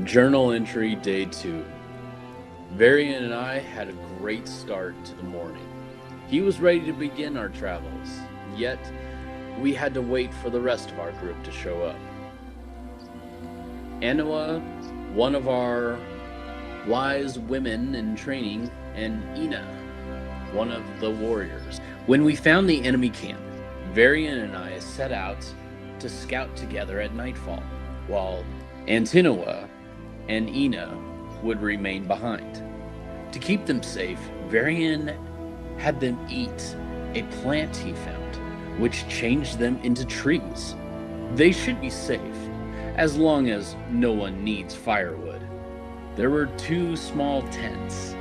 Journal entry day 2. Varian and I had a great start to the morning. He was ready to begin our travels, yet we had to wait for the rest of our group to show up. Anua, one of our wise women in training, and Ina, one of the warriors. When we found the enemy camp, Varian and I set out to scout together at nightfall, while Antinua and Ina would remain behind. To keep them safe, Varian had them eat a plant he found, which changed them into trees. They should be safe, as long as no one needs firewood. There were 2 small tents,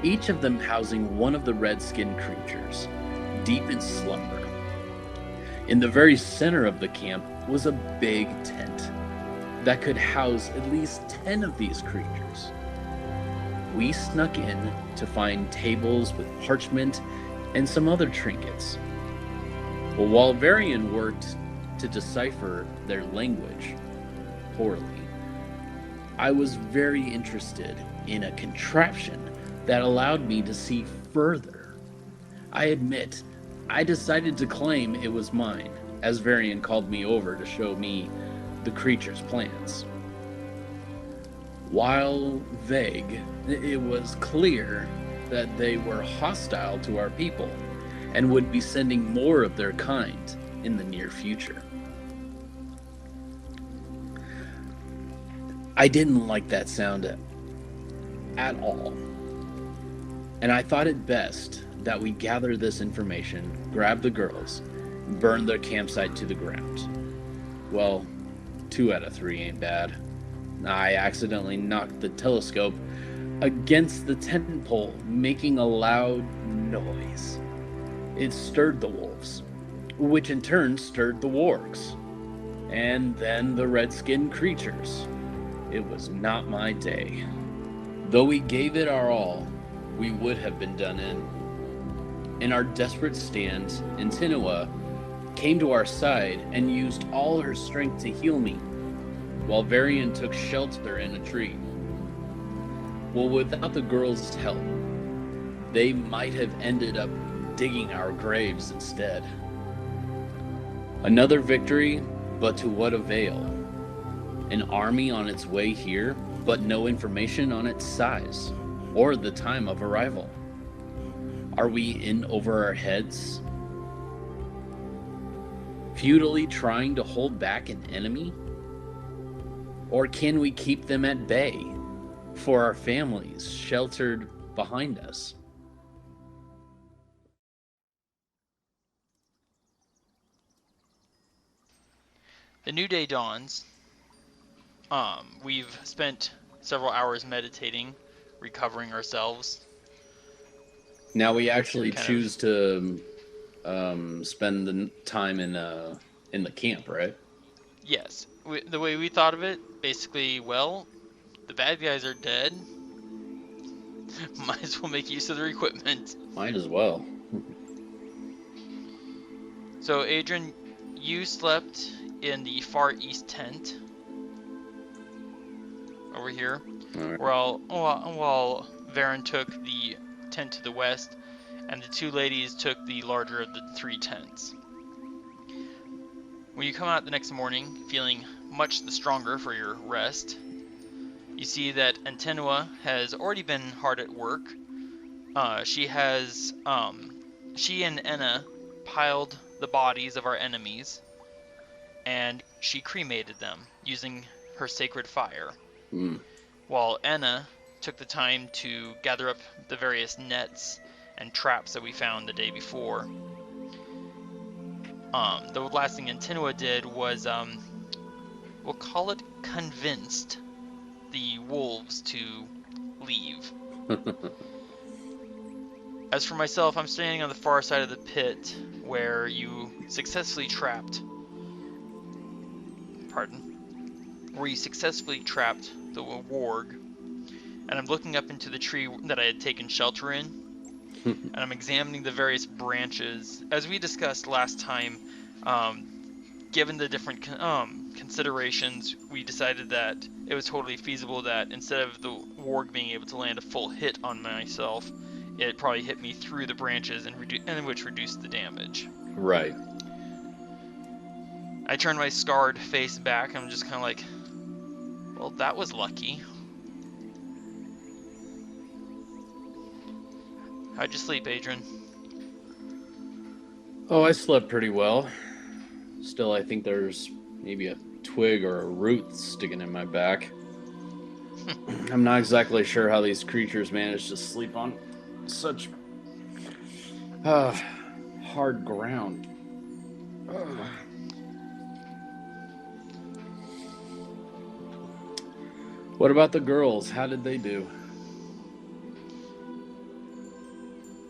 each of them housing one of the red-skinned creatures, deep in slumber. In the very center of the camp was a big tent that could house at least 10 of these creatures. We snuck in to find tables with parchment and some other trinkets. Well, while Varian worked to decipher their language poorly, I was very interested in a contraption that allowed me to see further. I admit, I decided to claim it was mine, as Varian called me over to show me the creature's plans. While vague, it was clear that they were hostile to our people and would be sending more of their kind in the near future. I didn't like that sound at all, and I thought it best that we gather this information, grab the girls, and burn their campsite to the ground. Well, 2 out of 3 ain't bad. I accidentally knocked the telescope against the tent pole, making a loud noise. It stirred the wolves, which in turn stirred the wargs, and then the red-skinned creatures. It was not my day. Though we gave it our all, we would have been done in. In our desperate stand, Antinua came to our side and used all her strength to heal me, while Varian took shelter in a tree. Well, without the girls' help, they might have ended up digging our graves instead. Another victory, but to what avail? An army on its way here, but no information on its size or the time of arrival. Are we in over our heads, futilely trying to hold back an enemy? Or can we keep them at bay for our families sheltered behind us? The new day dawns. We've spent several hours meditating, recovering ourselves. Now we actually Kind choose to spend the time in the camp, right? Yes, the way we thought of it, basically, well, the bad guys are dead. Might as well make use of their equipment. Might as well. So, Adran, you slept in the far east tent over here, Right. while Varin took the tent to the west, and the 2 ladies took the larger of the 3 tents. When you come out the next morning, feeling much the stronger for your rest, you see that Antinua has already been hard at work. She and Enna piled the bodies of our enemies, and she cremated them using her sacred fire. While Enna took the time to gather up the various nets and traps that we found the day before. The last thing Antinua did was, we'll call it convinced the wolves to leave. As for myself, I'm standing on the far side of the pit where you successfully trapped the warg, and I'm looking up into the tree that I had taken shelter in, and I'm examining the various branches. As we discussed last time, given the different considerations, we decided that it was totally feasible that instead of the warg being able to land a full hit on myself, it probably hit me through the branches and which reduced the damage. Right. I turned my scarred face back and I'm just kind of like, well, that was lucky. How'd you sleep, Adran? Oh, I slept pretty well. Still, I think there's maybe a twig or a root sticking in my back. I'm not exactly sure how these creatures manage to sleep on such hard ground. What about the girls? How did they do?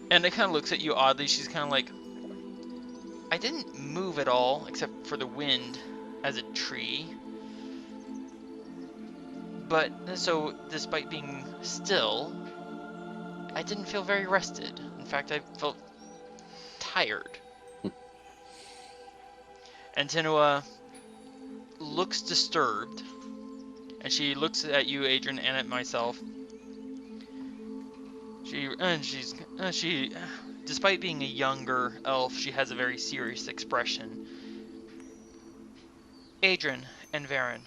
And it kind of looks at you oddly. She's kind of like, I didn't move at all, except for the wind as a tree. But, so, despite being still, I didn't feel very rested. In fact, I felt tired. And Tenua looks disturbed, and she looks at you, Adran, and at myself. She, despite being a younger elf, she has a very serious expression. Adran and Varin,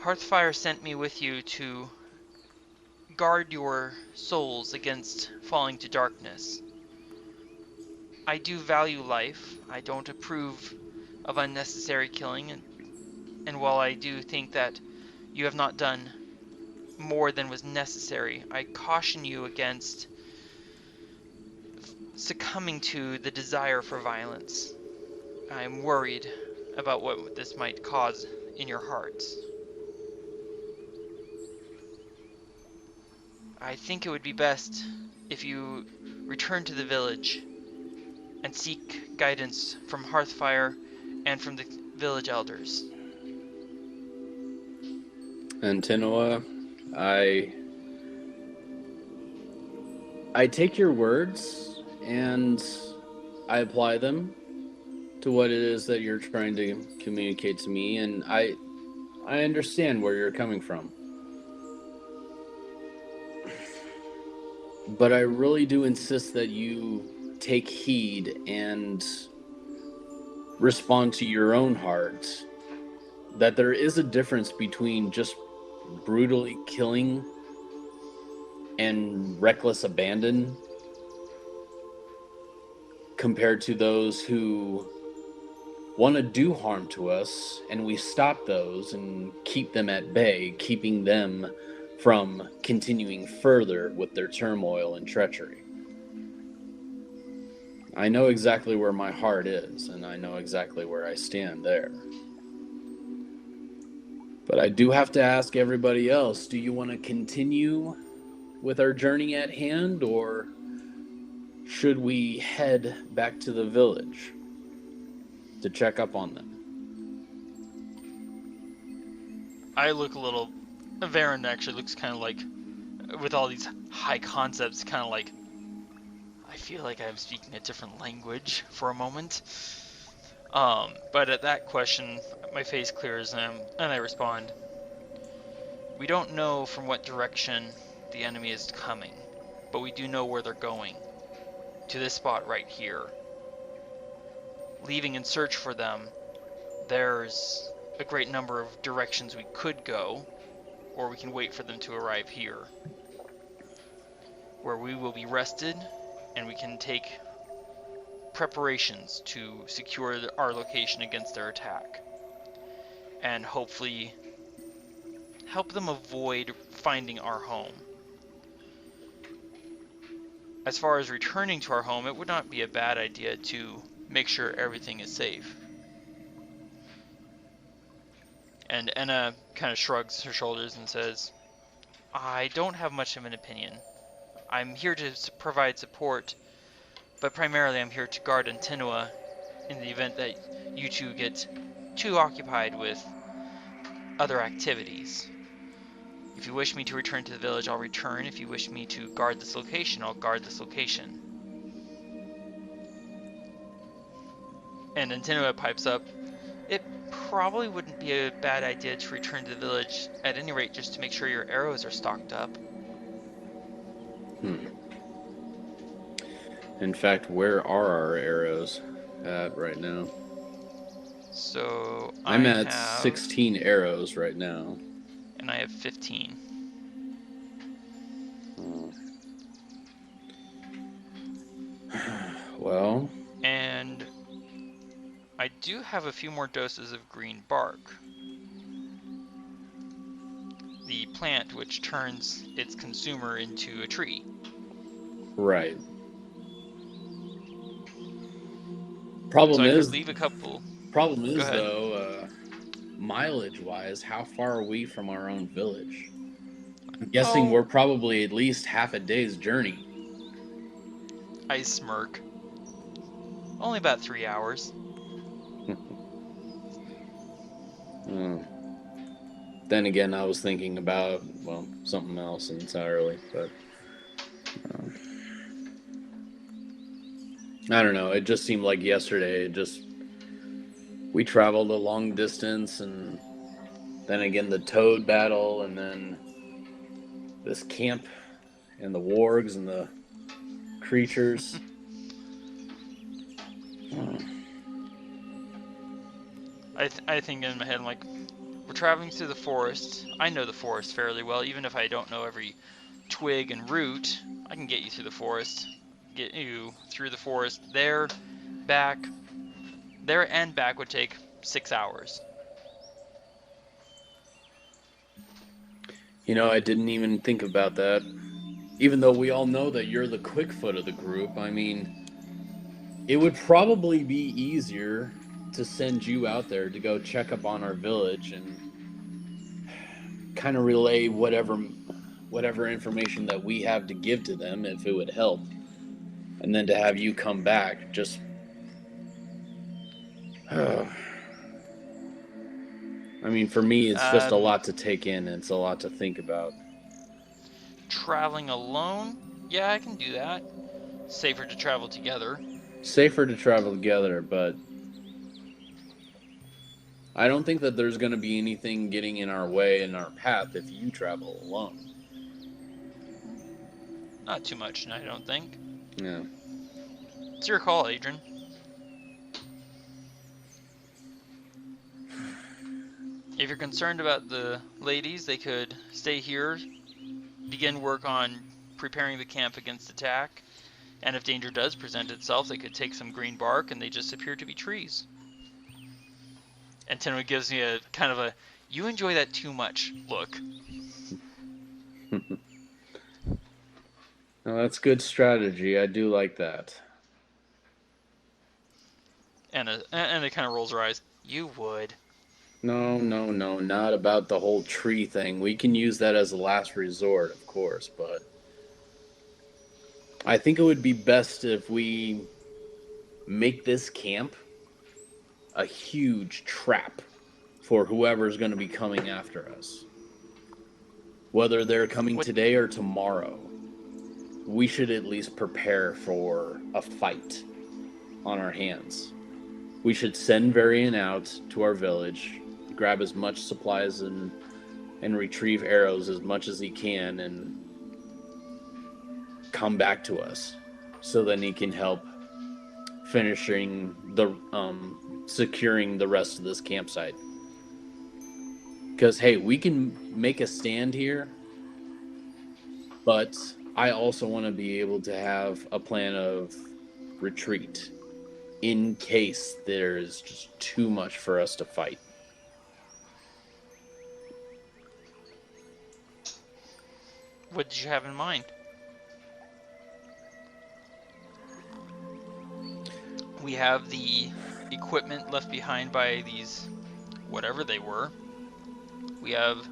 Hearthfire sent me with you to guard your souls against falling to darkness. I do value life. I don't approve of unnecessary killing, and while I do think that you have not done more than was necessary, I caution you against succumbing to the desire for violence. I am worried about what this might cause in your hearts. I think it would be best if you return to the village and seek guidance from Hearthfire and from the village elders. And Tenua, I take your words and I apply them to what it is that you're trying to communicate to me, and I understand where you're coming from. But I really do insist that you take heed and respond to your own heart, that there is a difference between just brutally killing and reckless abandon compared to those who want to do harm to us, and we stop those and keep them at bay, keeping them from continuing further with their turmoil and treachery. I know exactly where my heart is, and I know exactly where I stand there. But I do have to ask everybody else, do you want to continue with our journey at hand, or should we head back to the village to check up on them? I look a little... Varin actually looks kind of like, with all these high concepts, kind of like, I feel like I'm speaking a different language for a moment. But at that question, my face clears and I respond, we don't know from what direction the enemy is coming, but we do know where they're going. To this spot right here. Leaving in search for them, there's a great number of directions we could go, or we can wait for them to arrive here, where we will be rested and we can take preparations to secure our location against their attack, and hopefully help them avoid finding our home. As far as returning to our home, it would not be a bad idea to make sure everything is safe. And Enna kind of shrugs her shoulders and says, I don't have much of an opinion. I'm here to provide support, but primarily I'm here to guard Antinua in the event that you two get too occupied with other activities. If you wish me to return to the village, I'll return. If you wish me to guard this location, I'll guard this location. And Antinua pipes up, probably wouldn't be a bad idea to return to the village, at any rate, just to make sure your arrows are stocked up. In fact, where are our arrows at right now? So I'm I at have... 16 arrows right now. And I have 15. Well... And I do have a few more doses of green bark. The plant which turns its consumer into a tree. Right. Problem So I is, could leave a couple. though, mileage-wise, how far are we from our own village? I'm guessing we're probably at least half a day's journey. I smirk. Only about 3 hours. Then again, I was thinking about, well, something else entirely, but... I don't know, it just seemed like yesterday, we traveled a long distance, and then again the toad battle, and then this camp, and the wargs, and the creatures. I think in my head, I'm like, we're traveling through the forest. I know the forest fairly well, even if I don't know every twig and root. I can get you through the forest. Get you through the forest there, back. There and back would take 6 hours. You know, I didn't even think about that. Even though we all know that you're the quick foot of the group, I mean, it would probably be easier to send you out there to go check up on our village and kind of relay whatever information that we have to give to them, if it would help. And then to have you come back, just... I mean, for me, it's just a lot to take in, and it's a lot to think about. Traveling alone? Yeah, I can do that. Safer to travel together. Safer to travel together, but I don't think that there's going to be anything getting in our way, in our path, if you travel alone. Not too much, I don't think. Yeah. It's your call, Adran. If you're concerned about the ladies, they could stay here, begin work on preparing the camp against attack, and if danger does present itself, they could take some green bark and they just appear to be trees. And Tenwa gives me a kind of a, you enjoy that too much look. No, that's good strategy. I do like that. And it kind of rolls her eyes. You would. No, not about the whole tree thing. We can use that as a last resort, of course, but I think it would be best if we make this camp a huge trap for whoever's going to be coming after us. Whether they're coming today or tomorrow, we should at least prepare for a fight on our hands. We should send Varin out to our village, grab as much supplies and retrieve arrows as much as he can, and come back to us, so then he can help finishing the securing the rest of this campsite. Because hey, we can make a stand here, but I also want to be able to have a plan of retreat in case there's just too much for us to fight. What did you have in mind? We have the equipment left behind by these, whatever they were. We have,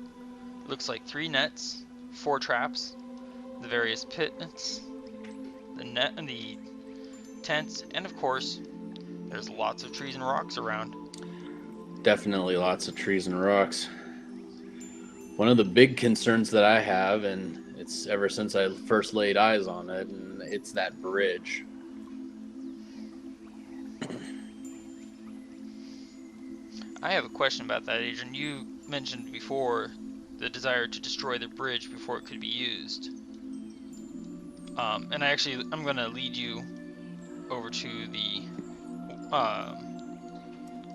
looks like 3 nets, 4 traps, the various pits, the net and the tents, and of course, there's lots of trees and rocks around. Definitely lots of trees and rocks. One of the big concerns that I have, and it's ever since I first laid eyes on it, and it's that bridge. I have a question about that, Adrian. You mentioned before the desire to destroy the bridge before it could be used. And I'm going to lead you over to the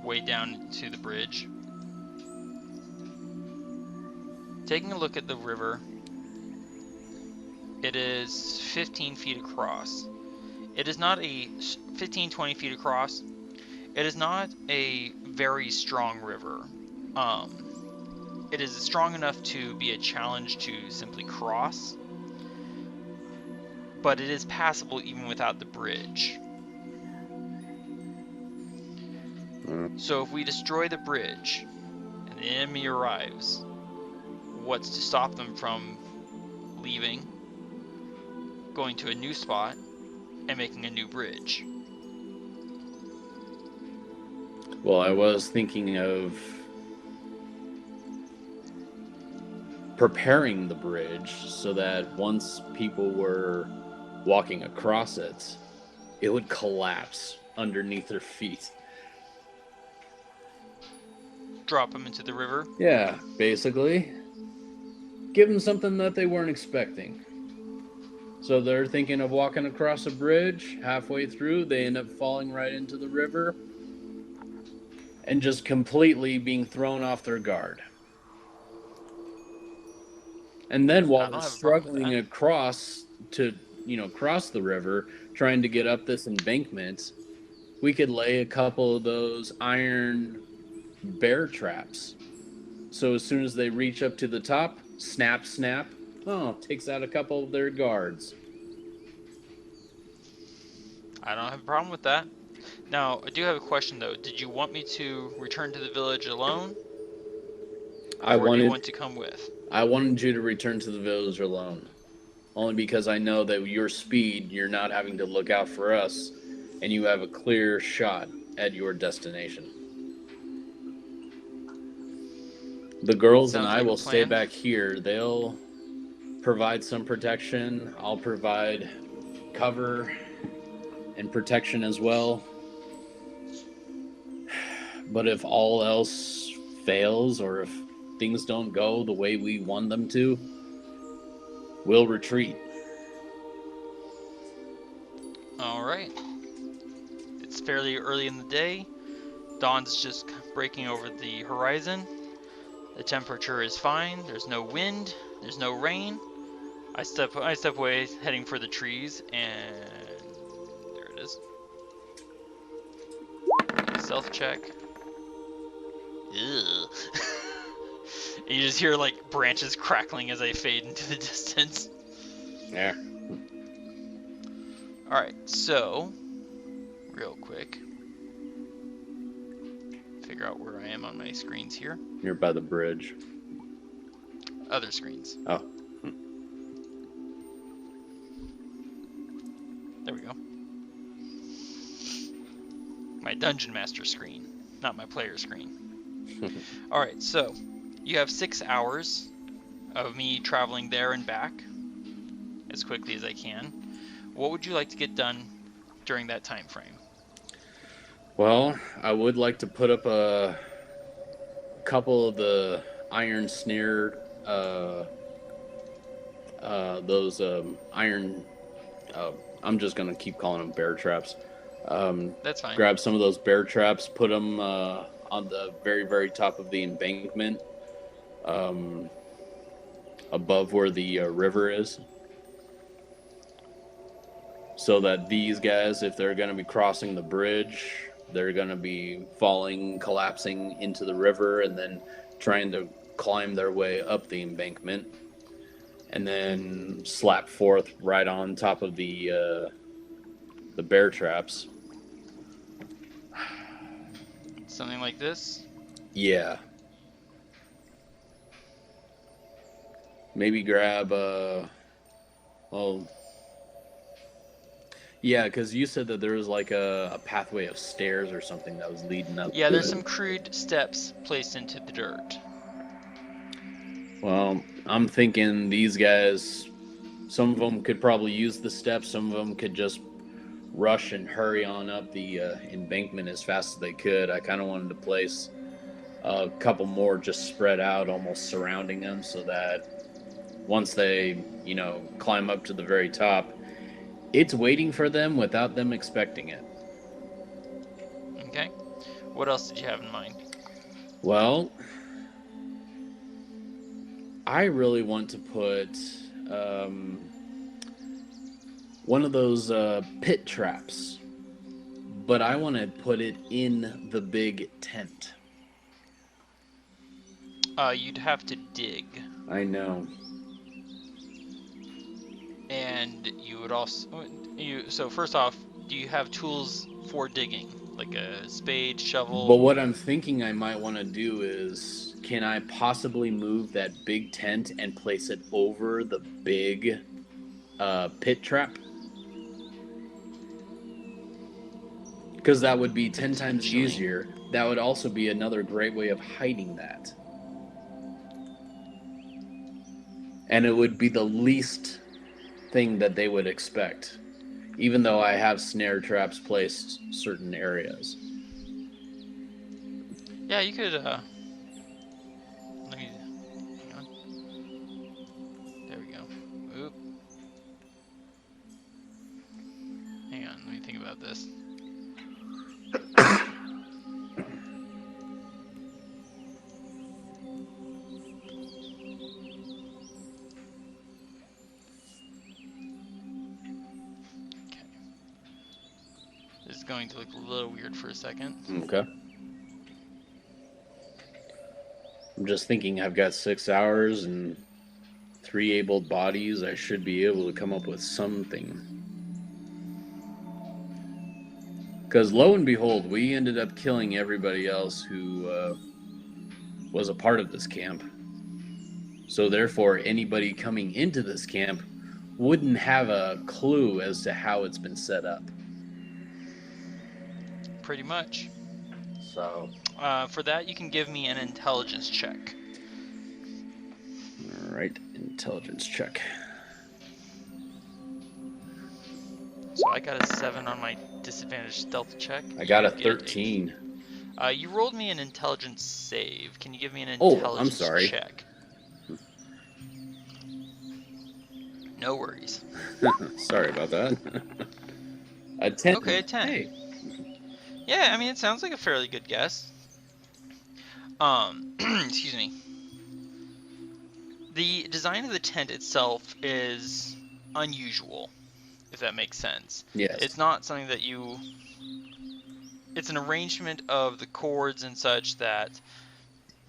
way down to the bridge. Taking a look at the river, it is 15 feet across. It is not a 20 feet across. It is not a very strong river. It is strong enough to be a challenge to simply cross, but it is passable even without the bridge. So if we destroy the bridge and the enemy arrives, what's to stop them from leaving, going to a new spot, and making a new bridge? Well, I was thinking of preparing the bridge so that once people were walking across it, it would collapse underneath their feet. Drop them into the river? Yeah, basically. Give them something that they weren't expecting. So they're thinking of walking across a bridge. Halfway through, they end up falling right into the river and just completely being thrown off their guard. And then while they're struggling across to, cross the river, trying to get up this embankment, we could lay a couple of those iron bear traps. So as soon as they reach up to the top, snap, snap, takes out a couple of their guards. I don't have a problem with that. Now, I do have a question though. Did you want me to return to the village alone? Or do you want to come with? I wanted you to return to the village alone. Only because I know that with your speed, you're not having to look out for us, and you have a clear shot at your destination. The girls and I will stay back here. They'll provide some protection. I'll provide cover and protection as well. But if all else fails, or if things don't go the way we want them to, we'll retreat. All right. It's fairly early in the day. Dawn's just breaking over the horizon. The temperature is fine. There's no wind. There's no rain. I step away, heading for the trees, and there it is. Stealth check. Ugh. You just hear like branches crackling as they fade into the distance. Yeah. Alright, so real quick. Figure out where I am on my screens here. You're by the bridge. Other screens. Oh. There we go. My Dungeon Master screen, not my player screen. Alright, so you have 6 hours of me traveling there and back as quickly as I can. What would you like to get done during that time frame? Well, I would like to put up a couple of the iron snare, those iron, I'm just going to keep calling them bear traps. That's fine. Grab some of those bear traps, put them on the very, very top of the embankment, above where the river is. So that these guys, if they're going to be crossing the bridge, they're going to be falling, collapsing into the river, and then trying to climb their way up the embankment, and then slap forth right on top of the bear traps. Something like this? Yeah. Maybe grab yeah, because you said that there was like a pathway of stairs or something that was leading up. Yeah, there's some crude steps placed into the dirt. Well, I'm thinking these guys, some of them could probably use the steps, some of them could just rush and hurry on up the embankment as fast as they could. I kind of wanted to place a couple more just spread out, almost surrounding them, so that once they, climb up to the very top, it's waiting for them without them expecting it. Okay. What else did you have in mind? Well, I really want to put one of those pit traps, but I want to put it in the big tent. You'd have to dig. I know. And you would also so first off, do you have tools for digging, like a spade, But shovel? what I'm thinking I might want to do is, can I possibly move that big tent and place it over the big pit trap? Because that would be 10 times Potentially. easier. That would also be another great way of hiding that. And it would be the least thing that they would expect, even though I have snare traps placed certain areas. Yeah, you could let me hang on. There we go. Oop. Hang on, let me think about this. Okay. This is going to look a little weird for a second. Okay. I'm just thinking I've got 6 hours and 3 able bodies. I should be able to come up with something. Because lo and behold, we ended up killing everybody else who was a part of this camp. So therefore, anybody coming into this camp wouldn't have a clue as to how it's been set up. Pretty much. So, For that, you can give me an intelligence check. all right, intelligence check. So I got a 7 on my disadvantaged stealth check. I got a You get 13. You rolled me an intelligence save. Can you give me an Oh, I'm intelligence sorry. check? No worries. Sorry about that. A 10. Okay, a 10. Hey. Yeah, I mean, it sounds like a fairly good guess. Excuse me. The design of the tent itself is unusual, if that makes sense. Yes. It's not something that you... It's an arrangement of the cords and such that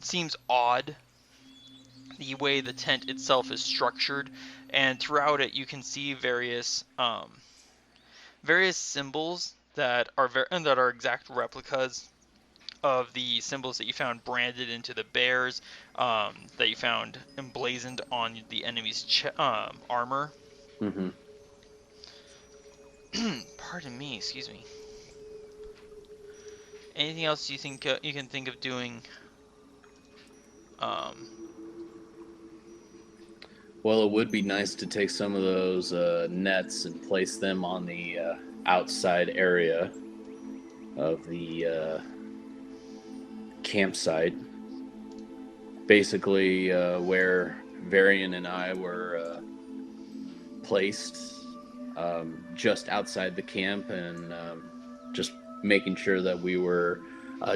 seems odd, the way the tent itself is structured, and throughout it you can see various symbols that are exact replicas of the symbols that you found branded into the bears, that you found emblazoned on the enemy's armor. Mm-hmm. Pardon me, excuse me. Anything else you think you can think of doing? Well, it would be nice to take some of those nets and place them on the outside area of the campsite. Basically, where Varian and I were placed, just outside the camp, and just making sure that we were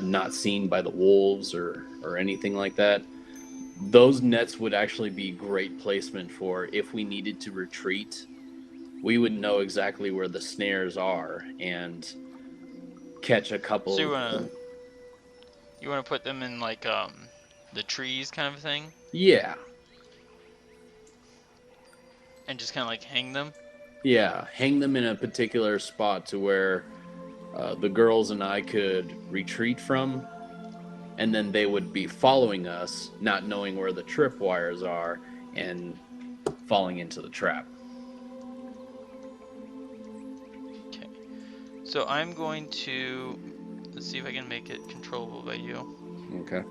not seen by the wolves or anything like that. Those nets would actually be great placement for if we needed to retreat. We would know exactly where the snares are and catch a couple. So you wanna put them in like the trees kind of thing, Yeah. and just kind of like hang them? Yeah, hang them in a particular spot to where the girls and I could retreat from, and then they would be following us, not knowing where the tripwires are, and falling into the trap. Okay. So I'm going to... Let's see if I can make it controllable by you. Okay.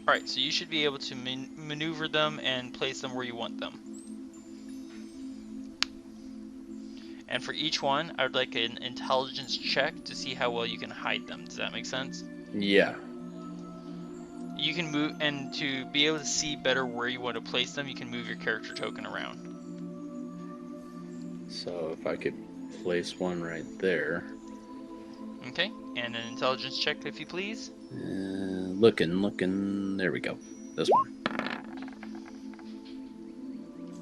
Alright, so you should be able to maneuver them and place them where you want them. And for each one, I would like an intelligence check to see how well you can hide them. Does that make sense? Yeah. You can move, and to be able to see better where you want to place them, you can move your character token around. So if I could place one right there. Okay, and an intelligence check if you please. Looking. There we go. This one.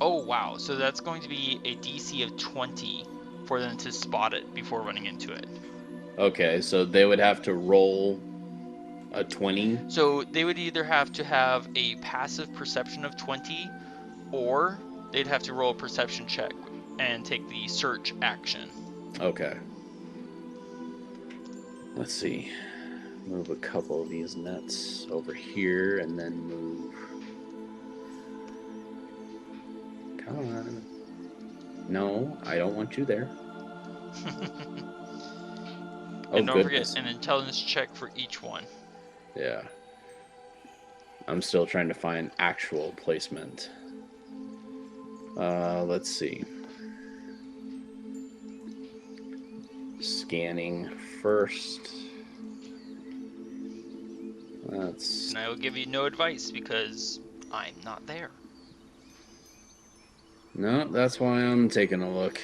Oh wow, so that's going to be a DC of 20 for them to spot it before running into it. Okay, so they would have to roll a 20. So they would either have to have a passive perception of 20, or they'd have to roll a perception check and take the search action. Okay. Let's see. Move a couple of these nets over here and then move. Come on. No, I don't want you there. Oh, and don't goodness. forget an intelligence check for each one. Yeah. I'm still trying to find actual placement. Let's see. Scanning first. And I will give you no advice because I'm not there. No, that's why I'm taking a look.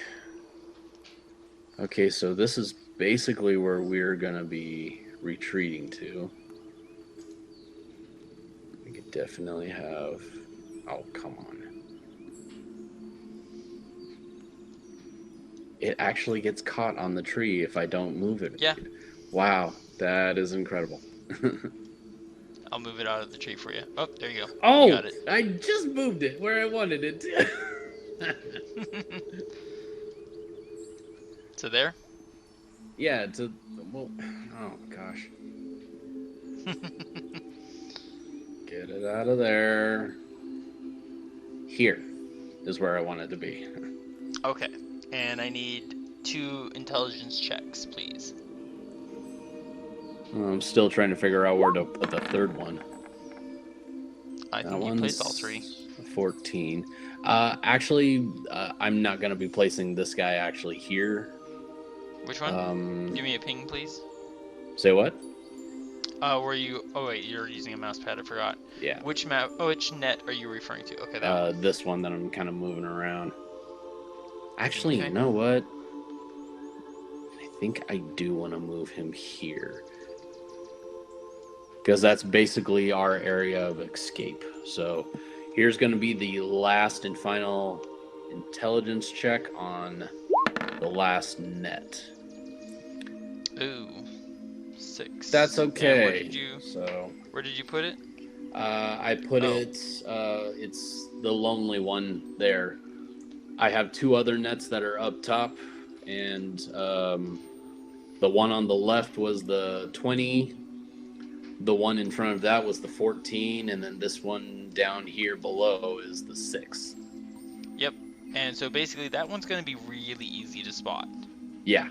Okay, so this is basically where we're gonna be retreating to. We could definitely have... Oh, come on. It actually gets caught on the tree if I don't move it. Yeah. Wow, that is incredible. I'll move it out of the tree for you. Oh, there you go. Oh, You got it. I just moved it where I wanted it to. To there? Yeah, well, oh gosh. Get it out of there. Here is where I want it to be. Okay, and I need 2 intelligence checks, please. I'm still trying to figure out where to put the third one. I think you placed all 3. 14. Actually, I'm not going to be placing this guy actually here. Which one? Give me a ping, please. Say what? Where you... Oh, wait, you're using a mouse pad, I forgot. Yeah. Which map... Oh, which net are you referring to? Okay, that one. This one that I'm kind of moving around. Actually, Okay. You know what? I think I do want to move him here. Because that's basically our area of escape. So here's going to be the last and final intelligence check on the last net. Ooh. 6. That's okay. Where did you put it? I put it, it's the lonely one there. I have 2 other nets that are up top, and the one on the left was the 20. The one in front of that was the 14, and then this one down here below is the 6. Yep. And so basically that one's going to be really easy to spot. Yeah.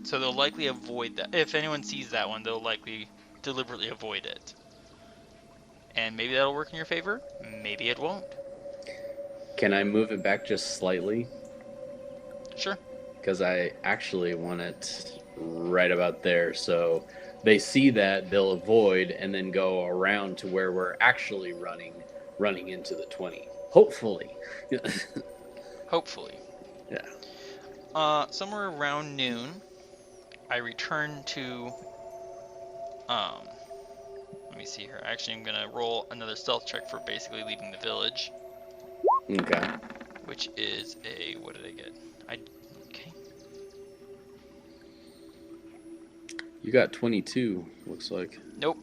So they'll likely avoid that. If anyone sees that one, they'll likely deliberately avoid it. And maybe that'll work in your favor. Maybe it won't. Can I move it back just slightly? Sure. Because I actually want it right about there, so they see that, they'll avoid, and then go around to where we're actually running into the 20. Hopefully. Hopefully. Yeah. Somewhere around noon, I return to, let me see here. Actually, I'm going to roll another stealth check for basically leaving the village. Okay. Which is a, what did I get? Okay. You got 22, looks like. Nope,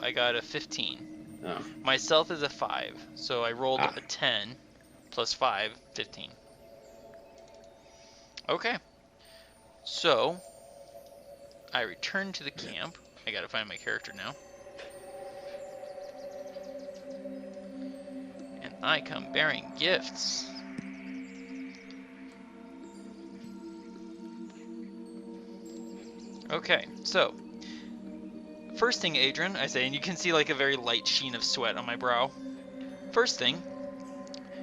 I got a 15. Oh. My stealth is a 5, so I rolled a 10 plus 5, 15. Okay. So, I return to the camp. I gotta find my character now. And I come bearing gifts. Okay, so first thing, Adran, I say, and you can see like a very light sheen of sweat on my brow. First thing,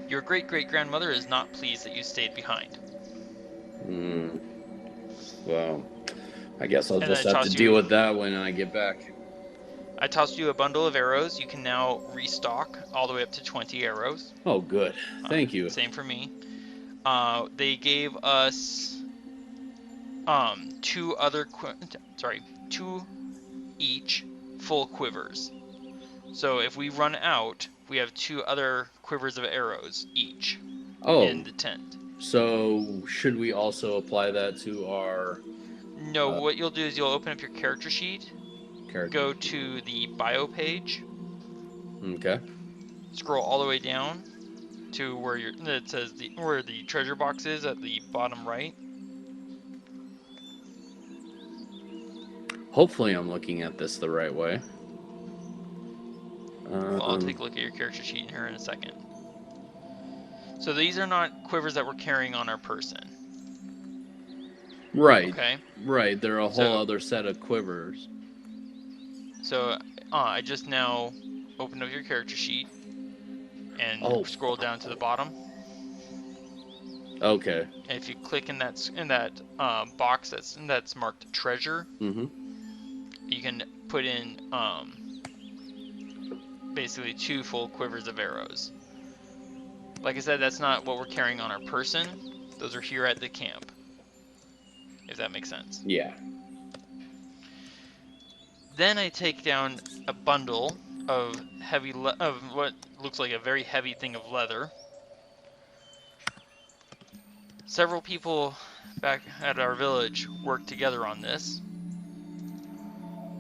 your great-great-grandmother is not pleased that you stayed behind. Well, I guess I'll And just have to deal with that when I get back. I tossed you a bundle of arrows. You can now restock all the way up to 20 arrows. Oh, good. Thank you. Same for me. They gave us two each full quivers. So if we run out, we have 2 other quivers of arrows each in the tent. So should we also apply that to our... No, what you'll do is you'll open up your character sheet, go to the bio page. Okay. Scroll all the way down to where it says where the treasure box is at the bottom right. Hopefully I'm looking at this the right way. Well, I'll take a look at your character sheet here in a second. So these are not quivers that we're carrying on our person. Right. Okay. Right. They're a whole other set of quivers. So I just now opened up your character sheet and scroll down to the bottom. Okay. And if you click in that box that's marked treasure, you can put in basically 2 full quivers of arrows. Like I said, that's not what we're carrying on our person. Those are here at the camp. If that makes sense. Yeah. Then I take down a bundle of what looks like a very heavy thing of leather. Several people back at our village worked together on this.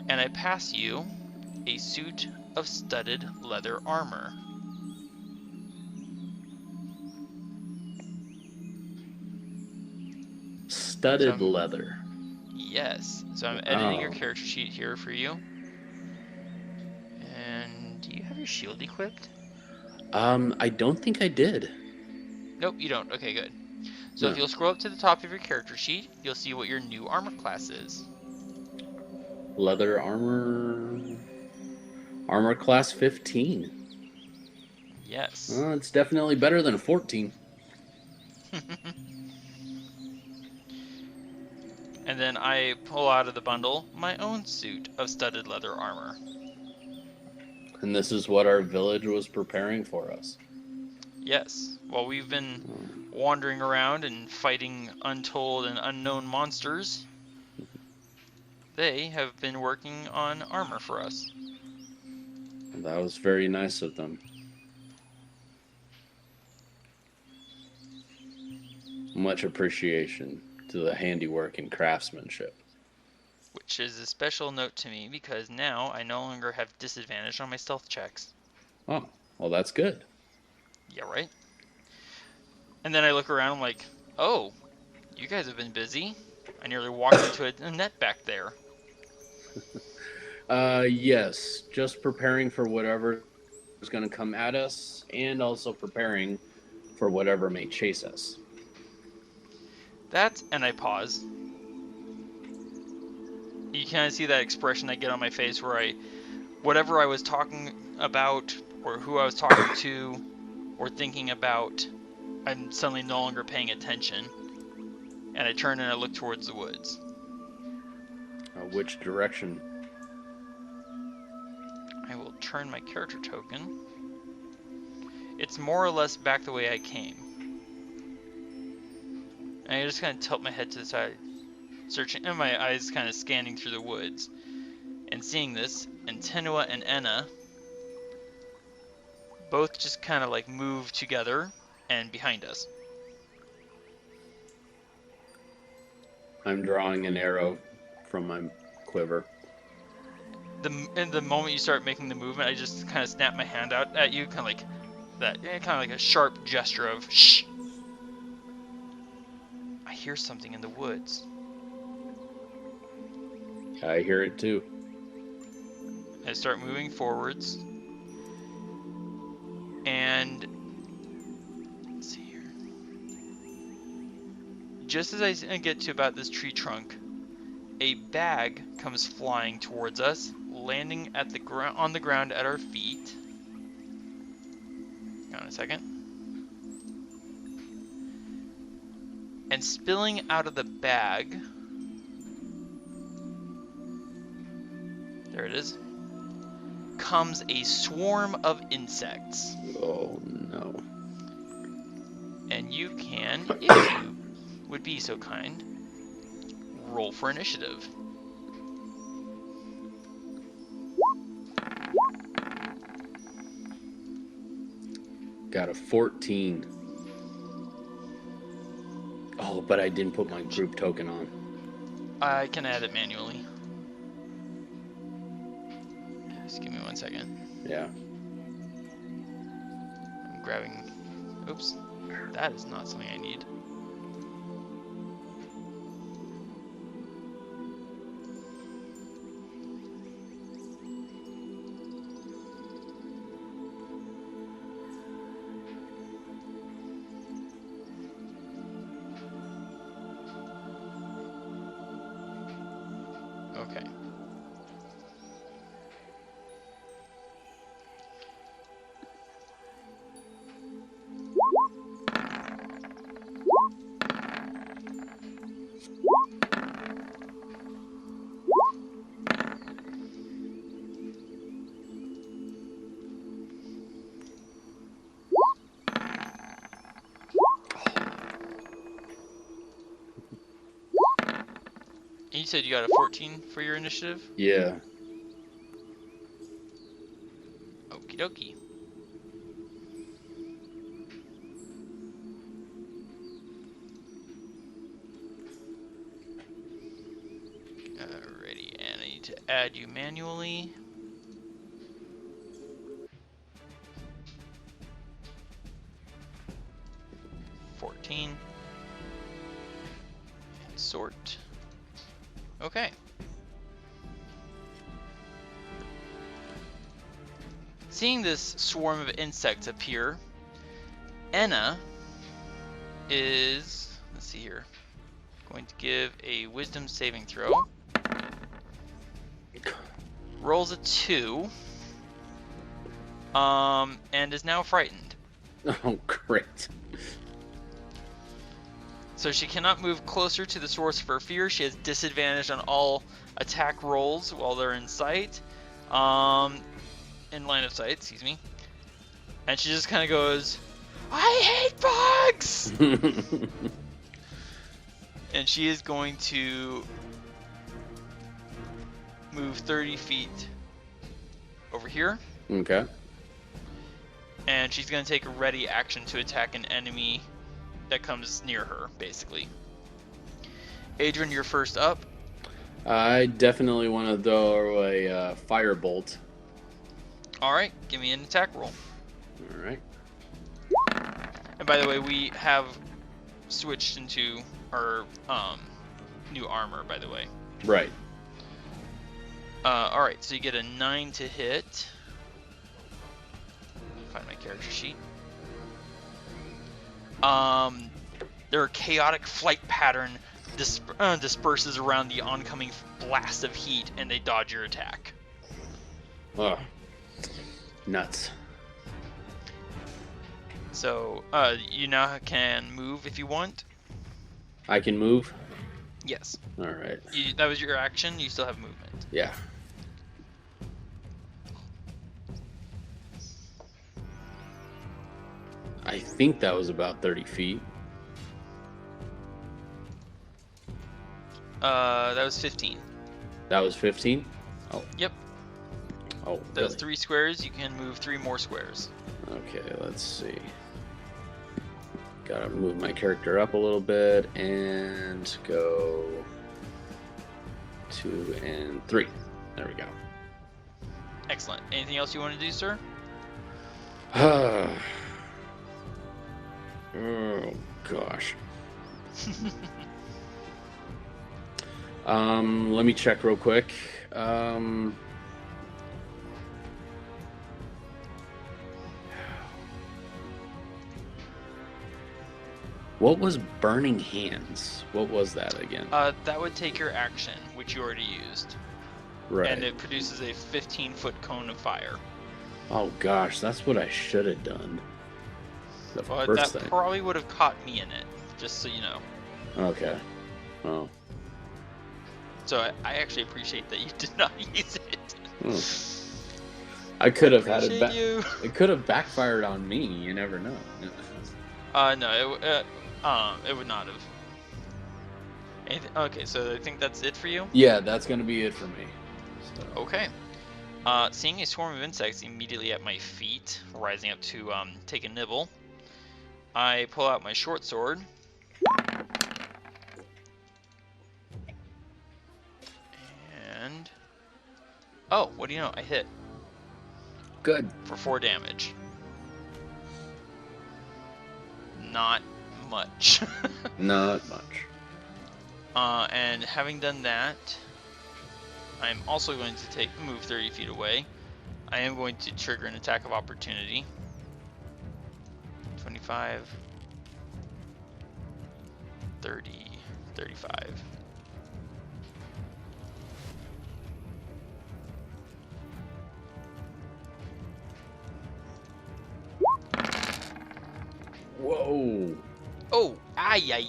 And I pass you a suit of studded leather armor. Studded leather. Yes. So I'm editing your character sheet here for you. And do you have your shield equipped? I don't think I did. Nope, you don't. Okay, good. So if you'll scroll up to the top of your character sheet, you'll see what your new armor class is. Leather armor. Armor class 15. Yes. Well, it's definitely better than a 14. And then I pull out of the bundle my own suit of studded leather armor. And this is what our village was preparing for us. Yes. While we've been wandering around and fighting untold and unknown monsters, they have been working on armor for us. That was very nice of them. Much appreciation to the handiwork and craftsmanship. Which is a special note to me because now I no longer have disadvantage on my stealth checks. Oh, well that's good. Yeah, right? And then I look around, I'm like, oh, you guys have been busy. I nearly walked into a net back there. Yes, just preparing for whatever is going to come at us and also preparing for whatever may chase us. And I pause. You kind of see that expression I get on my face where whatever I was talking about or who I was talking to or thinking about, I'm suddenly no longer paying attention. And I turn and I look towards the woods. Which direction? I will turn my character token. It's more or less back the way I came. And I just kind of tilt my head to the side, searching, and my eyes kind of scanning through the woods. And seeing this, Antenua and Enna both just kind of like move together and behind us. I'm drawing an arrow from my quiver. In the moment you start making the movement, I just kind of snap my hand out at you, kind of like that, kind of like a sharp gesture of shh. I hear something in the woods. I hear it too. I start moving forwards, and let's see here. Just as I get to about this tree trunk, a bag comes flying towards us, landing at the on the ground at our feet. Hang on a second. And spilling out of the bag. There it is. Comes a swarm of insects. Oh no. And you can, if you would be so kind, roll for initiative. Got a 14. Oh, but I didn't put my group token on. I can add it manually. Just give me 1 second. Yeah. I'm grabbing... Oops. That is not something I need. Okay. You said you got a 14 for your initiative? Yeah. Okie dokie. Alrighty, and I need to add you manually. And sort. Okay. Seeing this swarm of insects appear, Enna is, let's see here, going to give a wisdom saving throw. Rolls a 2. And is now frightened. Oh, great. So she cannot move closer to the source of her fear. She has disadvantage on all attack rolls while they're in sight. In line of sight, excuse me. And she just kind of goes, I hate bugs! And she is going to move 30 feet over here. Okay. And she's going to take a ready action to attack an enemy that comes near her, basically. Adran, you're first up. I definitely want to throw a firebolt. Alright, give me an attack roll. Alright. And by the way, we have switched into our new armor, by the way. Right. Alright, so you get a 9 to hit. Find my character sheet. Their chaotic flight pattern disperses around the oncoming blast of heat, and they dodge your attack. Oh, nuts. So, you now can move if you want. I can move? Yes. Alright. That was your action, you still have movement. Yeah. I think that was about 30 feet. That was 15. That was 15? Oh. Yep. Oh, Those really? 3 squares, you can move 3 more squares. Okay, let's see. Gotta move my character up a little bit and go 2 and 3. There we go. Excellent. Anything else you want to do, sir? Oh, gosh. Let me check real quick. What was Burning Hands? What was that again? That would take your action, which you already used. Right. And it produces a 15-foot cone of fire. Oh gosh, that's what I should have done. The But first that thing. probably would have caught me in it, just so you know. Okay. Oh. So I actually appreciate that you did not use it. I could have had it. It could have backfired on me. You never know. No, it would not have. Okay, so I think that's it for you? Yeah, that's gonna be it for me. So. Okay. Seeing a swarm of insects immediately at my feet, rising up to take a nibble, I pull out my short sword. And... oh, what do you know? I hit. Good. For 4 damage. Not much. Not much. And having done that, I'm also going to move 30 feet away. I am going to trigger an attack of opportunity. 25, 30, 35. Whoa. Oh, yeah.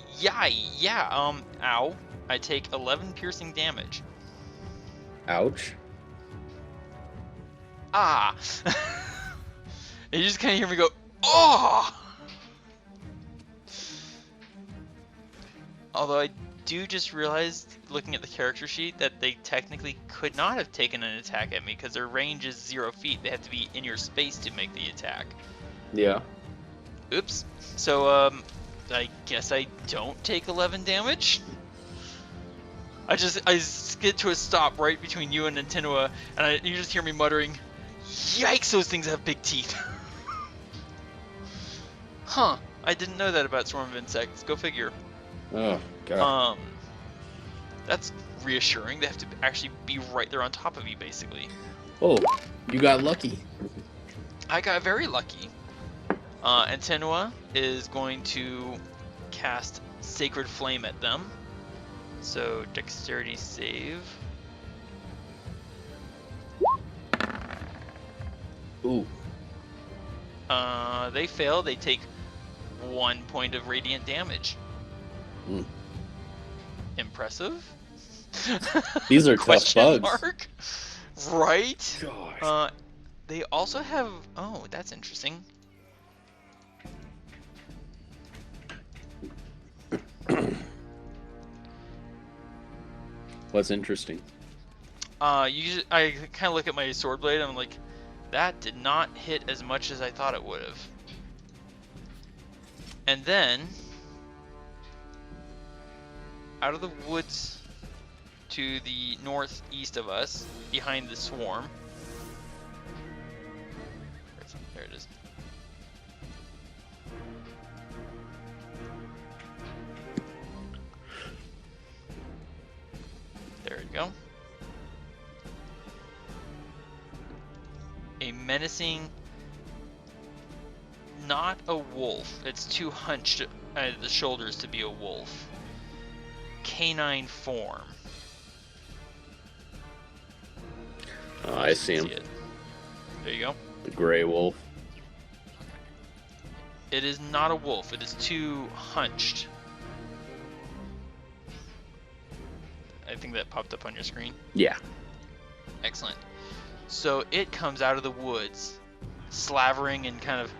Ow. I take 11 piercing damage. Ouch. Ah. You just kind of hear me go, oh! Although I do just realize, looking at the character sheet, that they technically could not have taken an attack at me because their range is 0 feet. They have to be in your space to make the attack. Yeah. Oops. So, I guess I don't take 11 damage? I get to a stop right between you and Nintendo, and you just hear me muttering, yikes, those things have big teeth. Huh. I didn't know that about Swarm of Insects. Go figure. Oh, God. That's reassuring. They have to actually be right there on top of you, basically. Oh, you got lucky. I got very lucky. Antenua is going to cast Sacred Flame at them. So, dexterity save. Ooh. They fail. They take 1 point of radiant damage. Impressive. These are tough bugs. Mark? Right? Gosh. They also have... oh, that's interesting. What's interesting? I kind of look at my sword blade and I'm like, that did not hit as much as I thought it would have. And then, out of the woods to the northeast of us, behind the swarm. There it is. There we go. A menacing, not a wolf, it's too hunched at the shoulders to be a wolf, canine form. Oh, I see him. There you go. The gray wolf. It is not a wolf, it is too hunched. I think that popped up on your screen. Yeah. Excellent. So it comes out of the woods, slavering and kind of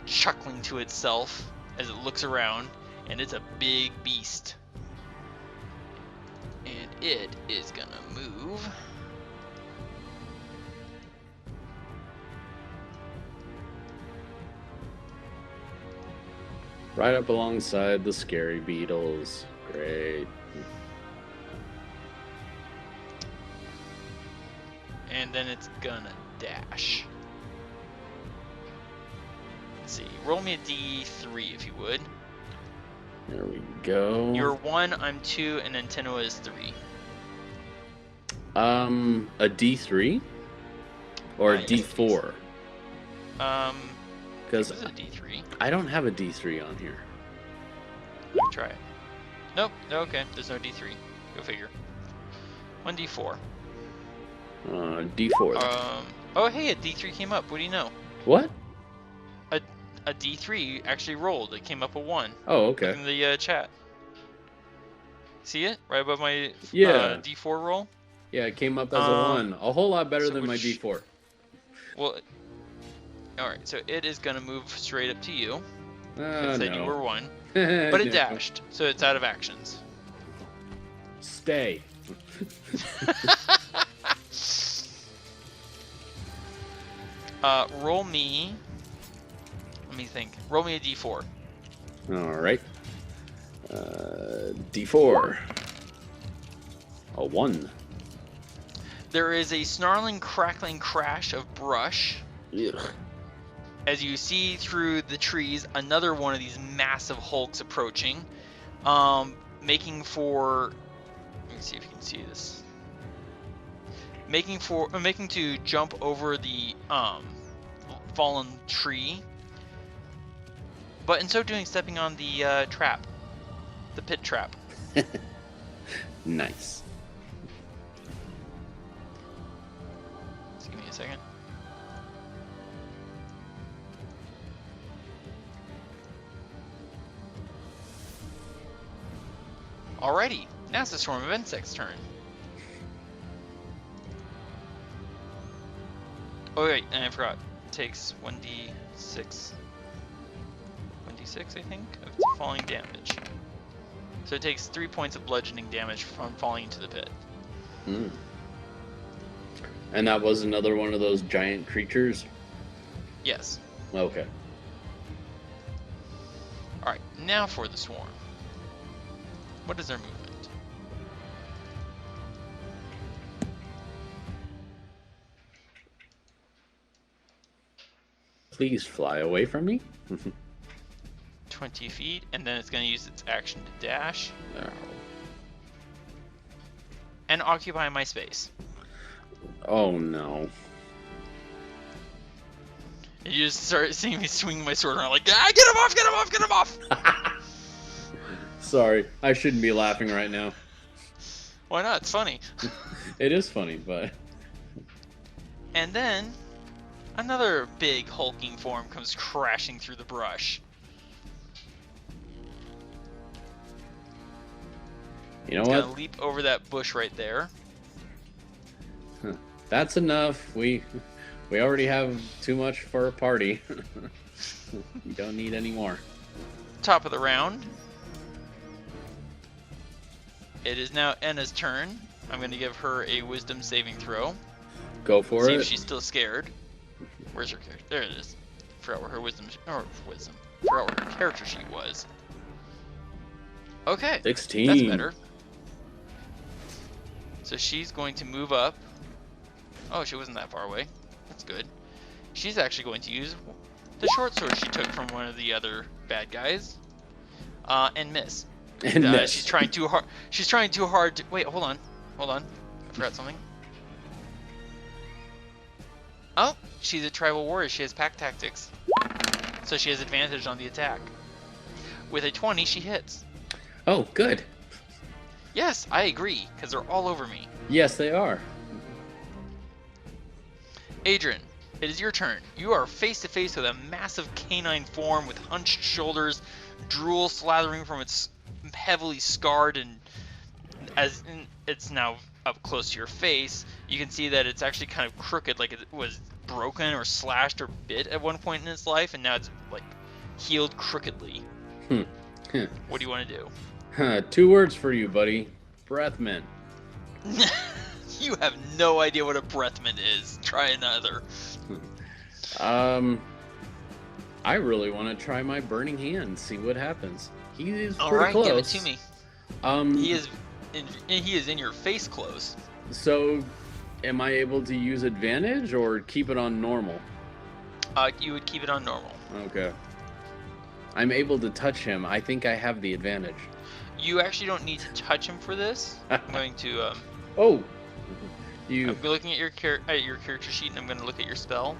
chuckling to itself as it looks around, and it's a big beast. And it is gonna move. Right up alongside the scary beetles. Great. And then it's gonna dash. Let's see. Roll me a d3 if you would. There we go. You're 1, I'm 2, and Antenua is 3. A D3? Or a D4? Because it's a D3. I don't have a D3 on here. Let me try it. Nope. Okay. There's no D3. Go figure. 1d4. D4. Oh, hey, a D3 came up. What do you know? What? A D3 actually rolled. It came up a 1. Oh, okay. Look in the chat. See it? Right above my D4 roll? Yeah, it came up as a 1. A whole lot better than my D4. Well, alright, so it is going to move straight up to you. It said you were 1. But it dashed, so it's out of actions. Stay. Roll me... Let me think. Roll me a D4. Alright. D4. A 1. There is a snarling, crackling crash of brush. Ugh. As you see through the trees, another one of these massive hulks approaching, making for. Let me see if you can see this. Making to jump over the fallen tree, but in so doing, stepping on the trap, the pit trap. Nice. Just give me a second. Alrighty, now it's the Swarm of Insects' turn. Oh wait, and I forgot. It takes 1d6. 1d6, I think, of falling damage. So it takes 3 points of bludgeoning damage from falling into the pit. Hmm. And that was another one of those giant creatures? Yes. Okay. Alright, now for the Swarm. What is their movement? Please fly away from me. 20 feet, and then it's going to use its action to dash. No. And occupy my space. Oh no. And you just start seeing me swing my sword around like, ah, get him off, get him off, get him off! Sorry, I shouldn't be laughing right now. Why not? It's funny. It is funny, but... And then, another big hulking form comes crashing through the brush. You know it's what? Gonna leap over that bush right there. Huh. That's enough. We already have too much for a party. You don't need any more. Top of the round. It is now Enna's turn. I'm going to give her a wisdom saving throw. Go for See it. if she's still scared. Where's her character? There it is. Forgot where her wisdom. Forgot where her character sheet was. Okay. 16. That's better. So she's going to move up. Oh, she wasn't that far away. That's good. She's actually going to use the short sword she took from one of the other bad guys. And miss. And miss. She's trying too hard. She's trying too hard to... Wait, hold on. Hold on. I forgot something. Oh, she's a tribal warrior. She has pack tactics. So she has advantage on the attack. With a 20, she hits. Oh, good. Yes, I agree, because they're all over me. Yes, they are. Adran, it is your turn. You are face to face with a massive canine form with hunched shoulders, drool slathering from its heavily scarred, and as it's now up close to your face, you can see that it's actually kind of crooked, like it was broken or slashed or bit at one point in its life, and now it's like healed crookedly. What do you want to do? 2 words for you, buddy. Breath mint. You have no idea what a breath mint is. Try another. I really want to try my burning hand, see what happens. He is pretty Alright, close. give it to me. He is in your face close. So, am I able to use advantage or keep it on normal? You would keep it on normal. Okay. I'm able to touch him. I think I have the advantage. You actually don't need to touch him for this. I'm going to Oh. I'm looking at your character sheet, and I'm going to look at your spell.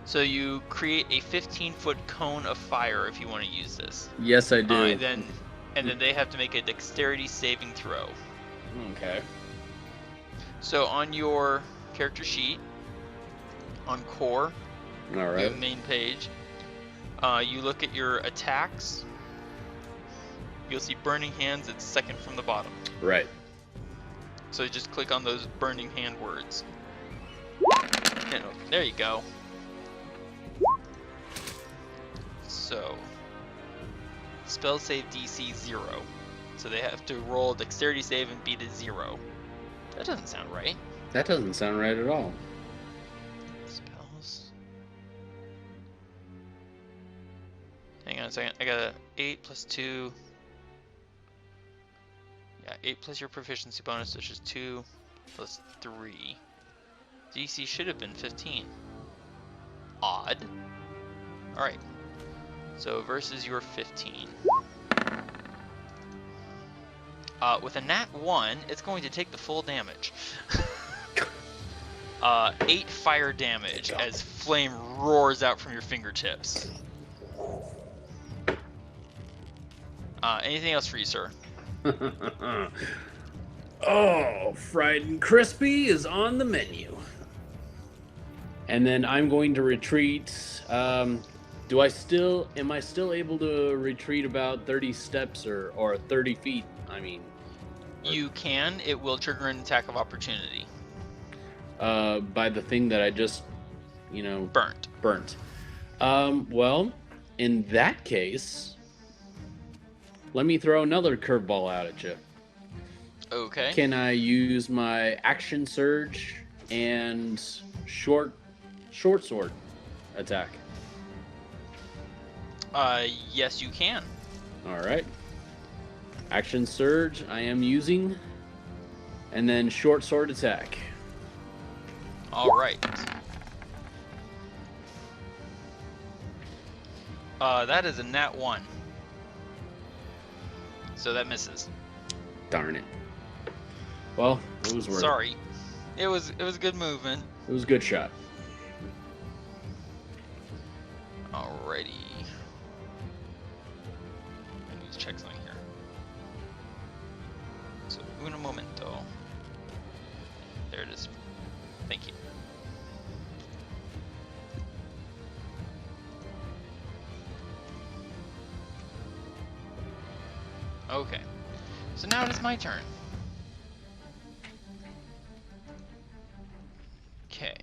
So you create a 15-foot cone of fire if you want to use this. Yes, I do. And then they have to make a dexterity saving throw. Okay. So on your character sheet on core. All right. Your main page. You look at your attacks. You'll see burning hands. It's second from the bottom. Right. So you just click on those burning hand words. And there you go. So, spell save DC 0. So they have to roll dexterity save and beat it 0. That doesn't sound right. That doesn't sound right at all. Spells. Hang on a second. I got a 8 plus 2. Yeah, 8 plus your proficiency bonus, which is 2 plus 3. DC should have been 15. Odd. Alright. So versus your 15. With a nat 1, it's going to take the full damage. 8 fire damage as flame roars out from your fingertips. Anything else for you, sir? Oh, fried and crispy is on the menu. And then I'm going to retreat. Am I still able to retreat about 30 steps or 30 feet? I mean, you can. It will trigger an attack of opportunity. By the thing that I just, burnt. Well, in that case, let me throw another curveball out at you. Okay. Can I use my action surge and short sword attack? Yes, you can. All right. Action surge I am using, and then short sword attack. All right. That is a nat 1. So that misses. Darn it. Well, it was worth it. Sorry. It was a good movement. It was a good shot. Alrighty. I need to check something here. So, un momento. There it is. Thank you. Okay. So now it is my turn. Okay.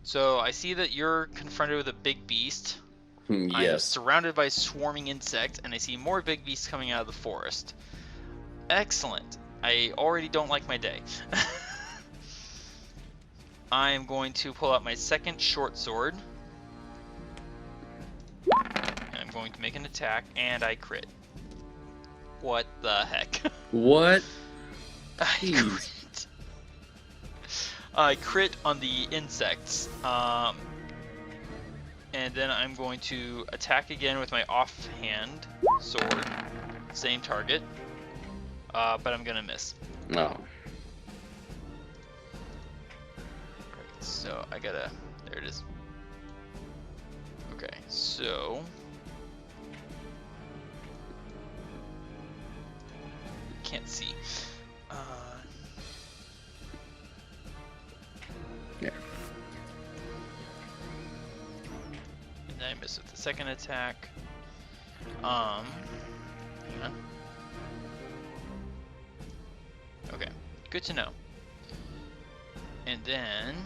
So I see that you're confronted with a big beast. Yes. I'm surrounded by swarming insects, and I see more big beasts coming out of the forest. Excellent. I already don't like my day. I am going to pull out my second short sword. And I'm going to make an attack, and I crit. What the heck? What? I crit on the insects. And then I'm going to attack again with my offhand sword. Same target. But I'm gonna miss. No. Great, so I gotta... There it is. Okay, so... Can't see. Yeah. And then I miss with the second attack. Hang on. Okay, good to know. And then,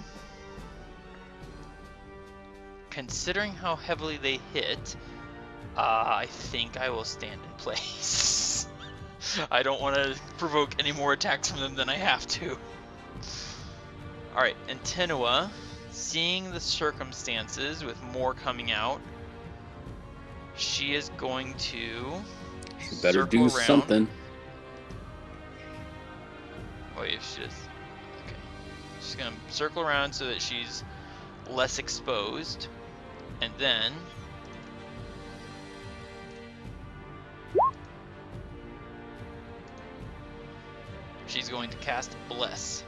considering how heavily they hit, I think I will stand in place. I don't want to provoke any more attacks from them than I have to. Alright, Antinua, seeing the circumstances with more coming out, she is going to better do around. something. Wait, if she does... Okay. She's going to circle around so that she's less exposed. And then... she's going to cast Bless.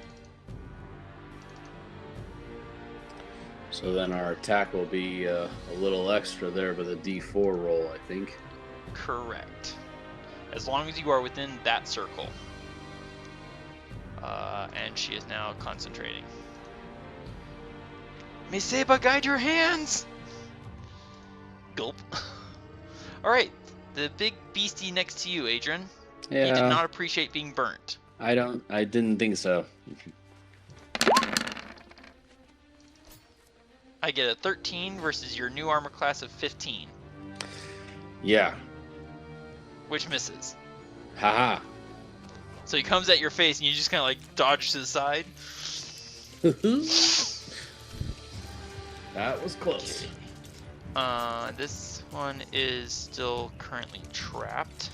So then our attack will be a little extra there with a D4 roll, I think. Correct. As long as you are within that circle. And she is now concentrating. May Seba guide your hands! Gulp. Alright, the big beastie next to you, Adran. Yeah. He did not appreciate being burnt. I didn't think so. I get a 13 versus your new armor class of 15. Yeah. Which misses. Haha. So he comes at your face and you just kind of like dodge to the side. That was close. This one is still currently trapped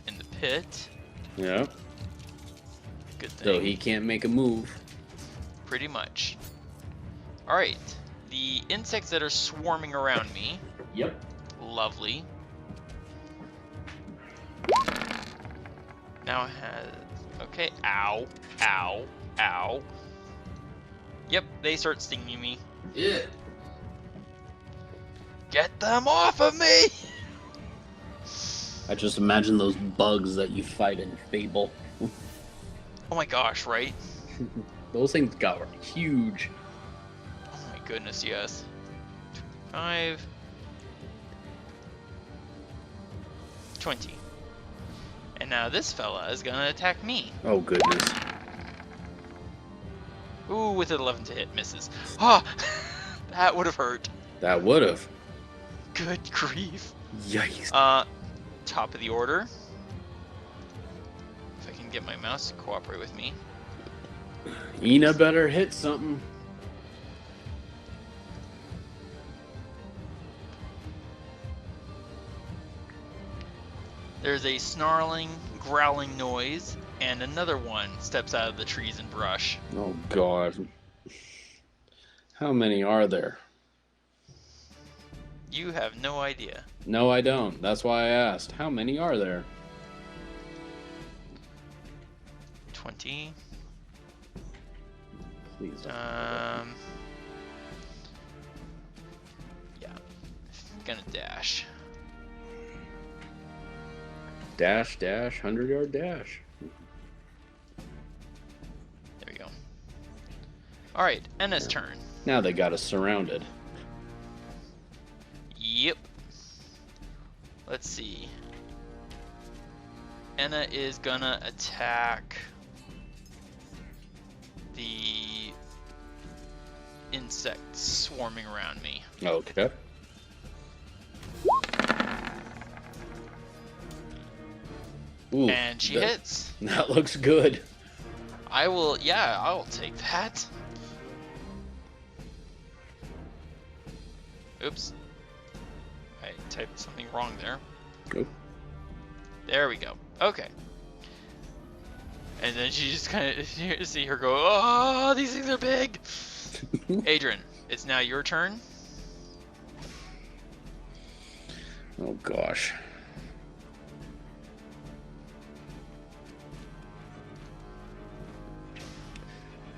in the pit. Yeah. Good thing. So he can't make a move. Pretty much. Alright. The insects that are swarming around me. Yep. Lovely. Now it has... Okay. Ow. Ow. Ow. Yep, they start stinging me. Yeah. Get them off of me! I just imagine those bugs that you fight in Fable. Oh my gosh, right? Those things got huge. Oh my goodness, yes. 5... 20. And now this fella is gonna attack me. Oh goodness. Ooh, with an 11 to hit, misses. Ah! That would have hurt. That would have. Good grief. Yikes. Top of the order. If I can get my mouse to cooperate with me. Ina better hit something. There's a snarling, growling noise, and another one steps out of the trees and brush. Oh god. How many are there? You have no idea. No, I don't. That's why I asked. How many are there? 20. Please don't. Yeah. Gonna dash. Dash, 100-yard dash. There we go. Alright, Enna's turn. Now they got us surrounded. Yep. Let's see. Enna is gonna attack the insects swarming around me. Okay. Ooh, And she hits. That looks good. I'll take that. Oops. I typed something wrong there. Oop. There we go. Okay. And then she just kind of, you see her go, oh, these things are big. Adran, it's now your turn. Oh gosh.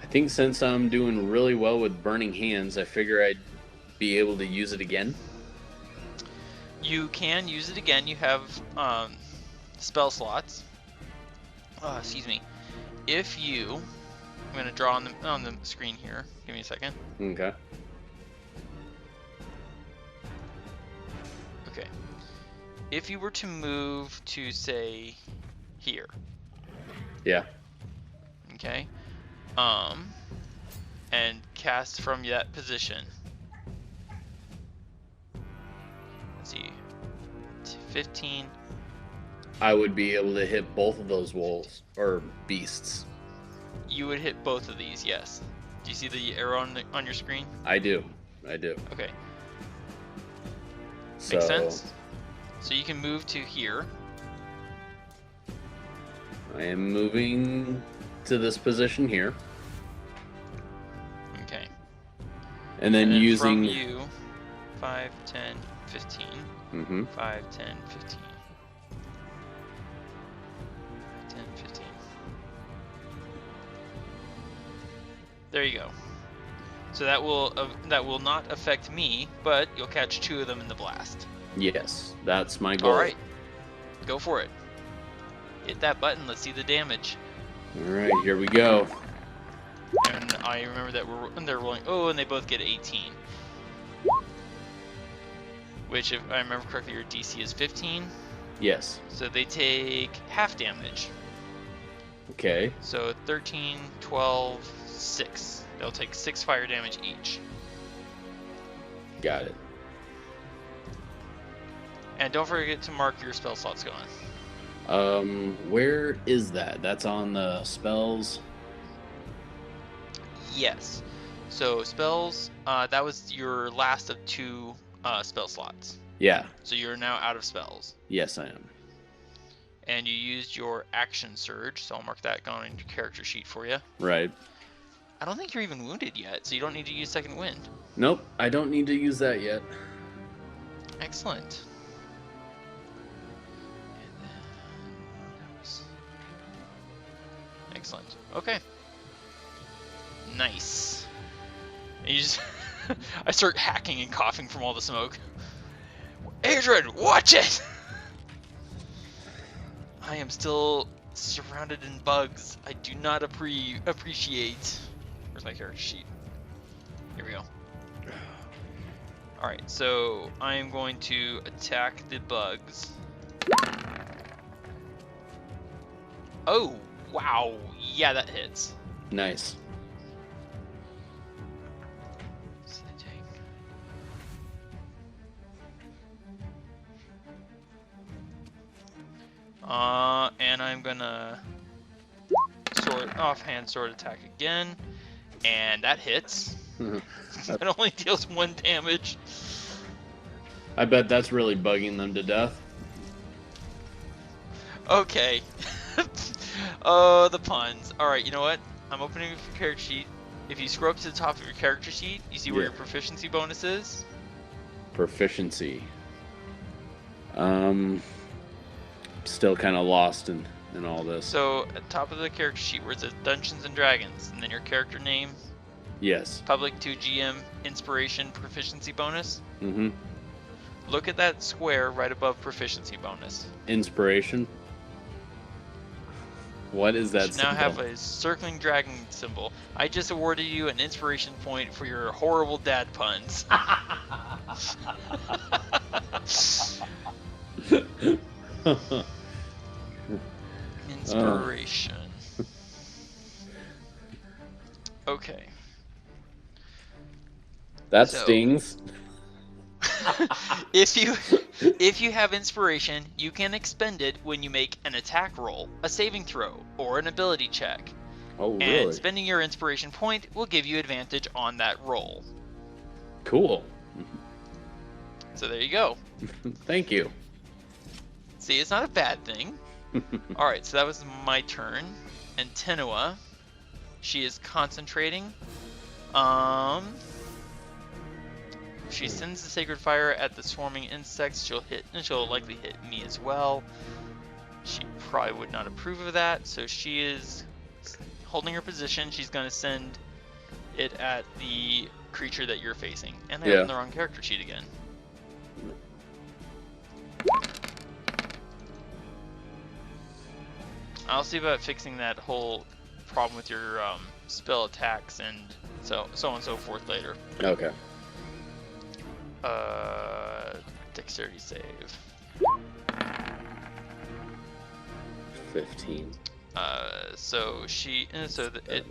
I think since I'm doing really well with burning hands, I figure I'd be able to use it again. You can use it again. You have spell slots. Excuse me. If you, I'm gonna draw on the screen here. Give me a second. Okay. Okay. If you were to move to say here. Yeah. Okay. And cast from that position. Let's see. 15. I would be able to hit both of those wolves or beasts. You would hit both of these, yes. Do you see the arrow on your screen? I do. Okay. Makes sense? So you can move to here. I am moving to this position here. Okay. And then using... from you, 5, 10, 15. 5, 10, 15. 10, 15. There you go. So that will not affect me, but you'll catch 2 of them in the blast. Yes, that's my goal. All right, go for it. Hit that button. Let's see the damage. All right, here we go. And and I remember that they're rolling. Oh, and they both get 18. Which, if I remember correctly, your DC is 15. Yes. So they take half damage. Okay. So 13, 12, 6. They'll take 6 fire damage each. Got it. And don't forget to mark your spell slots going. Where is that? That's on the spells? Yes. So spells, that was your last of 2 spell slots. Yeah. So you're now out of spells. Yes, I am. And you used your action surge, so I'll mark that on your character sheet for you. Right. I don't think you're even wounded yet, so you don't need to use second wind. Nope, I don't need to use that yet. Excellent. And then that was excellent. Okay. Nice. And you just I start hacking and coughing from all the smoke. Adran, watch it! I am still surrounded in bugs. I do not appreciate. Where's my character sheet? Here we go. Alright, so I am going to attack the bugs. Oh, wow. Yeah, that hits. Nice. And I'm gonna offhand sword attack again, and that hits. It only deals 1 damage. I bet that's really bugging them to death. Okay. Oh, the puns. Alright, you know what? I'm opening up your character sheet. If you scroll up to the top of your character sheet, you see where your proficiency bonus is? Proficiency. Still kind of lost in all this. So, at the top of the character sheet where it says Dungeons and Dragons, and then your character name. Yes. Public 2GM Inspiration Proficiency Bonus. Mm-hmm. Look at that square right above Proficiency Bonus. Inspiration? What is that symbol? Now have a circling dragon symbol. I just awarded you an inspiration point for your horrible dad puns. Inspiration. Okay. That stings. If you have inspiration, you can expend it when you make an attack roll, a saving throw, or an ability check. Oh, really? And spending your inspiration point will give you advantage on that roll. Cool. So there you go. Thank you. See, it's not a bad thing. Alright, so that was my turn. And Tenua, she is concentrating. She sends the sacred fire at the swarming insects. She'll likely hit me as well. She probably would not approve of that, so she is holding her position. She's going to send it at the creature that you're facing. And I opened the wrong character sheet again. I'll see about fixing that whole problem with your spell attacks and so on and so forth later. Okay. Dexterity save. 15. It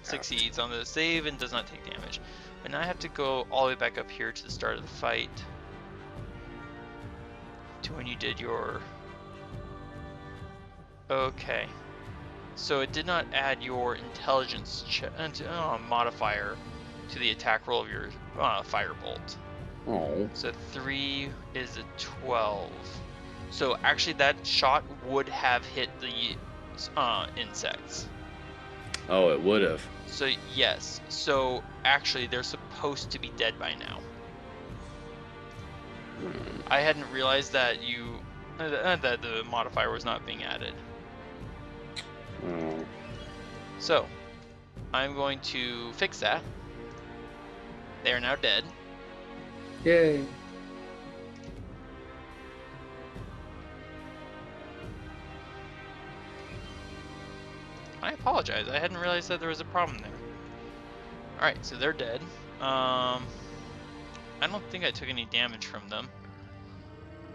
succeeds on the save and does not take damage. And now I have to go all the way back up here to the start of the fight. To when you did your... Okay. So it did not add your intelligence modifier to the attack roll of your firebolt. Oh. So 3 is a 12. So actually that shot would have hit the insects. Oh, it would have. So yes. So actually they're supposed to be dead by now. I hadn't realized that that the modifier was not being added. Oh. So I'm going to fix that. They are now dead. Yay. I apologize. I hadn't realized that there was a problem there. Alright, so they're dead. I don't think I took any damage from them.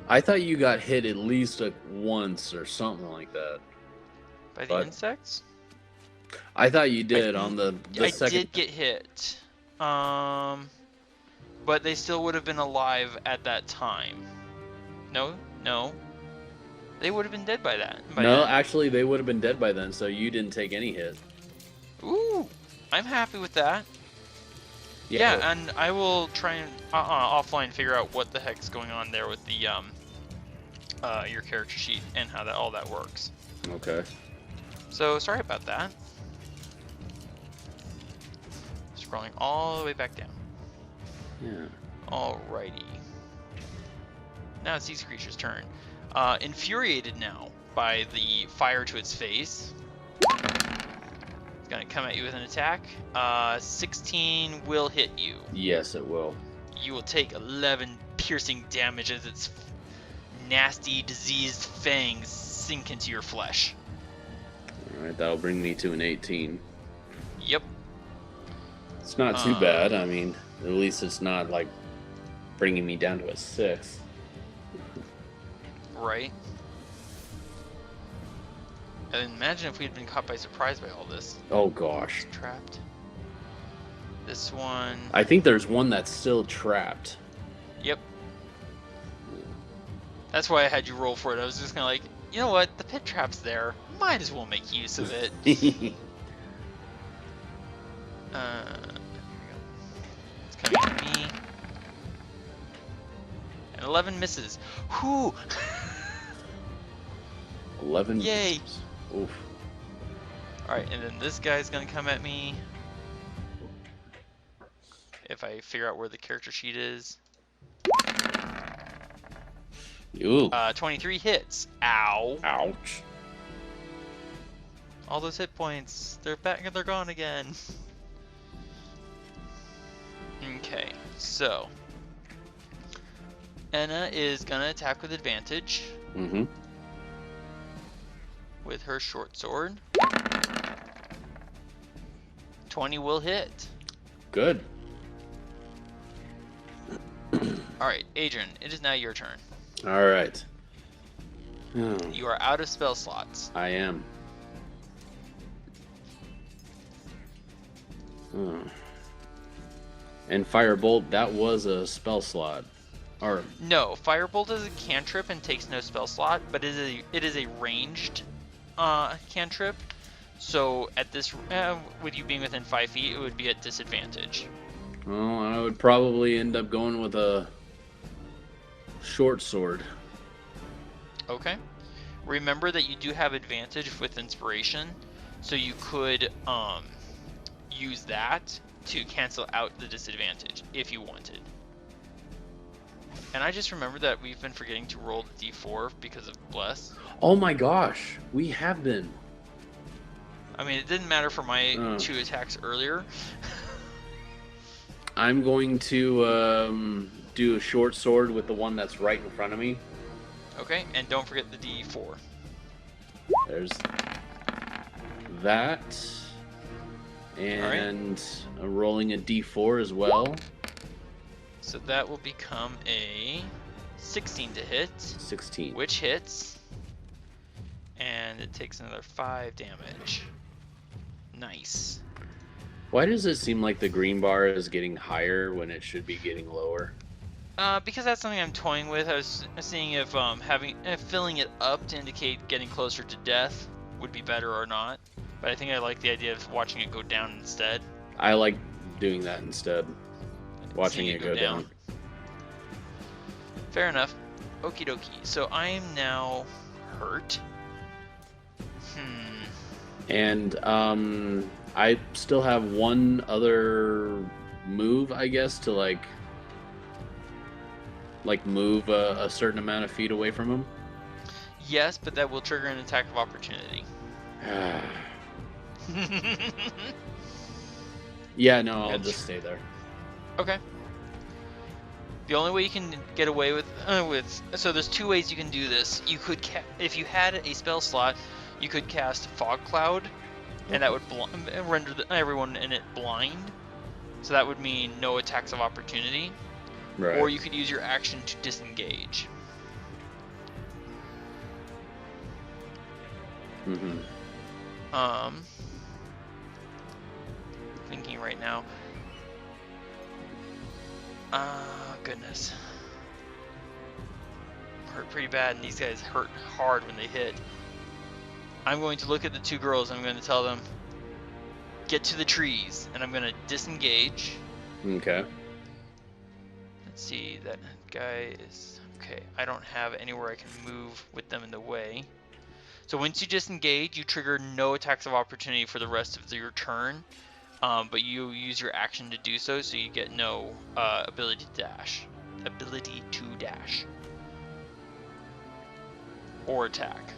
I thought you got hit at least once or something like that. By the insects? I thought you did on the second. I did get hit. But they still would have been alive at that time. No. They would have been dead by that. No, actually, they would have been dead by then, so you didn't take any hit. Ooh, I'm happy with that. Yeah, and I will try and offline figure out what the heck's going on there with the your character sheet and how all that works. Okay. So sorry about that. Scrolling all the way back down. Yeah. Alrighty. Now it's these creatures' turn. Infuriated now by the fire to its face. It's gonna come at you with an attack. 16 will hit you. Yes, it will. You will take 11 piercing damage as its nasty, diseased fangs sink into your flesh. Alright, that'll bring me to an 18. Yep. It's not too bad. I mean, at least it's not like bringing me down to a 6. Right. And imagine if we had been caught by surprise by all this. Oh gosh. Trapped. This one. I think there's one that's still trapped. Yep. That's why I had you roll for it. I was just kind of like, you know what? The pit trap's there. Might as well make use of it. Here we go. It's coming at me. And 11 misses. Whew! 11. Yay! Oof. Alright, and then this guy's gonna come at me. If I figure out where the character sheet is. Ooh. 23 hits. Ow. Ouch. All those hit points, they're back and they're gone again. Okay, so Enna is gonna attack with advantage. Mm-hmm. With her short sword. 20 will hit. Good. Alright, Adran, it is now your turn. Alright. You are out of spell slots. I am. And Firebolt, that was a spell slot. Or no, Firebolt is a cantrip and takes no spell slot, but it is a ranged cantrip. So at this, with you being within 5 feet, it would be at disadvantage. Well, I would probably end up going with a short sword. Okay. Remember that you do have advantage with inspiration, so you could use that to cancel out the disadvantage if you wanted. And I just remembered that we've been forgetting to roll the d4 because of Bless. Oh my gosh, we have been. I mean, it didn't matter for my 2 attacks earlier. I'm going to do a short sword with the one that's right in front of me. Okay, and don't forget the d4. There's that. And rolling a d4 as well. So that will become a 16 to hit. 16. Which hits. And it takes another 5 damage. Nice. Why does it seem like the green bar is getting higher when it should be getting lower? Because that's something I'm toying with. I was seeing if filling it up to indicate getting closer to death would be better or not. But I think I like the idea of watching it go down instead. I like doing that instead. Watching it go down. Fair enough. Okie dokie. So I am now hurt. And I still have one other move, I guess, to like move a certain amount of feet away from him. Yes, but that will trigger an attack of opportunity. Yeah, no, I'll just stay there. Okay. The only way you can get away with so there's 2 ways you can do this. You could if you had a spell slot, you could cast Fog Cloud, and that would render everyone in it blind. So that would mean no attacks of opportunity. Right. Or you could use your action to disengage. Thinking right now. Goodness. Hurt pretty bad, and these guys hurt hard when they hit. I'm going to look at the two girls, and I'm going to tell them, get to the trees, and I'm going to disengage. Okay. Let's see, that guy is... Okay, I don't have anywhere I can move with them in the way. So once you disengage, you trigger no attacks of opportunity for the rest of your turn. But you use your action to do so, so you get no ability to dash. Or attack.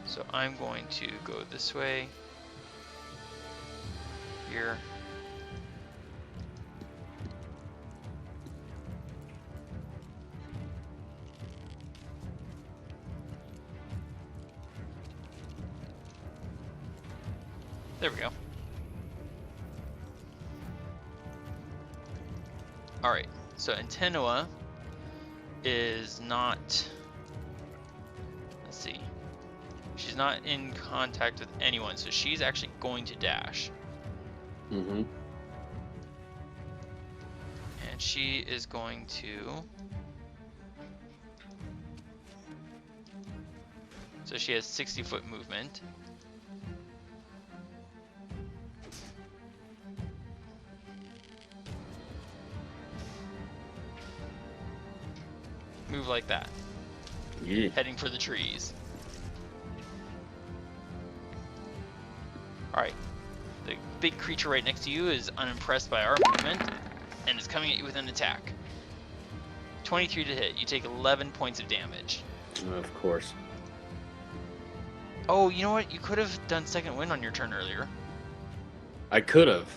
So I'm going to go this way. Here. There we go. Alright, so Antenua is not... Let's see. She's not in contact with anyone, so she's actually going to dash. Mm-hmm. And she is going to... So she has 60-foot movement. Move like that. Yeah. Heading for the trees. Alright. The big creature right next to you is unimpressed by our movement and is coming at you with an attack. 23 to hit. You take 11 points of damage. Of course. Oh, you know what? You could have done second wind on your turn earlier. I could have.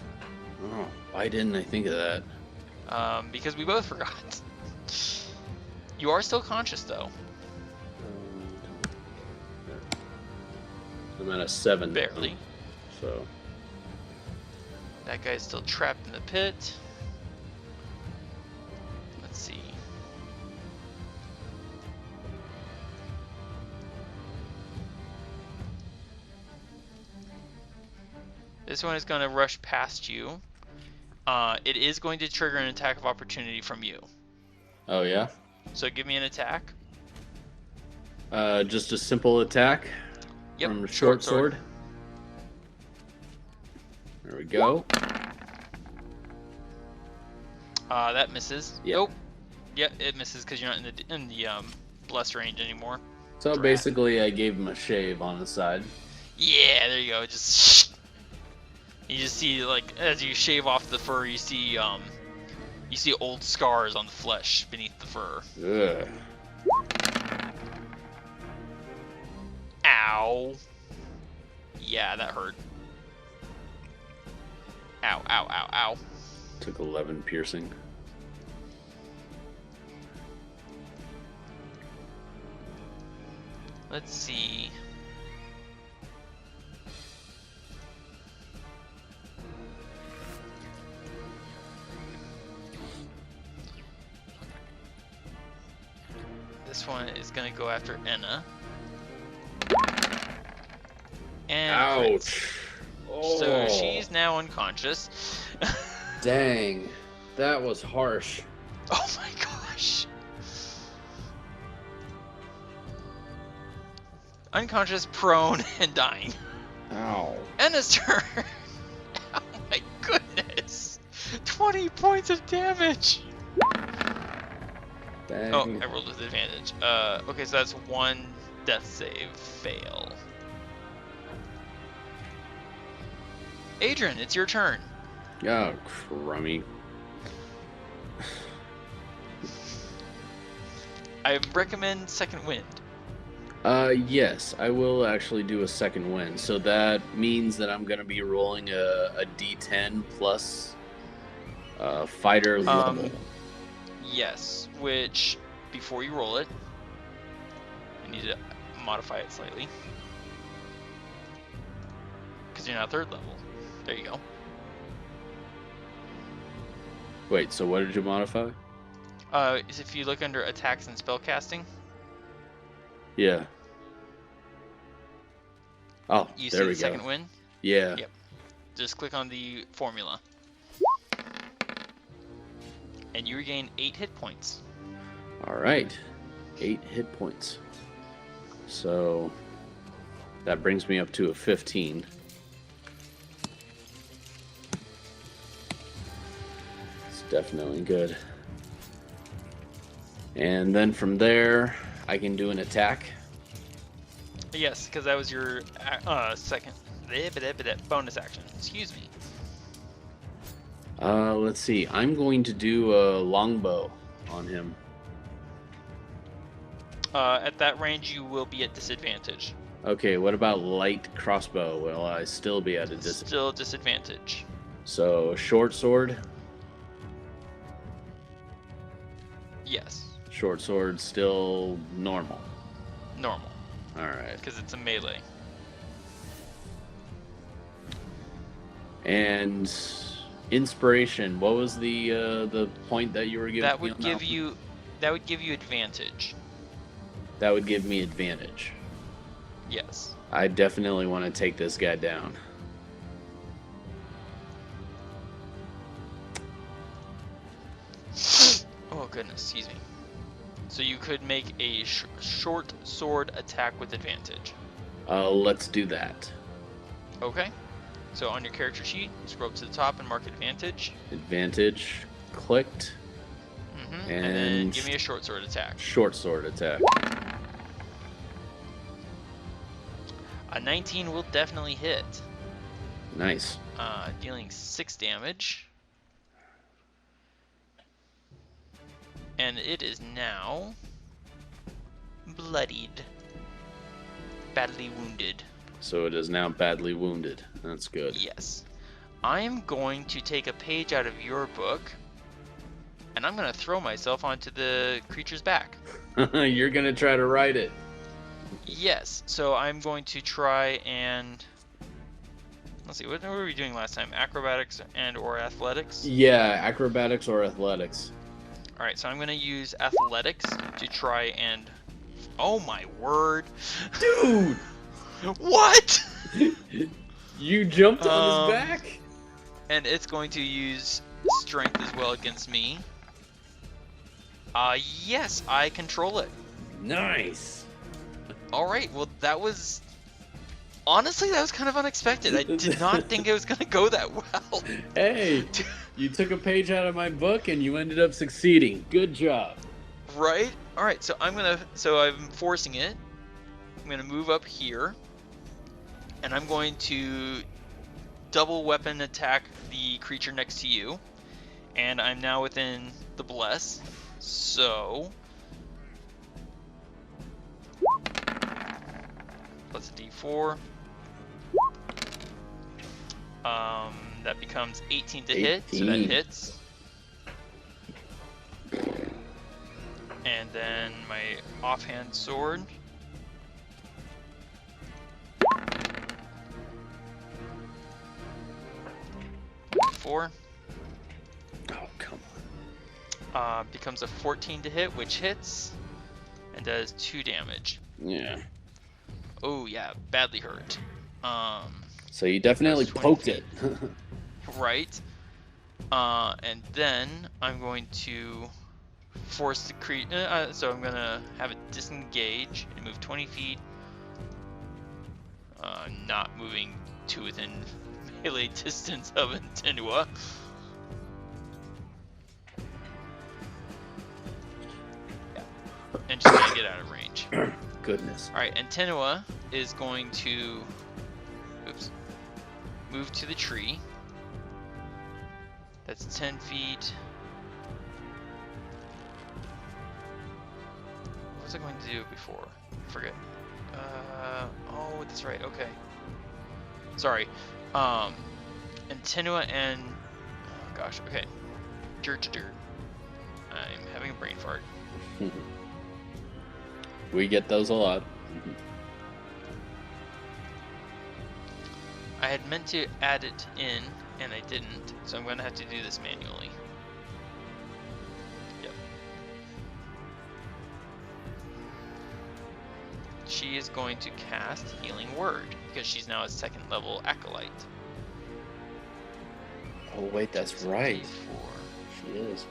Oh, why didn't I think of that? Because we both forgot. You are still conscious, though. I'm at a 7. Barely. Now, so. That guy's still trapped in the pit. Let's see. This one is going to rush past you. It is going to trigger an attack of opportunity from you. Oh, yeah? So give me an attack. Just a simple attack. Yep. From short sword. There we go. That misses. Yep. Nope. Yep, it misses because you're not in the bless range anymore. So basically, I gave him a shave on the side. Yeah, there you go. Just you just see, like, as you shave off the fur, you see old scars on the flesh beneath the fur. Ugh. Ow. Yeah, that hurt. Ow, ow, ow, ow. Took 11 piercing. Let's see. This one is going to go after Enna. And ouch. Oh. So she's now unconscious. Dang. That was harsh. Oh my gosh. Unconscious, prone, and dying. Ow. Enna's turn. Oh my goodness. 20 points of damage. Dang. Oh, I rolled with advantage. Okay, so that's one death save fail. Adran, it's your turn. Oh, crummy. I recommend second wind. Yes, I will actually do a second win. So that means that I'm going to be rolling a D10 plus fighter level. Yes, which, before you roll it, I need to modify it slightly. Because you're now third level. There you go. Wait, so what did you modify? Is if you look under attacks and spellcasting. Yeah. Oh, You there see we the go. second win? Yeah. Yep. Just click on the formula. And you regain 8 hit points. All right. 8 hit points. So that brings me up to a 15. It's definitely good. And then from there, I can do an attack. Yes, because that was your second bonus action. Excuse me. Let's see. I'm going to do a longbow on him. At that range, you will be at disadvantage. Okay, what about light crossbow? Will I still be at a disadvantage? Still disadvantage. So, short sword? Yes. Short sword still normal. Normal. Alright. Because it's a melee. And inspiration, what was the point that you were giving That me would on give that you that would give you advantage. That would give me advantage. Yes. I definitely want to take this guy down. Oh goodness, excuse me. So you could make a short sword attack with advantage. Let's do that. Okay. So on your character sheet, scroll up to the top and mark advantage. Advantage clicked. And then give me a short sword attack. Short sword attack. A 19 will definitely hit. Nice. Dealing 6 damage. And it is now bloodied. Badly wounded. So it is now badly wounded. That's good. Yes. I'm going to take a page out of your book, and I'm going to throw myself onto the creature's back. You're going to try to ride it. Yes. So I'm going to try and... Let's see, what were we doing last time? Acrobatics and or athletics? Yeah, acrobatics or athletics. Alright, so I'm going to use athletics to try and... Oh my word! Dude! What? You jumped on his back? And it's going to use strength as well against me. Yes, I control it. Nice. Alright, well that was... Honestly, that was kind of unexpected. I did not think it was going to go that well. Hey, you took a page out of my book and you ended up succeeding. Good job. Right? Alright, so I'm forcing it. I'm going to move up here. And I'm going to double weapon attack the creature next to you. And I'm now within the bless. So... That's a d4. That becomes 18 to hit, so that hits. And then my offhand sword. Four. Oh, come on. Becomes a 14 to hit, which hits, and does 2 damage. Yeah. Oh yeah, badly hurt. So you definitely poked it. Right. And then I'm going to force the creature. So I'm gonna have it disengage and move 20 feet. Not moving to within melee distance of Antinua. Yeah. And just gonna get out of range. Goodness. Alright, Antinua is going to move to the tree. That's 10 feet. What was I going to do before? I forget. Oh, that's right, okay. Sorry. Antinua and... Oh gosh, okay. Dirt. I'm having a brain fart. We get those a lot. I had meant to add it in, and I didn't, so I'm going to have to do this manually. she is going to cast Healing Word because she's now a 2nd level acolyte. Oh wait, that's right. D4. She is.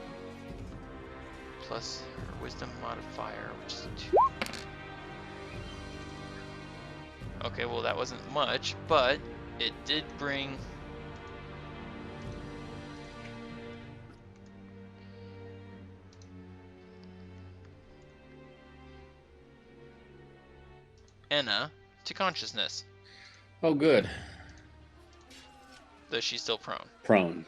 Plus her Wisdom modifier, which is 2. Okay, well that wasn't much, but it did bring... Enna to consciousness. Oh, good. Though she's still prone. Prone.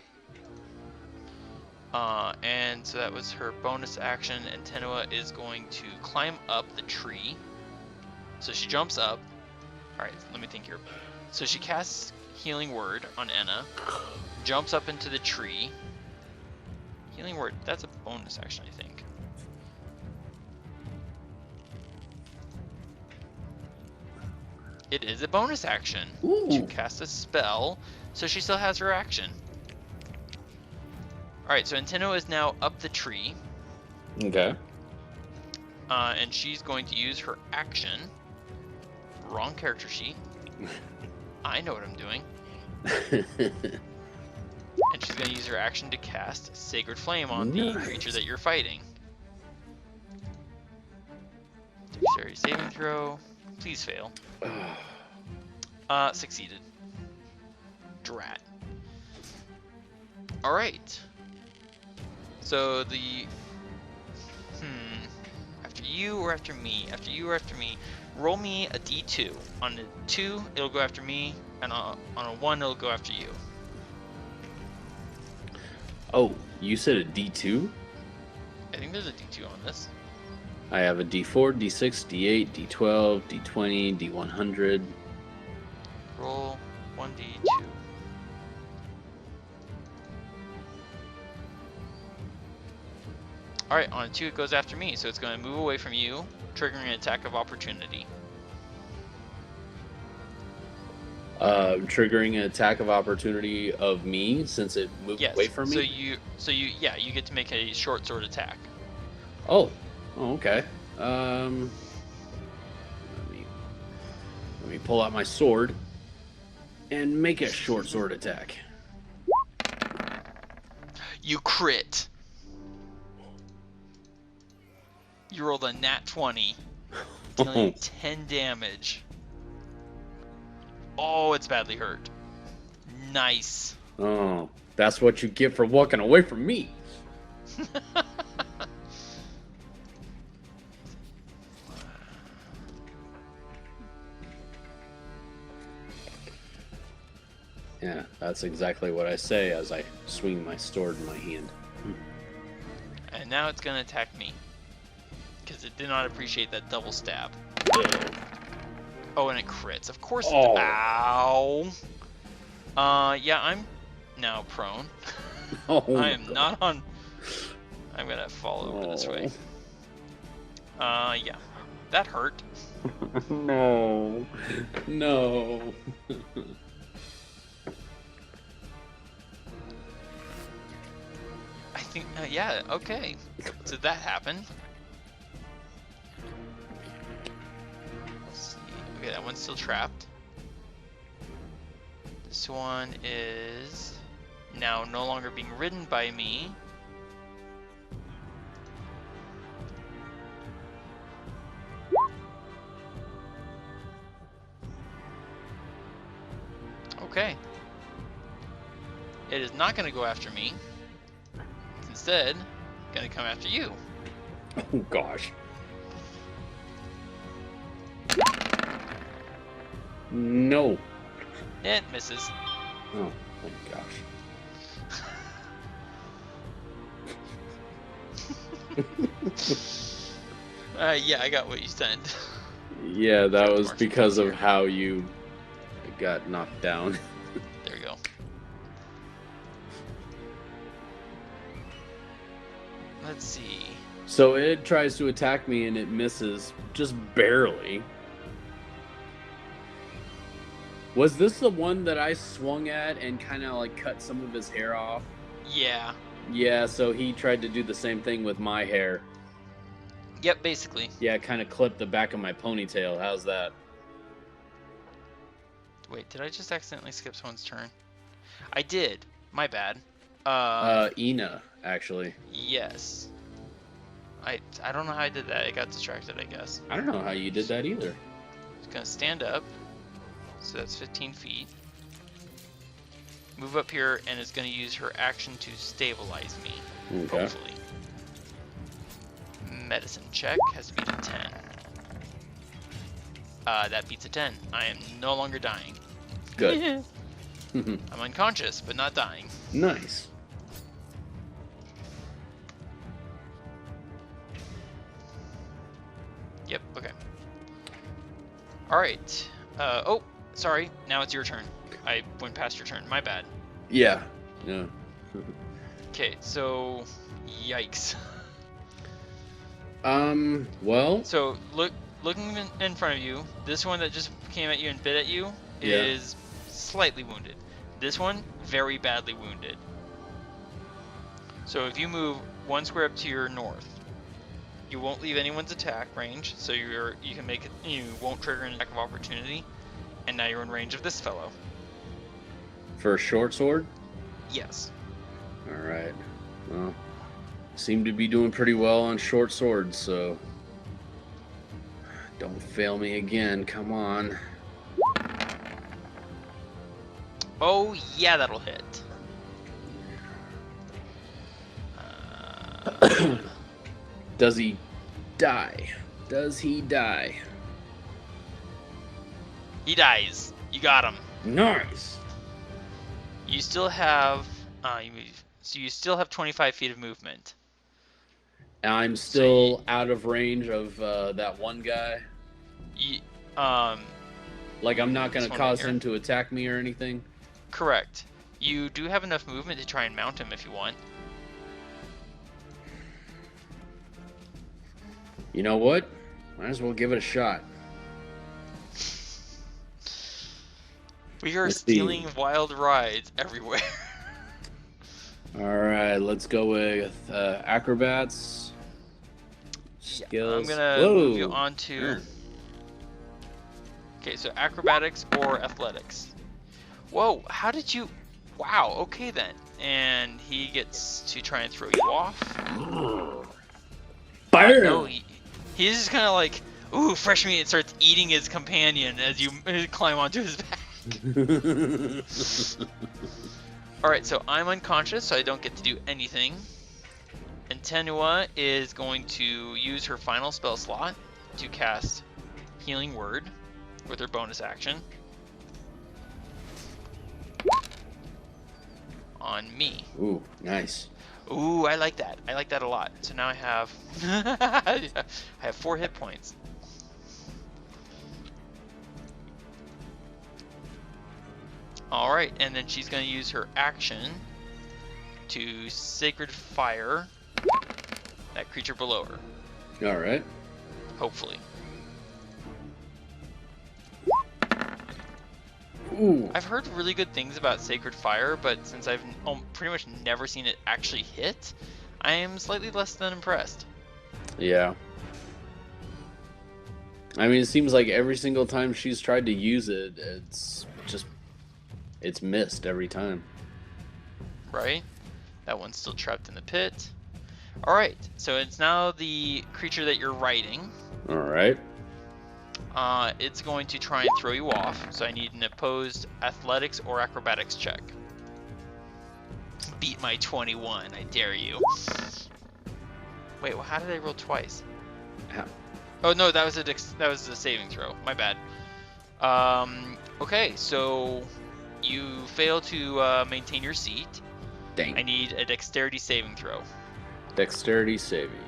And so that was her bonus action, and Tenua is going to climb up the tree. So she jumps up. Alright, let me think here. So she casts Healing Word on Enna, jumps up into the tree. Healing Word, that's a bonus action, I think. It is a bonus action to cast a spell, so she still has her action. Alright, so Tenua is now up the tree. Okay. And she's going to use her action. Wrong character sheet. I know what I'm doing. And she's going to use her action to cast Sacred Flame on the creature that you're fighting. Dexterity saving throw. Please fail. Succeeded. Drat. Alright. So the... After you or after me? After you or after me? Roll me a d2. On a 2, it'll go after me, and on a 1, it'll go after you. Oh, you said a D2? I think there's a d2 on this. I have a D4, D6, D8, D12, D20, D100. Roll 1d2. Alright, on a 2 it goes after me, so it's going to move away from you, triggering an attack of opportunity. Triggering an attack of opportunity of me since it moved away from me? So you get to make a short sword attack. Oh, okay. Let me pull out my sword and make a short sword attack. You crit. You rolled a nat 20, dealing 10 damage. Oh, it's badly hurt. Nice. Oh, that's what you get for walking away from me. Yeah, that's exactly what I say as I swing my sword in my hand. And now it's going to attack me. Because it did not appreciate that double stab. Oh, and it crits. Of course. Oh. Ow. Yeah, I'm now prone. Oh, I am not on... I'm going to fall over this way. Yeah. That hurt. No. No. I think... yeah, okay. So that happened. Okay, that one's still trapped. This one is now no longer being ridden by me. Okay. It is not going to go after me. It's instead going to come after you. Oh, gosh. No. It misses. Oh, my gosh. Yeah, I got what you said. Yeah, that was because of how you got knocked down. There you go. Let's see. So it tries to attack me and it misses just barely. Was this the one that I swung at and kind of like cut some of his hair off? Yeah. Yeah, so he tried to do the same thing with my hair. Yep, basically. Yeah, kind of clip the back of my ponytail. How's that? Wait, did I just accidentally skip someone's turn? I did. My bad. Ina, actually. Yes. I don't know how I did that. I got distracted, I guess. I don't know how you did that either. Just gonna stand up. So that's 15 feet. Move up here, and it's gonna use her action to stabilize me. Okay. Hopefully. Medicine check has to beat a 10. That beats a 10. I am no longer dying. Good. I'm unconscious, but not dying. Nice. Yep, okay. Alright. Oh, sorry. Now it's your turn. I went past your turn. My bad. Yeah. Okay, so... Yikes. Well... So, looking in front of you, this one that just came at you and bit at you is slightly wounded. This one, very badly wounded. So if you move 1 square up to your north, you won't leave anyone's attack range, so you can make it. You won't trigger an attack of opportunity, and now you're in range of this fellow. For a short sword? Yes. All right. Well, seem to be doing pretty well on short swords, so don't fail me again. Come on. Oh yeah, that'll hit. Does he die? Does he die? He dies. You got him. Nice. You still have so you still have 25 feet of movement. I'm still out of range of that one guy. Like I'm not gonna cause him to attack me or anything. Correct. You do have enough movement to try and mount him if you want. You know what? Might as well give it a shot. We are stealing wild rides everywhere. Alright, let's go with acrobats. Skills. I'm gonna move you on to... Okay, so acrobatics or athletics. Whoa, how did you... Wow, okay then. And he gets to try and throw you off. Fire! No, he's just kind of like, ooh, fresh meat, and starts eating his companion as you climb onto his back. Alright, so I'm unconscious, so I don't get to do anything. And Tenua is going to use her final spell slot to cast Healing Word with her bonus action on me. Ooh, nice. Ooh, I like that. I like that a lot. So now I have I have 4 hit points. Alright, and then she's going to use her action to Sacred Fire that creature below her. Alright. Hopefully. Ooh. I've heard really good things about Sacred Fire, but since I've pretty much never seen it actually hit, I am slightly less than impressed. Yeah. I mean, it seems like every single time she's tried to use it, it's missed every time. Right? That one's still trapped in the pit. Alright, so it's now the creature that you're riding. Alright. It's going to try and throw you off, so I need an opposed athletics or acrobatics check. Beat my 21, I dare you. Wait, well, how did I roll twice? How? Oh no, that was a saving throw. My bad. Okay, so you fail to maintain your seat. Dang. I need a dexterity saving throw. Dexterity saving.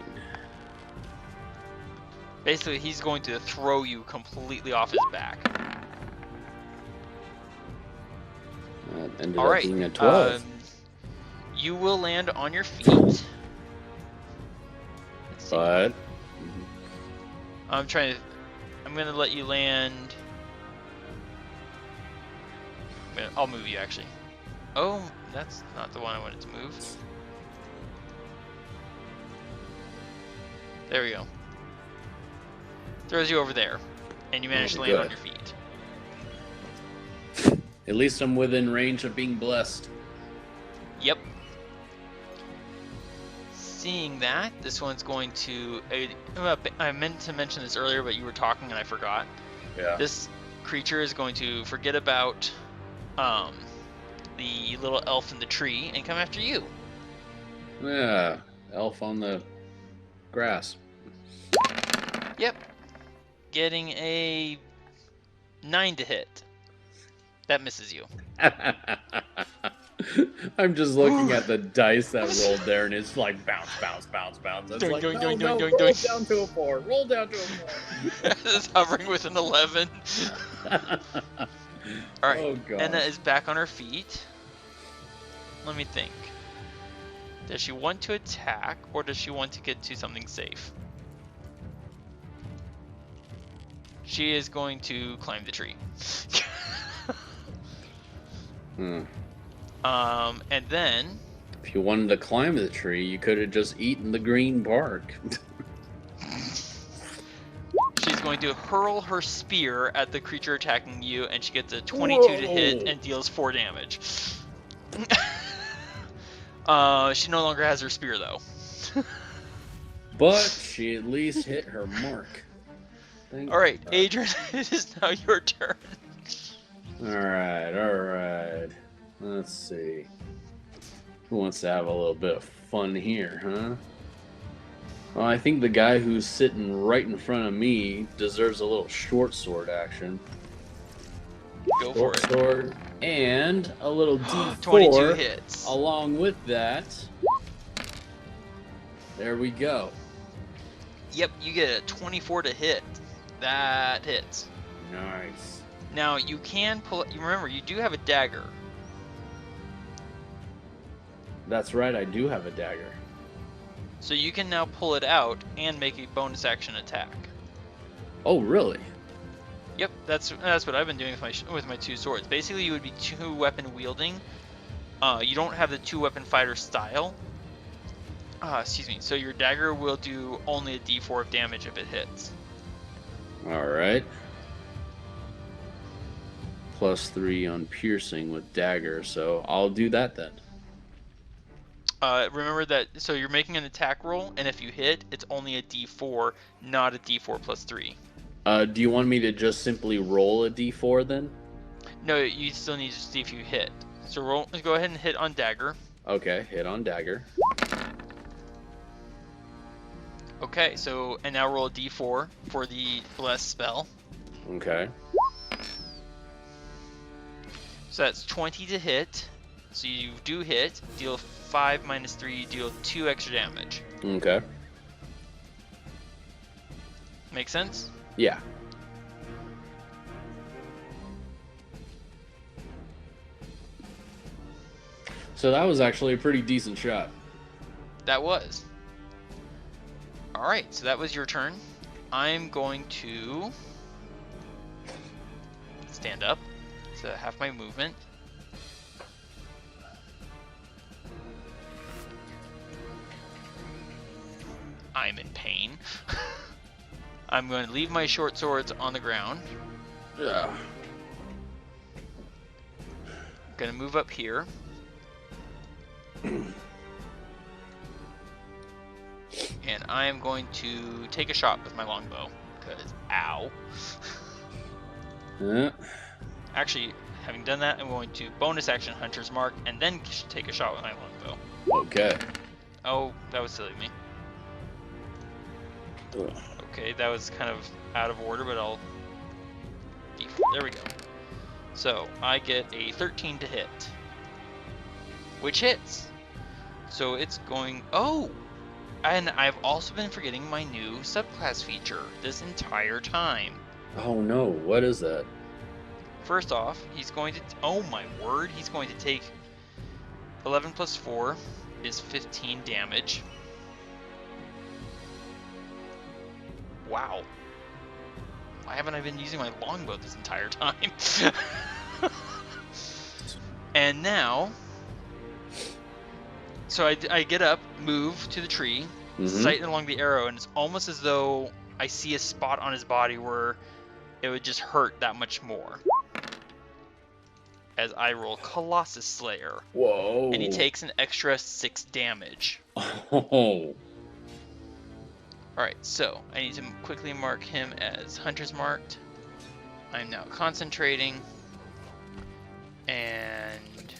Basically, he's going to throw you completely off his back. That ended up being a 12. You will land on your feet. Let's see. But I'm gonna let you land. I'll move you actually. Oh, that's not the one I wanted to move. There we go. throws you over there, and you manage to land on your feet. At least I'm within range of being blessed. Yep. Seeing that, this one's going to... I meant to mention this earlier, but you were talking and I forgot. Yeah. This creature is going to forget about the little elf in the tree and come after you. Yeah, elf on the grass. Yep. Getting a 9 to hit. That misses you. I'm just looking at the dice that rolled there, and it's like bounce, bounce, bounce, bounce. It's like, no, roll down to a 4. Roll down to a 4. It's hovering with an 11. All right, oh, God. Enna is back on her feet. Let me think. Does she want to attack, or does she want to get to something safe? She is going to climb the tree. And then... If you wanted to climb the tree, you could have just eaten the green bark. She's going to hurl her spear at the creature attacking you, and she gets a 22 to hit and deals 4 damage. She no longer has her spear, though. But she at least hit her mark. Alright, Adrian, it is now your turn. Alright. Let's see. Who wants to have a little bit of fun here, huh? Well, I think the guy who's sitting right in front of me deserves a little short sword action. Go for it. Sword and a little D4 22 hits. Along with that. There we go. Yep, you get a 24 to hit. That hits. Nice. Now you can pull. You remember you do have a dagger. That's right, I do have a dagger. So you can now pull it out and make a bonus action attack. Oh, really? Yep, that's what I've been doing with my 2 swords. Basically, you would be 2 weapon wielding. You don't have the 2 weapon fighter style. Excuse me. So your dagger will do only a D4 of damage if it hits. All right. +3 on piercing with dagger, so I'll do that then. Remember that. So you're making an attack roll, and if you hit, it's only a D4, not a D4 +3. Do you want me to just simply roll a D4 then? No, you still need to see if you hit. So go ahead and hit on dagger. Okay, hit on dagger. Okay, so and now roll a D4 for the bless spell. Okay. So that's 20 to hit. So you do hit, deal 5 minus 3, deal 2 extra damage. Okay. Make sense? Yeah. So that was actually a pretty decent shot. That was. Alright, so that was your turn. I'm going to stand up. So half my movement. I'm in pain. I'm going to leave my short swords on the ground. Yeah. Going to move up here. And I am going to take a shot with my longbow. Because, ow. Yeah. Actually, having done that, I'm going to bonus action Hunter's Mark and then take a shot with my longbow. Okay. Oh, that was silly of me. Ugh. Okay, that was kind of out of order, but I'll... There we go. So, I get a 13 to hit. Which hits. So it's going... Oh! And I've also been forgetting my new subclass feature this entire time. Oh no, what is that? First off, he's going to... Oh my word, he's going to take 11 plus 4 is 15 damage. Wow. Why haven't I been using my longbow this entire time? And now... So I get up, move to the tree, sight along the arrow, and it's almost as though I see a spot on his body where it would just hurt that much more. As I roll Colossus Slayer. Whoa. And he takes an extra 6 damage. Oh. Alright, so I need to quickly mark him as Hunter's Marked. I'm now concentrating. And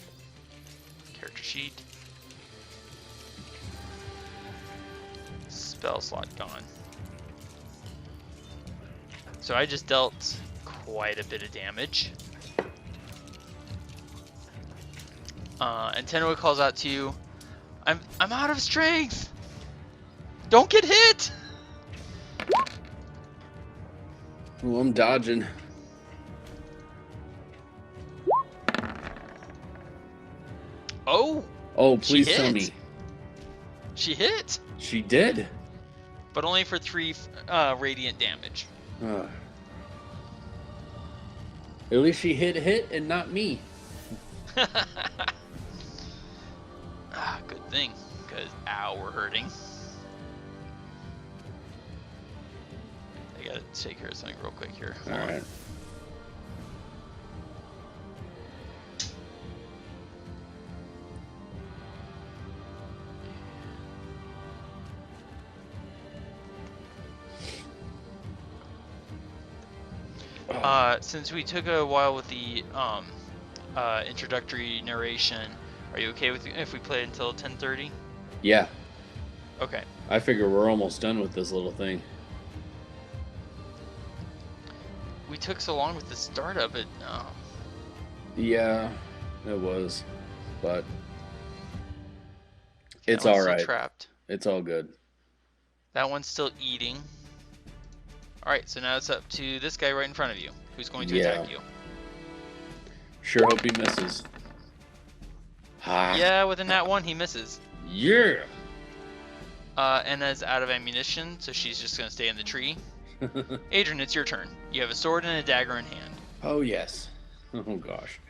character sheet. Spell slot gone. So I just dealt quite a bit of damage. And Tenua calls out to you, I'm out of strength! Don't get hit! Well, I'm dodging. Oh! Oh, please tell me. She hit! She did? But only for 3 radiant damage. At least she hit and not me. Good thing, because ow, we're hurting. I gotta take care of something real quick here. Alright. Since we took a while with the introductory narration, are you okay with if we play until 10:30? Yeah. Okay. I figure we're almost done with this little thing. We took so long with the startup. Yeah, it was, but it's all right. Trapped. It's all good. That one's still eating. All right, so now it's up to this guy right in front of you, who's going to attack you. Sure hope he misses. Yeah, with a nat 1, he misses. Yeah. Enna's out of ammunition, so she's just gonna stay in the tree. Adran, it's your turn. You have a sword and a dagger in hand. Oh yes. Oh gosh.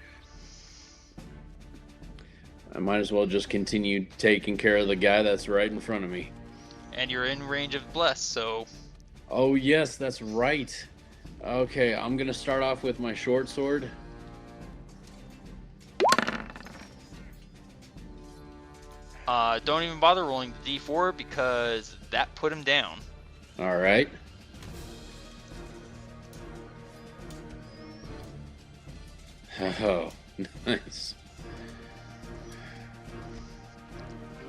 I might as well just continue taking care of the guy that's right in front of me. And you're in range of Bless, so... Oh yes, that's right. Okay, I'm gonna start off with my short sword. Don't even bother rolling the d4 because that put him down. Alright. Oh, nice.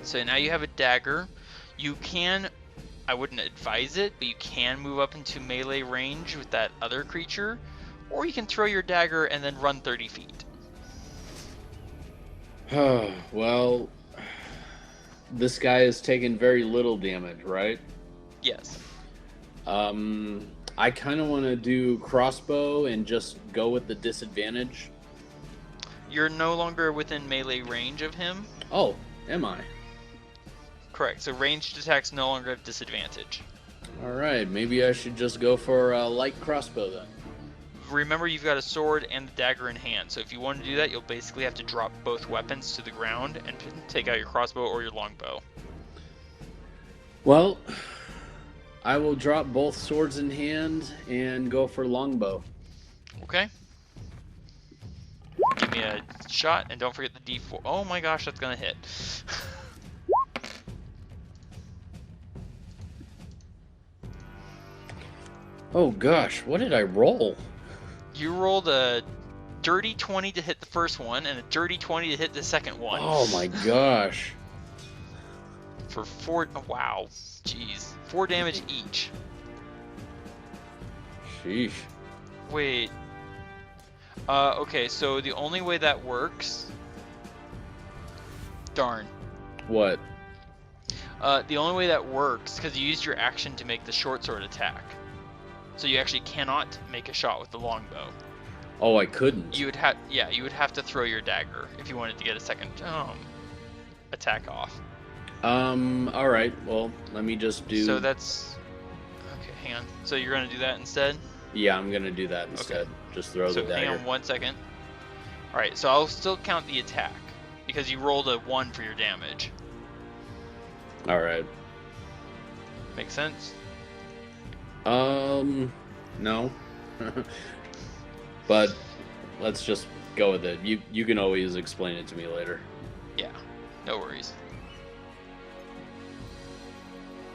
So now you have a dagger. You can, I wouldn't advise it, but you can move up into melee range with that other creature, or you can throw your dagger and then run 30 feet. Oh, well, this guy has taken very little damage, right? Yes. I kind of want to do crossbow and just go with the disadvantage. You're no longer within melee range of him. Oh, am I? Correct. So ranged attacks no longer have disadvantage. Alright, maybe I should just go for a light crossbow then. Remember, you've got a sword and the dagger in hand, so if you want to do that, you'll basically have to drop both weapons to the ground and take out your crossbow or your longbow. Well, I will drop both swords in hand and go for longbow. Okay. Give me a shot, and don't forget the d4. Oh my gosh, that's gonna hit. Oh gosh, what did I roll? You rolled a dirty 20 to hit the first one, and a dirty 20 to hit the second one. Oh my gosh. For 4, oh, wow, jeez. 4 damage each. Sheesh. Wait. Okay, so the only way that works... Darn. What? The only way that works, because you used your action to make the short sword attack. So you actually cannot make a shot with the longbow. Oh, I couldn't. You would have, yeah, you would have to throw your dagger if you wanted to get a second attack off. All right. Well, let me just do. So that's okay. Hang on. So you're gonna do that instead? Yeah, I'm gonna do that instead. Okay. Just throw the dagger. Hang on 1 second. All right. So I'll still count the attack because you rolled a 1 for your damage. All right. Make sense? No. But let's just go with it. You can always explain it to me later. Yeah, no worries.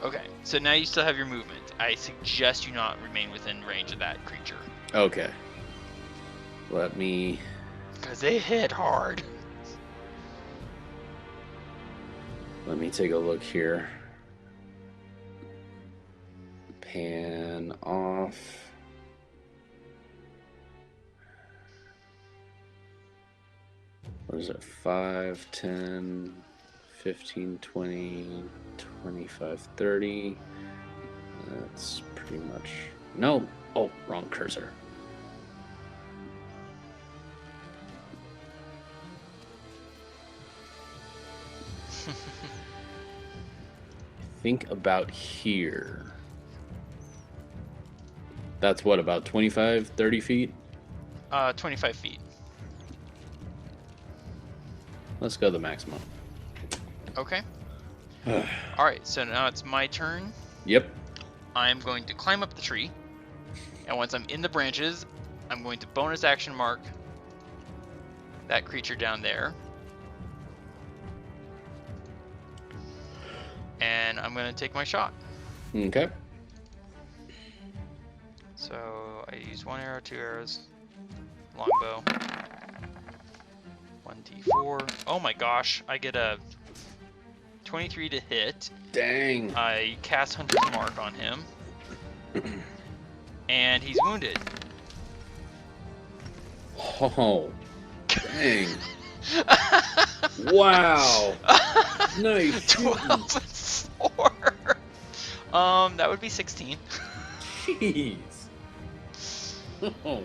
Okay, so now you still have your movement. I suggest you not remain within range of that creature. Okay. Let me... Because they hit hard. Let me take a look here. Pan off. What is it? 5, 10, 15, 20, 25, 30. That's pretty much... No! Oh, wrong cursor. Think about here. That's what, about 25, 30 feet? 25 feet. Let's go the maximum. Okay. Alright, so now it's my turn. Yep. I'm going to climb up the tree. And once I'm in the branches, I'm going to bonus action mark that creature down there. And I'm going to take my shot. Okay. So I use 1 arrow, 2 arrows, longbow, 1d4. Oh my gosh, I get a 23 to hit. Dang. I cast Hunter's Mark on him, and he's wounded. Oh, dang. Wow. Nice. 12 and 4. That would be 16. Jeez. Oh.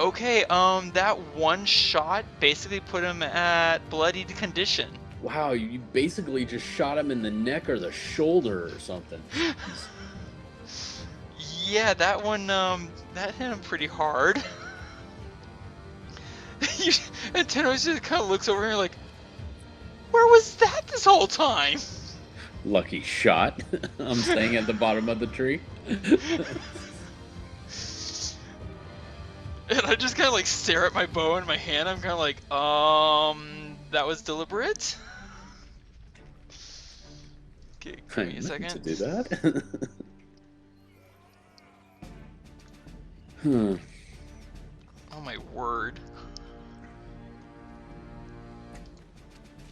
Okay, that one shot basically put him at bloodied condition. Wow, you basically just shot him in the neck or the shoulder or something. Yeah, that one, that hit him pretty hard. And Tenos just kind of looks over here like, where was that this whole time? Lucky shot. I'm staying at the bottom of the tree. And I just kind of like stare at my bow in my hand. I'm kind of like, that was deliberate? Okay, give me a second. To do that? Hmm. Oh my word.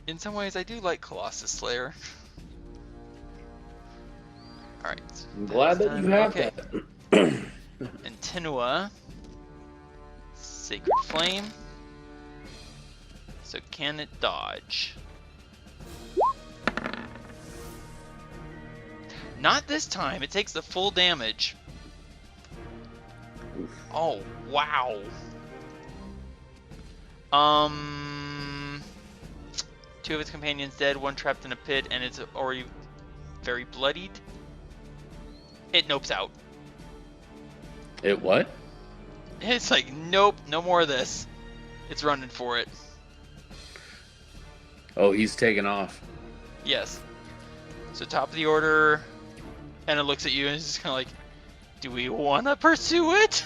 In some ways, I do like Colossus Slayer. Alright. I'm glad that you have that. And Tenua. Sacred Flame. So can it dodge? Not this time. It takes the full damage. Oh, wow. Two of its companions dead, one trapped in a pit, and it's already very bloodied. It nopes out. It what? It's like, nope, no more of this. It's running for it. Oh, he's taking off. Yes. So top of the order, and it looks at you and it's just kind of like, do we want to pursue it?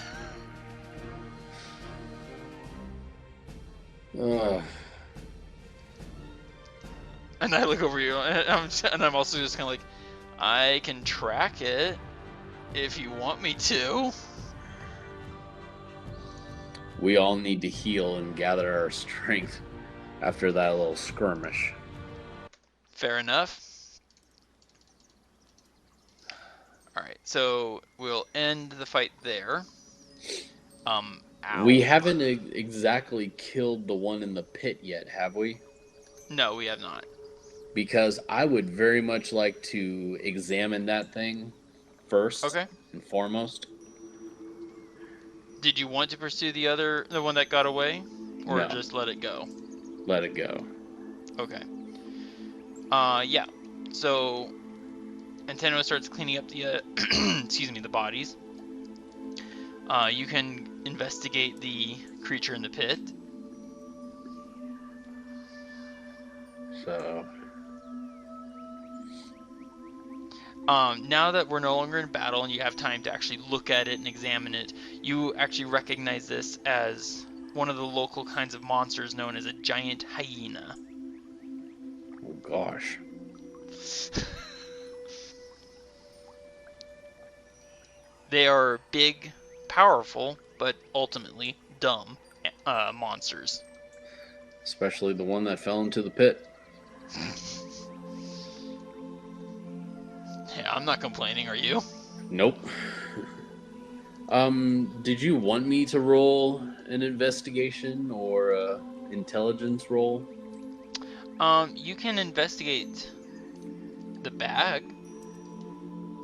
And I look over you, and I'm also just kind of like, I can track it if you want me to. We all need to heal and gather our strength after that little skirmish. Fair enough. Alright, so we'll end the fight there. Ow. We haven't exactly killed the one in the pit yet, have we? No, we have not. Because I would very much like to examine that thing first and foremost. Did you want to pursue the one that got away? Or No. just let it go? Let it go. Okay. Yeah. So, Antenna starts cleaning up the, the bodies. You can investigate the creature in the pit. So... Now that we're no longer in battle and you have time to actually look at it and examine it, you actually recognize this as one of the local kinds of monsters known as a giant hyena. Oh gosh. They are big, powerful, but ultimately dumb monsters. Especially the one that fell into the pit. Yeah, I'm not complaining, are you? Nope. Did you want me to roll an investigation or a intelligence roll? You can investigate the bag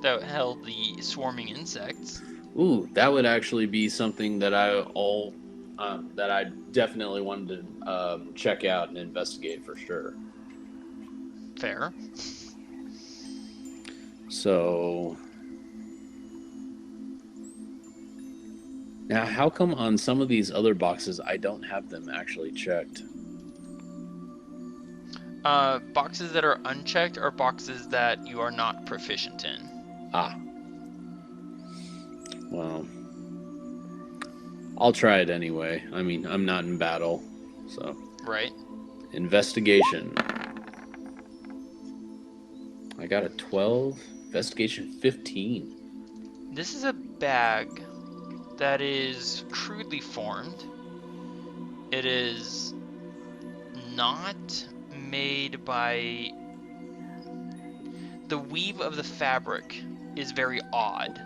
that held the swarming insects. Ooh, that would actually be something that I definitely wanted to check out and investigate for sure. Fair. So now, how come on some of these other boxes I don't have them actually checked? Boxes that are unchecked are boxes that you are not proficient in. Ah, well, I'll try it anyway. I mean, I'm not in battle, so. Right. Investigation. I got a 12. Investigation 15. This is a bag that is crudely formed. It is not made by... The weave of the fabric is very odd.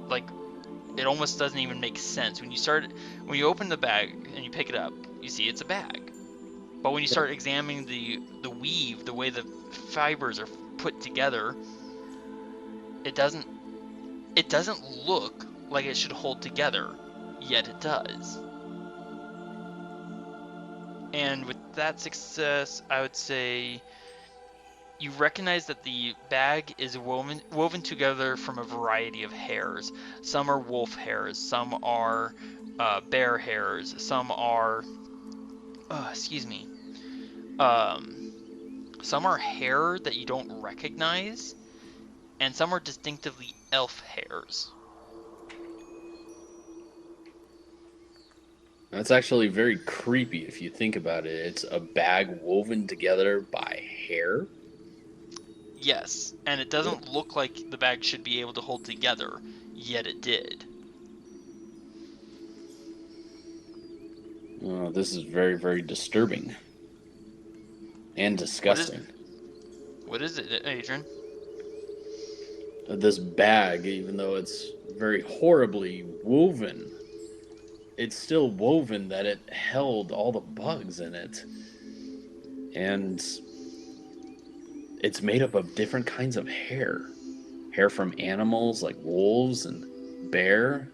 Like, it almost doesn't even make sense. When you open the bag and you pick it up, you see it's a bag. But when you start examining the weave, the way the fibers are put together, it doesn't look like it should hold together, yet it does. And with that success, I would say you recognize that the bag is woven together from a variety of hairs. Some are wolf hairs, some are bear hairs, some are some are hair that you don't recognize, and some are distinctively elf hairs. That's actually very creepy if you think about it. It's a bag woven together by hair. Yes, and it doesn't look like the bag should be able to hold together, yet it did. Oh, this is very, very disturbing and disgusting. What is it, Adrian? This bag, even though it's very horribly woven, it's still woven that it held all the bugs in it. And it's made up of different kinds of hair. Hair from animals like wolves and bear.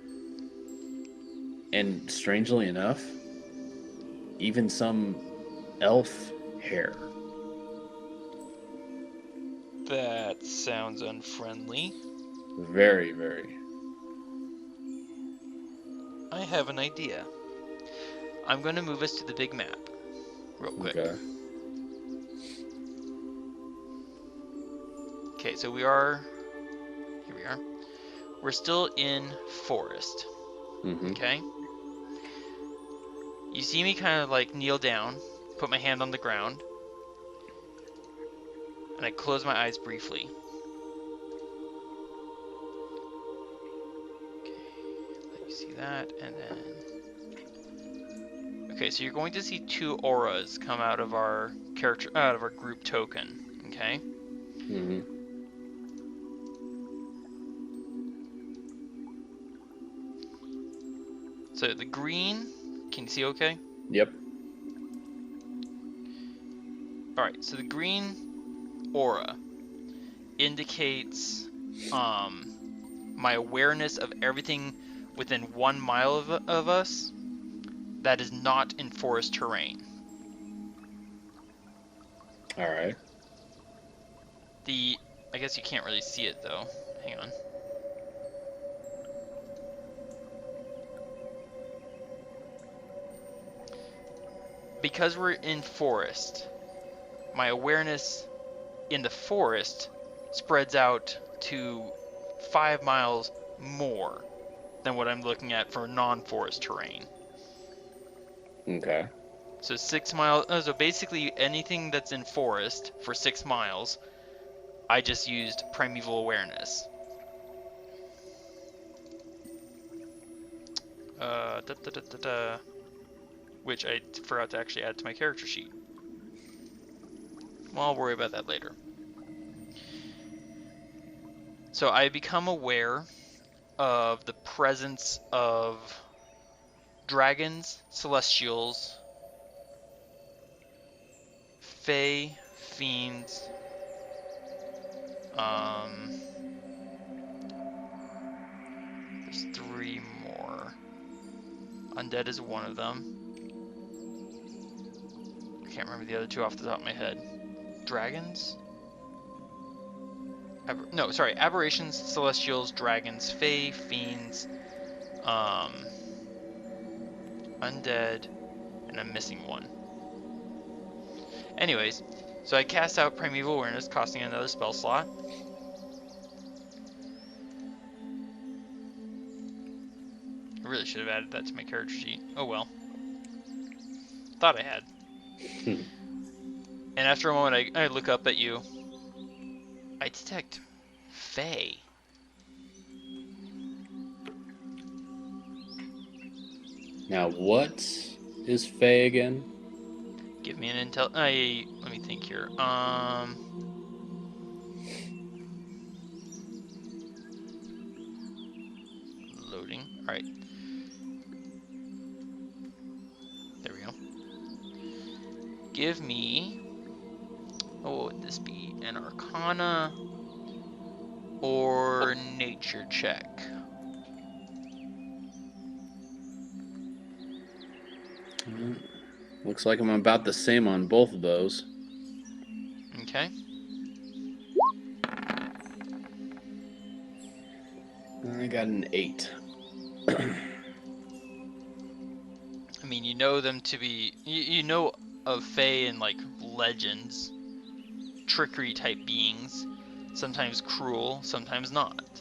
And strangely enough, even some elf hair. That sounds unfriendly. Very, very. I have an idea. I'm going to move us to the big map real quick. Okay, so here we are. We're still in forest. Mm-hmm. Okay? You see me kind of like kneel down, put my hand on the ground, and I close my eyes briefly. Okay, let you see that, and then... Okay, so you're going to see two auras come out of our group token, okay? Mm-hmm. So the green, can you see okay? Yep. Alright, so the green aura indicates my awareness of everything within 1 mile of us that is not in forest terrain. Alright. I guess you can't really see it though. Hang on. Because we're in forest, my awareness in the forest spreads out to 5 miles more than what I'm looking at for non-forest terrain. Okay. So 6 miles. So basically, anything that's in forest for 6 miles, I just used primeval awareness. Which I forgot to actually add to my character sheet. Well, I'll worry about that later. So I become aware of the presence of dragons, celestials, fae, fiends, there's 3 more. Undead is one of them. I can't remember the other 2 off the top of my head. Dragons? No, sorry. Aberrations, celestials, dragons, fae, fiends, undead, and I'm missing one. Anyways, so I cast out Primeval Awareness, costing another spell slot. I really should have added that to my character sheet. Oh well. Thought I had. And after a moment, I look up at you. I detect Fae. Now, what is Fae again? Give me an intel. Let me think here. Loading. All right. There we go. Give me. Oh, what would this be? An Arcana or Nature check? Looks like I'm about the same on both of those. Okay. I got an 8. I mean, you know them to be. You know of Fae and like legends, trickery type beings, sometimes cruel, sometimes not.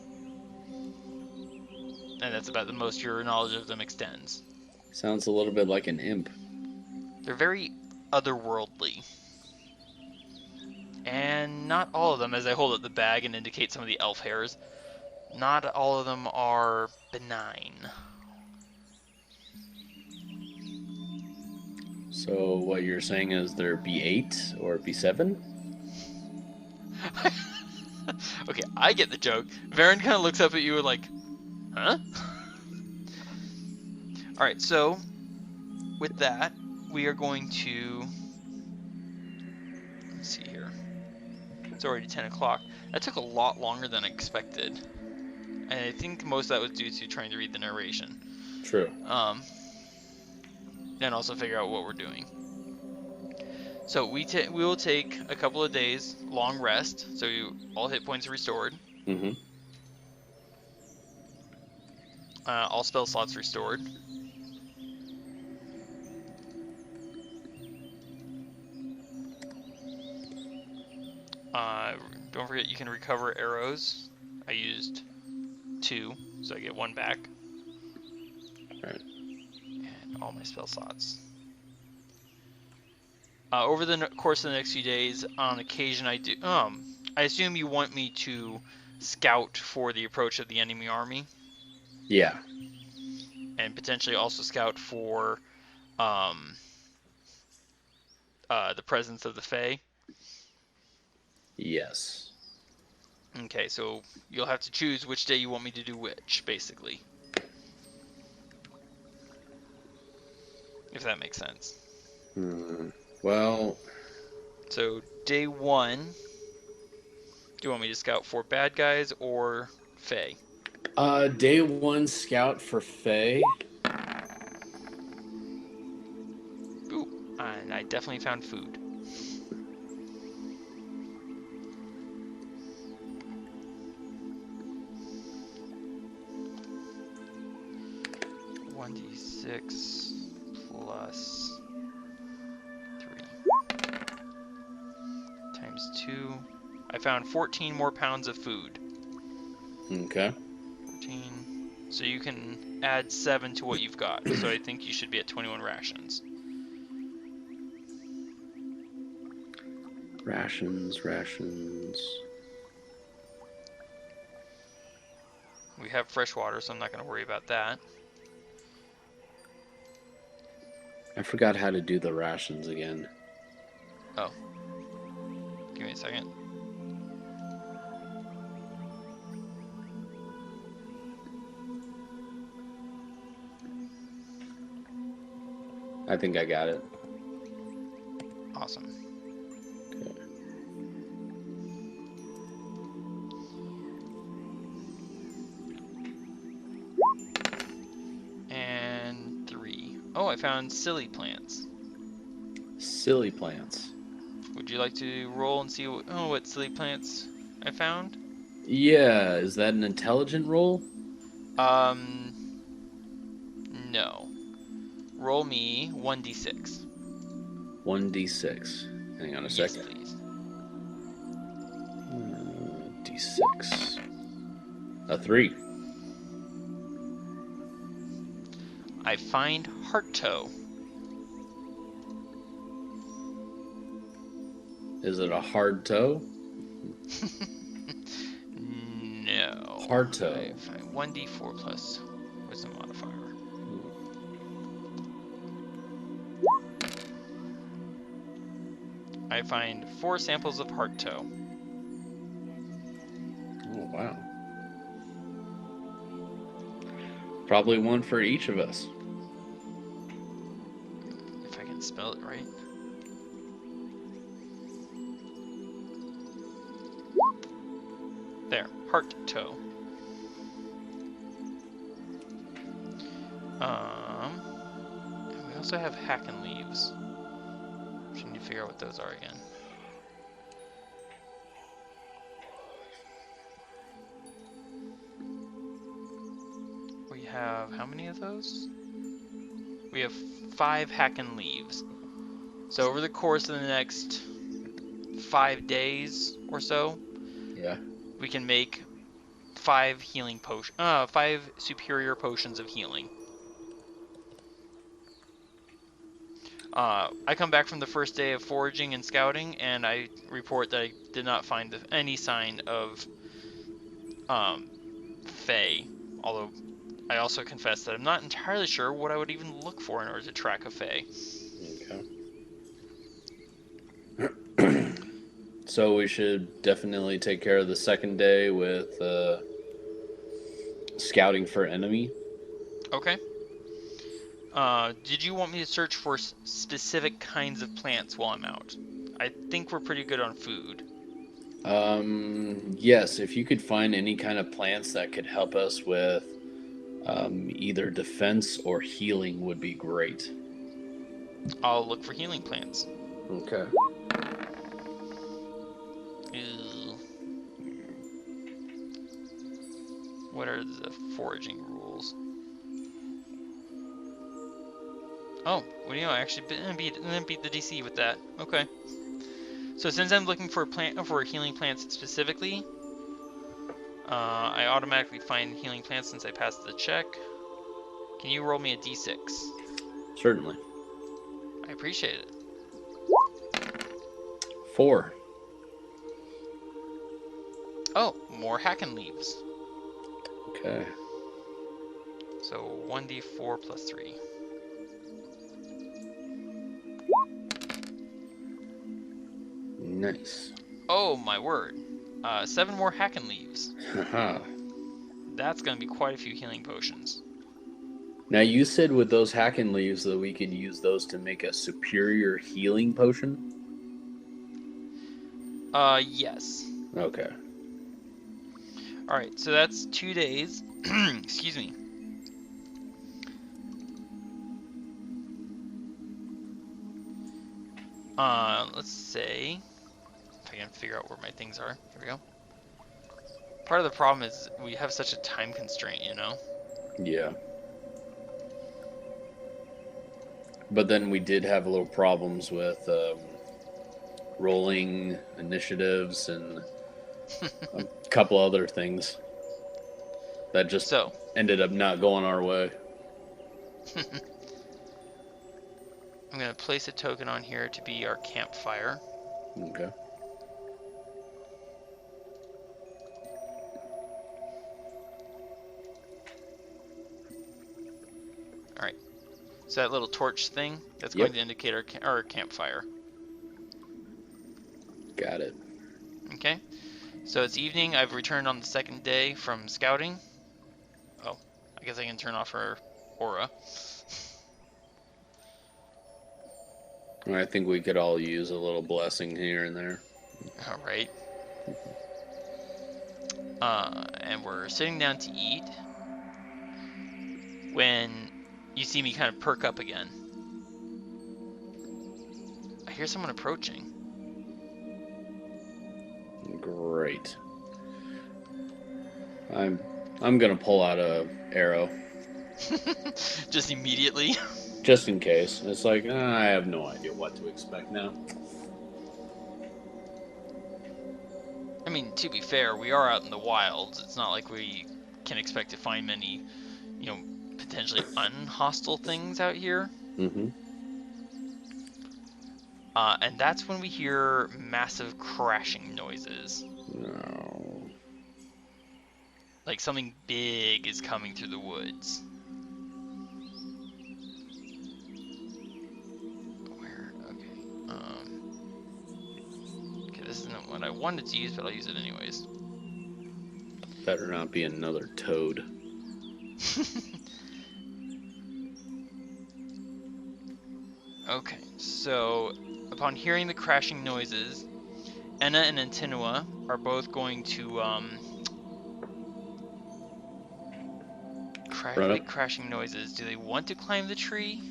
And that's about the most your knowledge of them extends. Sounds a little bit like an imp. They're very otherworldly. And not all of them, as I hold up the bag and indicate some of the elf hairs, not all of them are benign. So what you're saying is there be 8 or be 7? Okay, I get the joke. Varin kind of looks up at you like, huh? Alright, so with that, we are going to. Let's see here. It's already 10 o'clock. That took a lot longer than I expected. And I think most of that was due to trying to read the narration. True. And also figure out what we're doing. So we will take a couple of days long rest, so all hit points are restored. Mm-hmm. All spell slots restored. Don't forget you can recover arrows. I used 2, so I get 1 back. Right. And all my spell slots. Over the course of the next few days, on occasion I do. I assume you want me to scout for the approach of the enemy army. Yeah. And potentially also scout for the presence of the Fae. Yes. Okay, so you'll have to choose which day you want me to do which, basically. If that makes sense. Well... So, day 1, do you want me to scout for bad guys or Fae? Day 1 scout for Fae. Ooh, and I definitely found food. (1d6 plus 3 times 2 I found 14 more pounds of food. Okay. 14. So you can add 7 to what you've got. So I think you should be at 21 rations. Rations. We have fresh water, so I'm not going to worry about that. I forgot how to do the rations again. Oh. Give me a second. I think I got it. Awesome. Okay. And 3. Oh, I found silly plants. Silly plants. Would you like to roll and see what silly plants I found? Yeah, is that an intelligent roll? No. Roll me 1d6. 1d6. Hang on a Yes, second. please. D6. A 3. I find heart toe. Is it a hard toe? No. Hard toe. I find 1d4 plus wisdom modifier. I find 4 samples of heart toe. Oh, wow. Probably one for each of us. If I can spell it right. There, heart toe. And we also have hackin' leaves. Just need to figure out what those are again. We have how many of those? We have 5 hackin' leaves. So over the course of the next 5 days or so, Yeah. we can make 5 healing potion, 5 superior potions of healing. I come back from the first day of foraging and scouting, and I report that I did not find any sign of Fae. Although I also confess that I'm not entirely sure what I would even look for in order to track a Fae. Okay. So we should definitely take care of the second day with scouting for enemy. Okay. Did you want me to search for specific kinds of plants while I'm out? I think we're pretty good on food. Yes, if you could find any kind of plants that could help us with either defense or healing would be great. I'll look for healing plants. Okay. Ew. What are the foraging rules? Oh, well, you know, I actually beat the DC with that. Okay. So since I'm looking for healing plants specifically, I automatically find healing plants since I passed the check. Can you roll me a d6? Certainly. I appreciate it. 4. Oh, more hackin' leaves. Okay. So 1d4 plus 3. Nice. Oh my word. 7 more hackin' leaves. Haha. That's gonna be quite a few healing potions. Now you said with those hacking leaves that we could use those to make a superior healing potion? Yes. Okay. Alright, so that's 2 days. Excuse me. Let's say, if I can figure out where my things are. Here we go. Part of the problem is we have such a time constraint, you know? Yeah. But then we did have little problems with rolling initiatives and A couple other things that just ended up not going our way. I'm going to place a token on here to be our campfire. Okay. Alright. So that little torch thing, that's going to indicate our campfire. Got it. Okay. So it's evening. I've returned on the second day from scouting. Oh, I guess I can turn off her aura. I think we could all use a little blessing here and there. All right. And we're sitting down to eat when you see me kind of perk up again. I hear someone approaching. Great. I'm gonna pull out a arrow. Just immediately? Just in case. It's like, I have no idea what to expect now. I mean, to be fair, we are out in the wilds. It's not like we can expect to find many, potentially unhostile things out here. Mm-hmm. And that's when we hear massive crashing noises. No. Like something big is coming through the woods. Where? Okay. Okay, this isn't what I wanted to use, but I'll use it anyways. Better not be another toad. Okay, so upon hearing the crashing noises, Enna and Antinua are both going to big crashing noises. Do they want to climb the tree?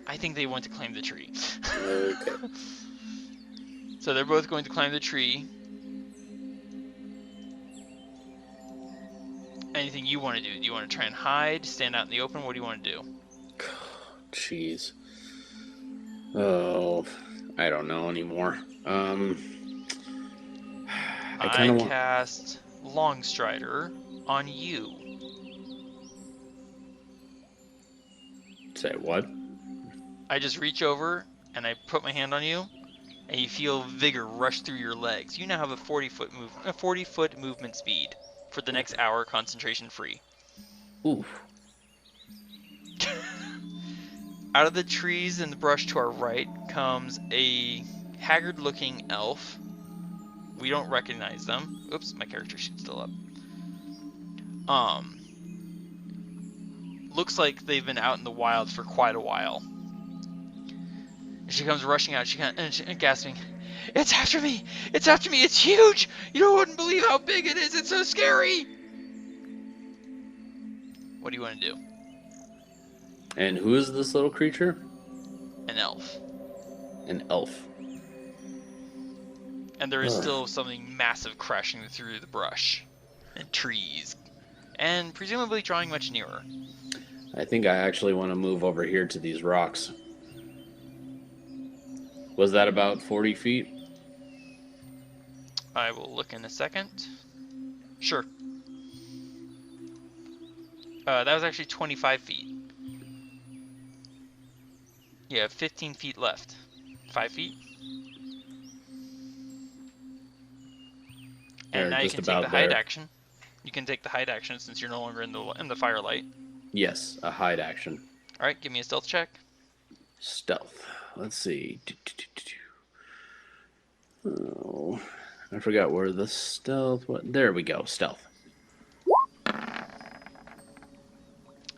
I think they want to climb the tree. Okay. So they're both going to climb the tree. Anything you want to do? Do you want to try and hide, stand out in the open? What do you want to do? Jeez. Oh, I don't know anymore. I cast Longstrider on you. Say what? I just reach over and I put my hand on you, and you feel vigor rush through your legs. You now have a 40-foot movement speed for the next hour, concentration free. Oof. Out of the trees and the brush to our right comes a haggard-looking elf. We don't recognize them. Oops, my character sheet's still up. Looks like they've been out in the wilds for quite a while. She comes rushing out. She gasping, "It's after me! It's after me! It's huge! You wouldn't believe how big it is! It's so scary!" What do you want to do? And who is this little creature? An elf. An elf. And there is still something massive crashing through the brush and trees, and presumably drawing much nearer. I think I actually want to move over here to these rocks. Was that about 40 feet? I will look in a second. Sure. That was actually 25 feet. You have 15 feet left. 5 feet. And now you can take the hide action. You can take the hide action since you're no longer in the firelight. Yes, a hide action. All right, give me a stealth check. Stealth. Let's see. Oh, I forgot where the stealth. What? There we go. Stealth.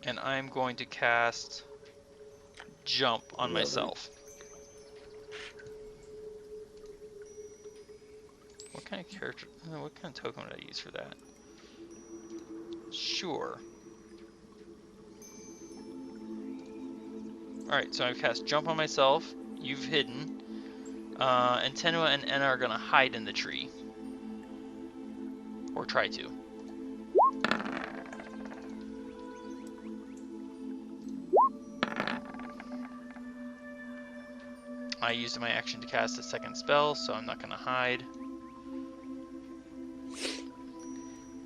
And I'm going to cast jump on myself. What kind of character? What kind of token would I use for that? Sure. Alright, so I've cast jump on myself. You've hidden. Antenua and Enna are going to hide in the tree. Or try to. I used my action to cast a second spell, so I'm not going to hide.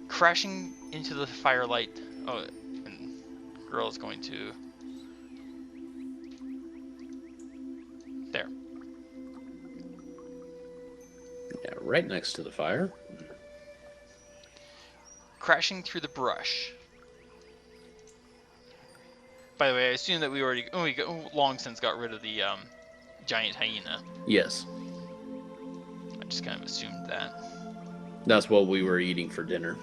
Crashing into the firelight. Oh, and girl is going to... There. Yeah, right next to the fire. Crashing through the brush. By the way, I assume that we long since got rid of the giant hyena. Yes. I just kind of assumed that. That's what we were eating for dinner.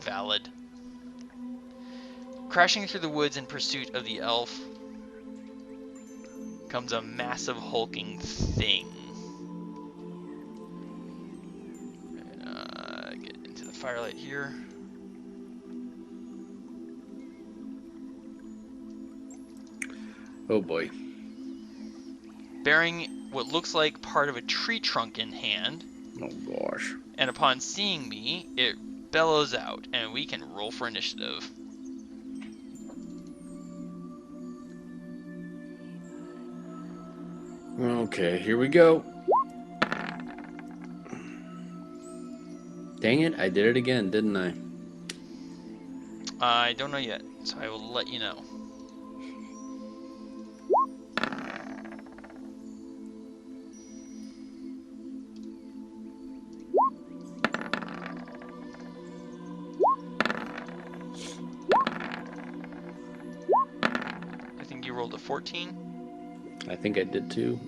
Valid. Crashing through the woods in pursuit of the elf comes a massive hulking thing. Get into the firelight here. Oh boy. Bearing what looks like part of a tree trunk in hand. Oh gosh. And upon seeing me, it bellows out, and we can roll for initiative. Okay, here we go. Dang it, I did it again, didn't I? I don't know yet, so I will let you know. I think you rolled a 14. I think I did too.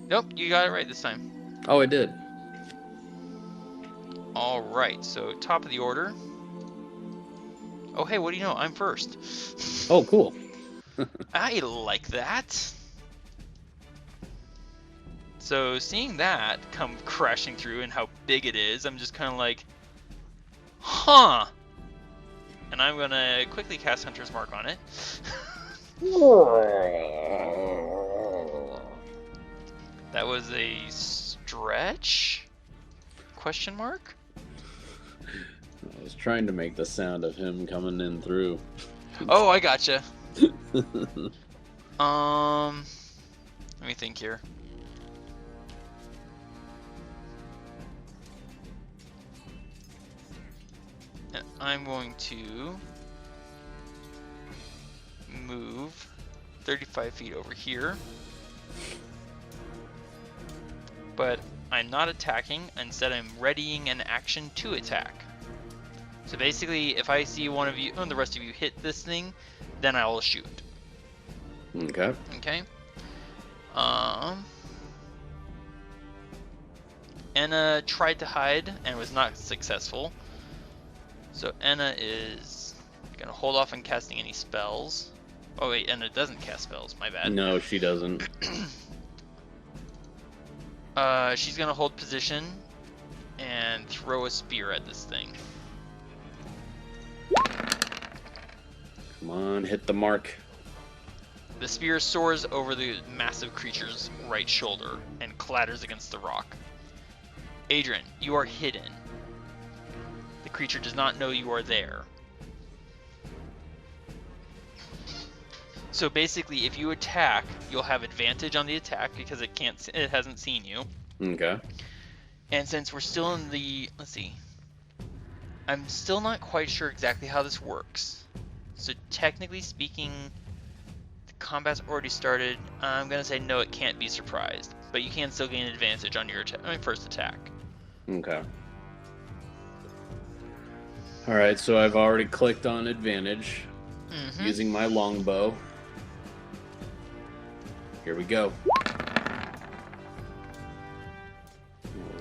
Nope, you got it right this time. Oh, I did. Alright, so top of the order. Oh, hey, what do you know? I'm first. Oh, cool. I like that. So, seeing that come crashing through and how big it is, I'm just kind of like, huh. And I'm going to quickly cast Hunter's Mark on it. That was a stretch? Question mark? I was trying to make the sound of him coming in through. Oh, I gotcha. Let me think here. And I'm going to move 35 feet over here. But I'm not attacking, instead I'm readying an action to attack. So basically, if I see one of you, and the rest of you hit this thing, then I will shoot. Okay. Okay. Enna tried to hide and was not successful. So Enna is gonna hold off on casting any spells. Oh wait, Enna doesn't cast spells, my bad. No, she doesn't. She's gonna hold position and throw a spear at this thing. Come on, hit the mark. The spear soars over the massive creature's right shoulder and clatters against the rock. Adran, you are hidden. The creature does not know you are there. So basically, if you attack, you'll have advantage on the attack because it hasn't seen you. Okay. And since we're still in the, let's see, I'm still not quite sure exactly how this works. So technically speaking, the combat's already started. I'm gonna say no, it can't be surprised, but you can still gain advantage on your first attack. Okay. Alright, so I've already clicked on advantage using my longbow. Here we go.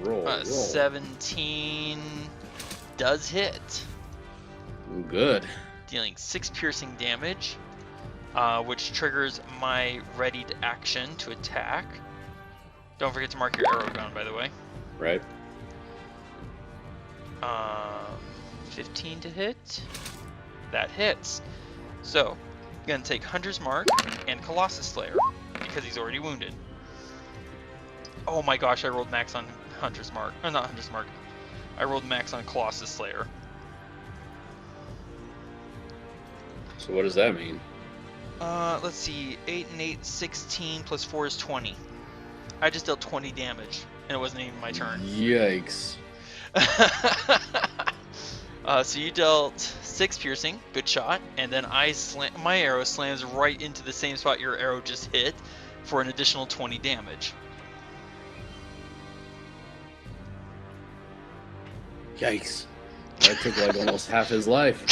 Roll. 17 does hit. Good. Dealing 6 piercing damage, which triggers my readied action to attack. Don't forget to mark your arrow gun, by the way. Right. 15 to hit. That hits. So, I'm going to take Hunter's Mark and Colossus Slayer, because he's already wounded. Oh my gosh, I rolled max on Hunter's Mark. Or not Hunter's Mark. I rolled max on Colossus Slayer. So what does that mean? Let's see. 8 and 8, 16 plus 4 is 20. I just dealt 20 damage, and it wasn't even my turn. Yikes. So you dealt 6 piercing, good shot, and then my arrow slams right into the same spot your arrow just hit for an additional 20 damage. Yikes. That took like almost half his life.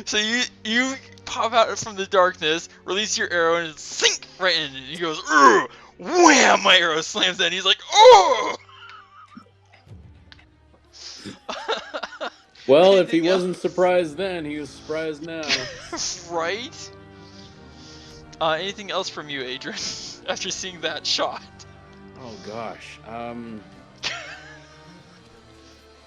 So you pop out from the darkness, release your arrow, and sink right in. And he goes, "Ugh!" Wham! My arrow slams in. He's like, "Oh!" Well, if he wasn't surprised then, he was surprised now. Right? Anything else from you, Adrian, after seeing that shot? Oh gosh.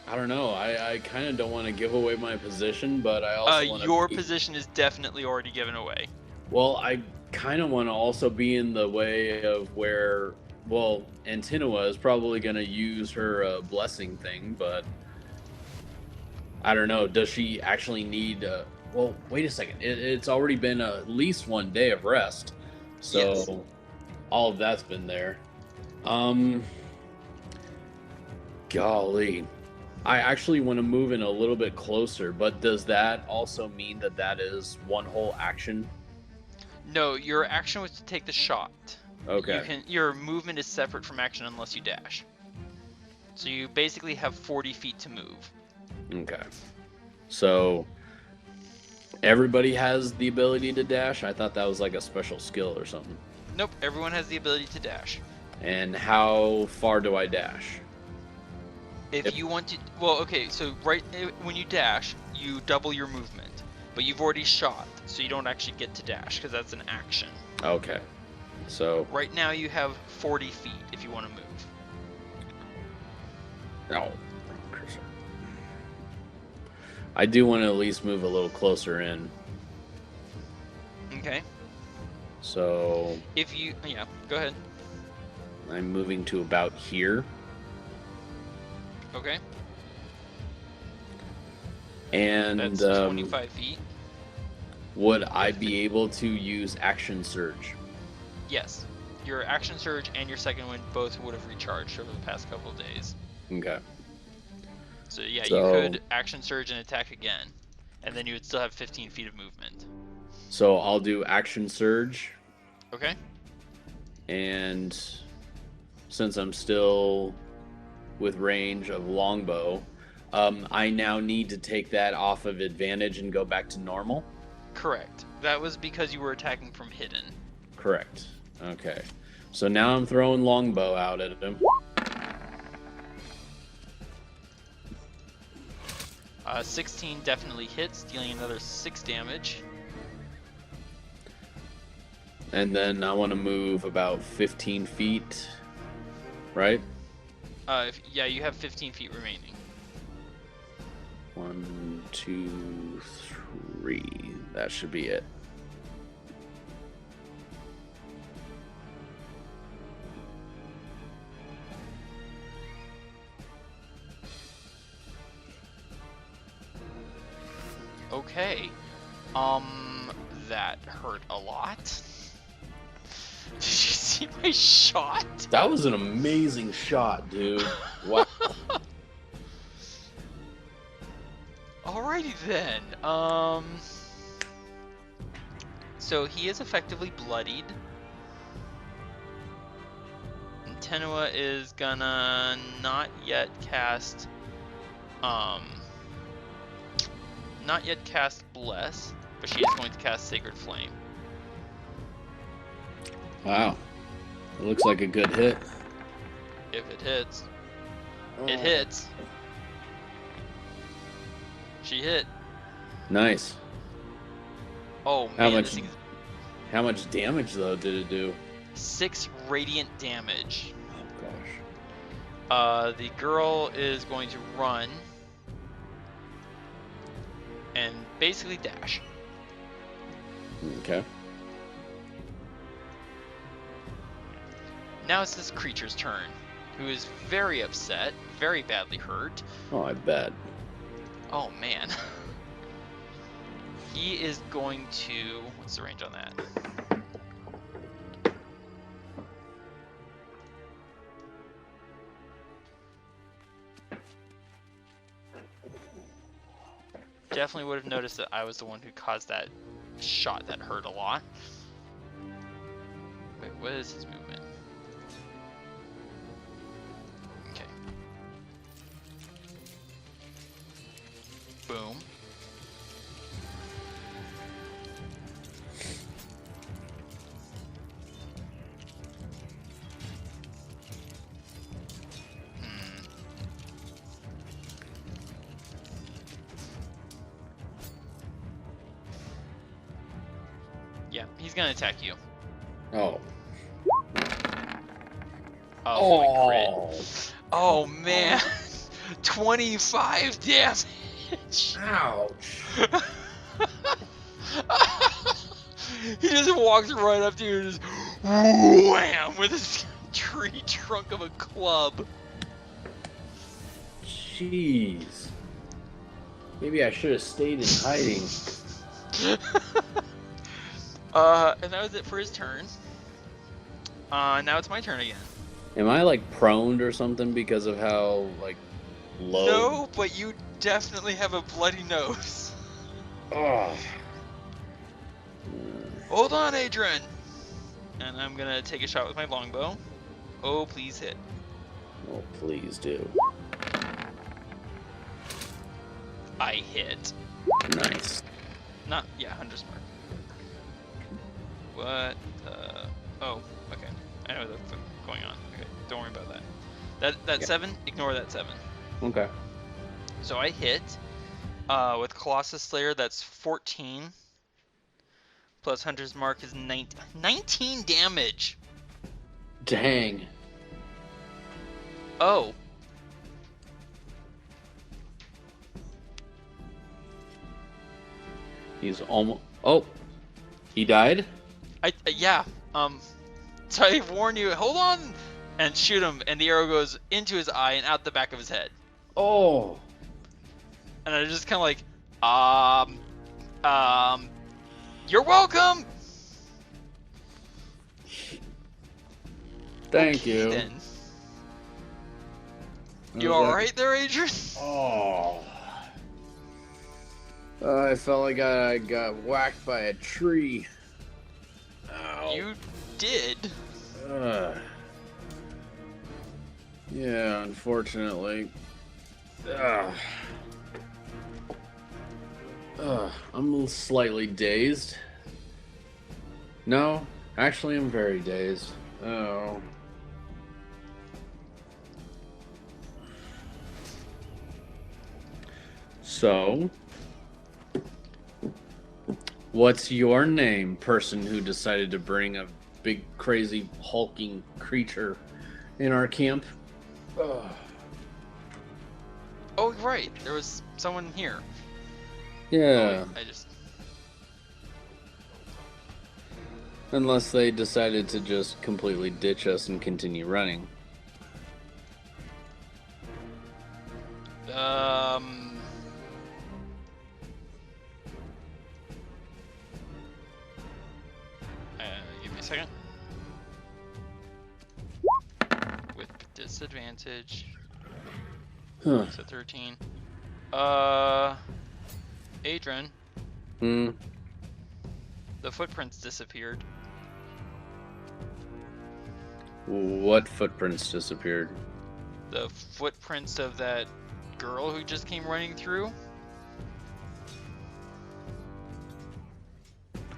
I don't know. I kind of don't want to give away my position, but I also want to. Your position is definitely already given away. Well, I kind of want to also be in the way of where, well, Antinua is probably going to use her blessing thing, but I don't know. Does she actually need? Well, wait a second. It's already been at least 1 day of rest, so yes. all of that's been there. Golly. I actually want to move in a little bit closer, but does that also mean that that is one whole action? No, your action was to take the shot. Okay. Your movement is separate from action unless you dash. So you basically have 40 feet to move. Okay. So everybody has the ability to dash? I thought that was like a special skill or something. Nope, everyone has the ability to dash. And how far do I dash? If you want to, well, okay, so when you dash, you double your movement, but you've already shot, so you don't actually get to dash because that's an action. Okay, so right now you have 40 feet if you want to move. Oh, cursor. I do want to at least move a little closer in. Okay. So yeah, go ahead. I'm moving to about here. Okay. And that's 25 feet. Would I be able to use action surge? Yes. Your action surge and your second wind both would have recharged over the past couple of days. Okay. So yeah, you could action surge and attack again, and then you would still have 15 feet of movement. So I'll do action surge. Okay. And since I'm still with range of longbow, I now need to take that off of advantage and go back to normal? Correct. That was because you were attacking from hidden. Correct. Okay. So now I'm throwing longbow out at him. 16 definitely hits, dealing another 6 damage. And then I want to move about 15 feet, right? Yeah, you have 15 feet remaining. 1, 2, 3. That should be it. Okay. That hurt a lot. Did you see my shot? That was an amazing shot, dude. Wow. Alrighty then. So he is effectively bloodied. And Tenua is gonna not yet cast Bless, but she is going to cast Sacred Flame. Wow. It looks like a good hit. If it hits. It hits. She hit. Nice. Oh man, how much damage though did it do? 6 radiant damage. Oh gosh. The girl is going to run and basically dash. Okay. Now it's this creature's turn, who is very upset, very badly hurt. Oh, I bet. Oh man. He is going to... What's the range on that? Definitely would have noticed that I was the one who caused that shot that hurt a lot. Wait, what is his movement? Okay. Boom. Yeah, he's gonna attack you. Oh. Oh, crit. Oh man, 25 damage. Ouch. He just walks right up to you and just wham with his tree trunk of a club. Jeez. Maybe I should have stayed in hiding. And that was it for his turn. Now it's my turn again. Am I like prone or something because of how like low? No, but you definitely have a bloody nose. Oh. Hold on, Adran. And I'm gonna take a shot with my longbow. Oh, please hit. Oh, please do. I hit. Nice. Not, yeah, Hunter's Mark. What the... Oh, okay. I know that's going on. Okay, don't worry about that. That Yeah. 7, ignore that 7. Okay. So I hit. With Colossus Slayer, that's 14. Plus Hunter's Mark is 19 damage. Dang. Oh. He's almost... Oh. He died? Yeah. So I warn you, hold on! And shoot him, and the arrow goes into his eye and out the back of his head. Oh. And I just kind of like, you're welcome! Thank Okay, you. then. You alright there, Adrian? Oh. I felt like I got whacked by a tree. Ow. You did. Yeah, unfortunately. I'm slightly dazed. No, actually I'm very dazed. Oh. So, what's your name, person who decided to bring a big, crazy, hulking creature in our camp? Oh, right. There was someone here. Yeah. Oh, I just... Unless they decided to just completely ditch us and continue running. Give me a second. With disadvantage. Huh. So 13. Adran. The footprints disappeared. What footprints disappeared? The footprints of that girl who just came running through.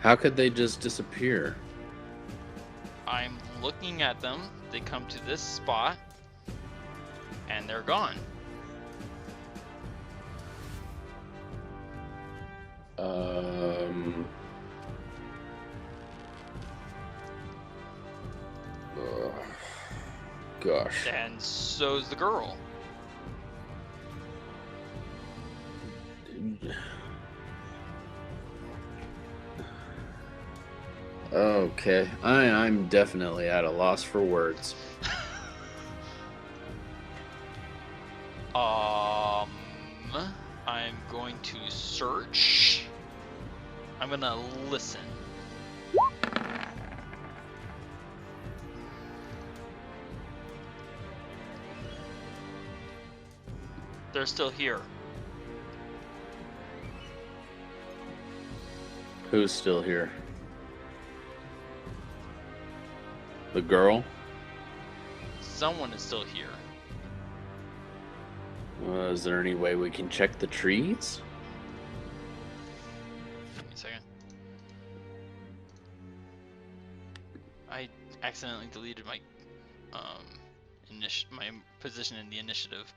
How could they just disappear? I'm looking at them. They come to this spot. And they're gone. Gosh. And so's the girl. Okay, I'm definitely at a loss for words. I'm going to search I'm gonna listen. They're still here. Who's still here? The girl? Someone is still here. Is there any way we can check the trees? Give me a second. I accidentally deleted my my position in the initiative.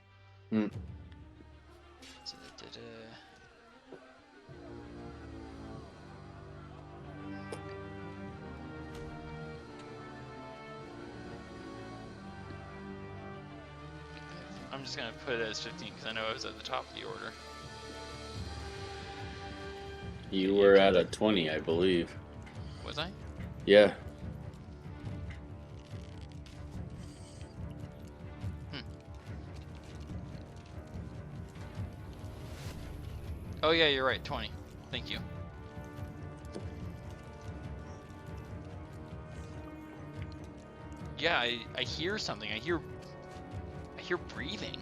I'm just gonna put it as 15 because I know I was at the top of the order. You were at a 20, I believe. Was I? Yeah. Oh yeah, you're right, 20. Thank you. Yeah, I hear something. I hear breathing.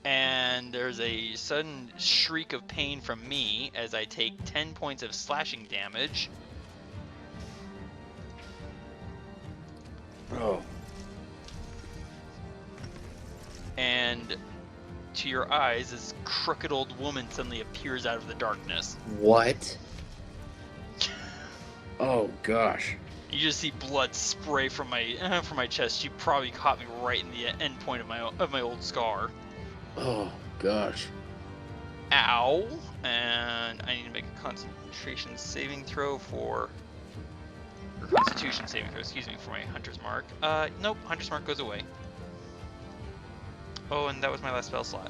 And there's a sudden shriek of pain from me as I take 10 points of slashing damage. Oh. And to your eyes, this crooked old woman suddenly appears out of the darkness. What? Oh gosh. You just see blood spray from my chest. She probably caught me right in the end point of my old scar. Oh gosh. Ow! And I need to make a concentration saving throw or Constitution saving throw, excuse me, for my Hunter's Mark. Nope, Hunter's Mark goes away. Oh, and that was my last spell slot.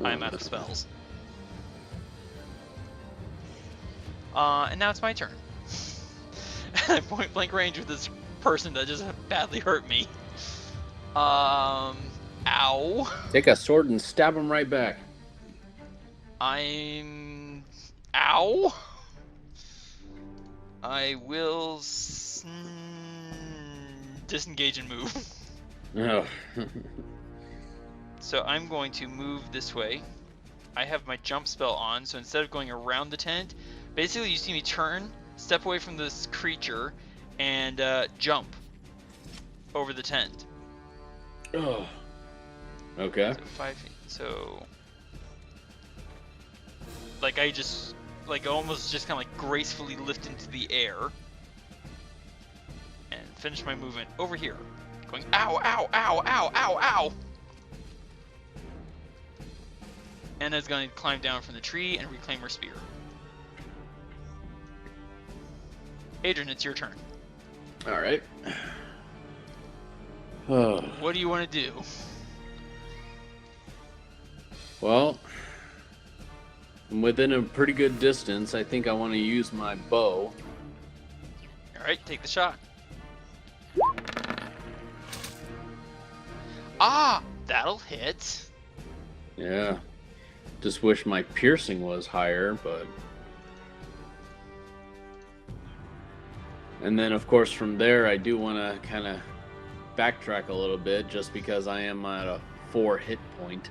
I'm out of spells. And now it's my turn. I'm point blank range with this person that just badly hurt me. Ow. Take a sword and stab him right back. Ow. I will disengage and move. Oh. So I'm going to move this way. I have my jump spell on, so instead of going around the tent, basically you see me turn, step away from this creature, and jump over the tent. Oh. Okay. So 5 feet. So, like I just, like almost just kind of like gracefully lift into the air, and finish my movement over here, going ow, ow, ow, ow, ow, ow. Anna's going to climb down from the tree and reclaim her spear. Adran, it's your turn. All right. Oh. What do you want to do? Well, I'm within a pretty good distance. I think I want to use my bow. Alright, take the shot. Ah! That'll hit. Yeah. Just wish my piercing was higher, but... And then, of course, from there, I do want to kind of backtrack a little bit, just because I am at a 4 hit point.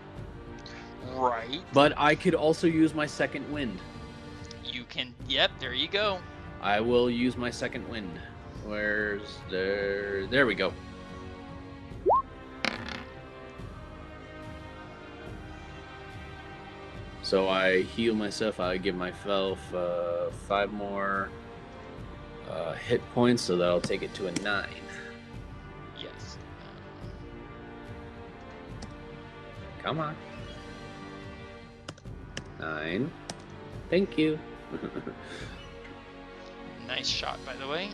Right. But I could also use my second wind. You can... Yep, there you go. I will use my second wind. Where's there? There we go. So I heal myself. I give myself 5 more hit points, so that'll take it to a 9. Yes. Come on. 9. Thank you. Nice shot, by the way.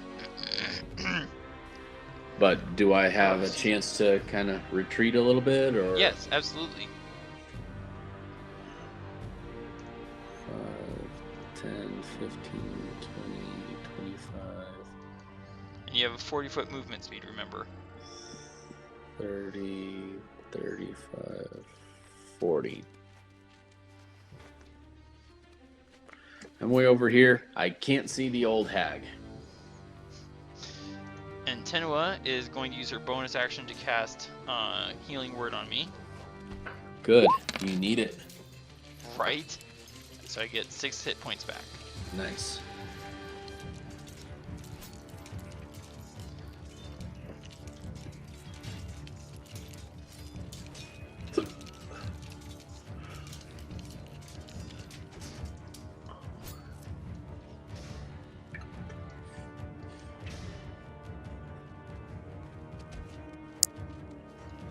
But do I have a chance to kind of retreat a little bit, or? Yes, absolutely. 5, 10, 15, 20, 25. And you have a 40-foot movement speed, remember. 30, 35, 40. I'm way over here. I can't see the old hag. And Tenua is going to use her bonus action to cast Healing Word on me. Good. You need it. Right? So I get 6 hit points back. Nice.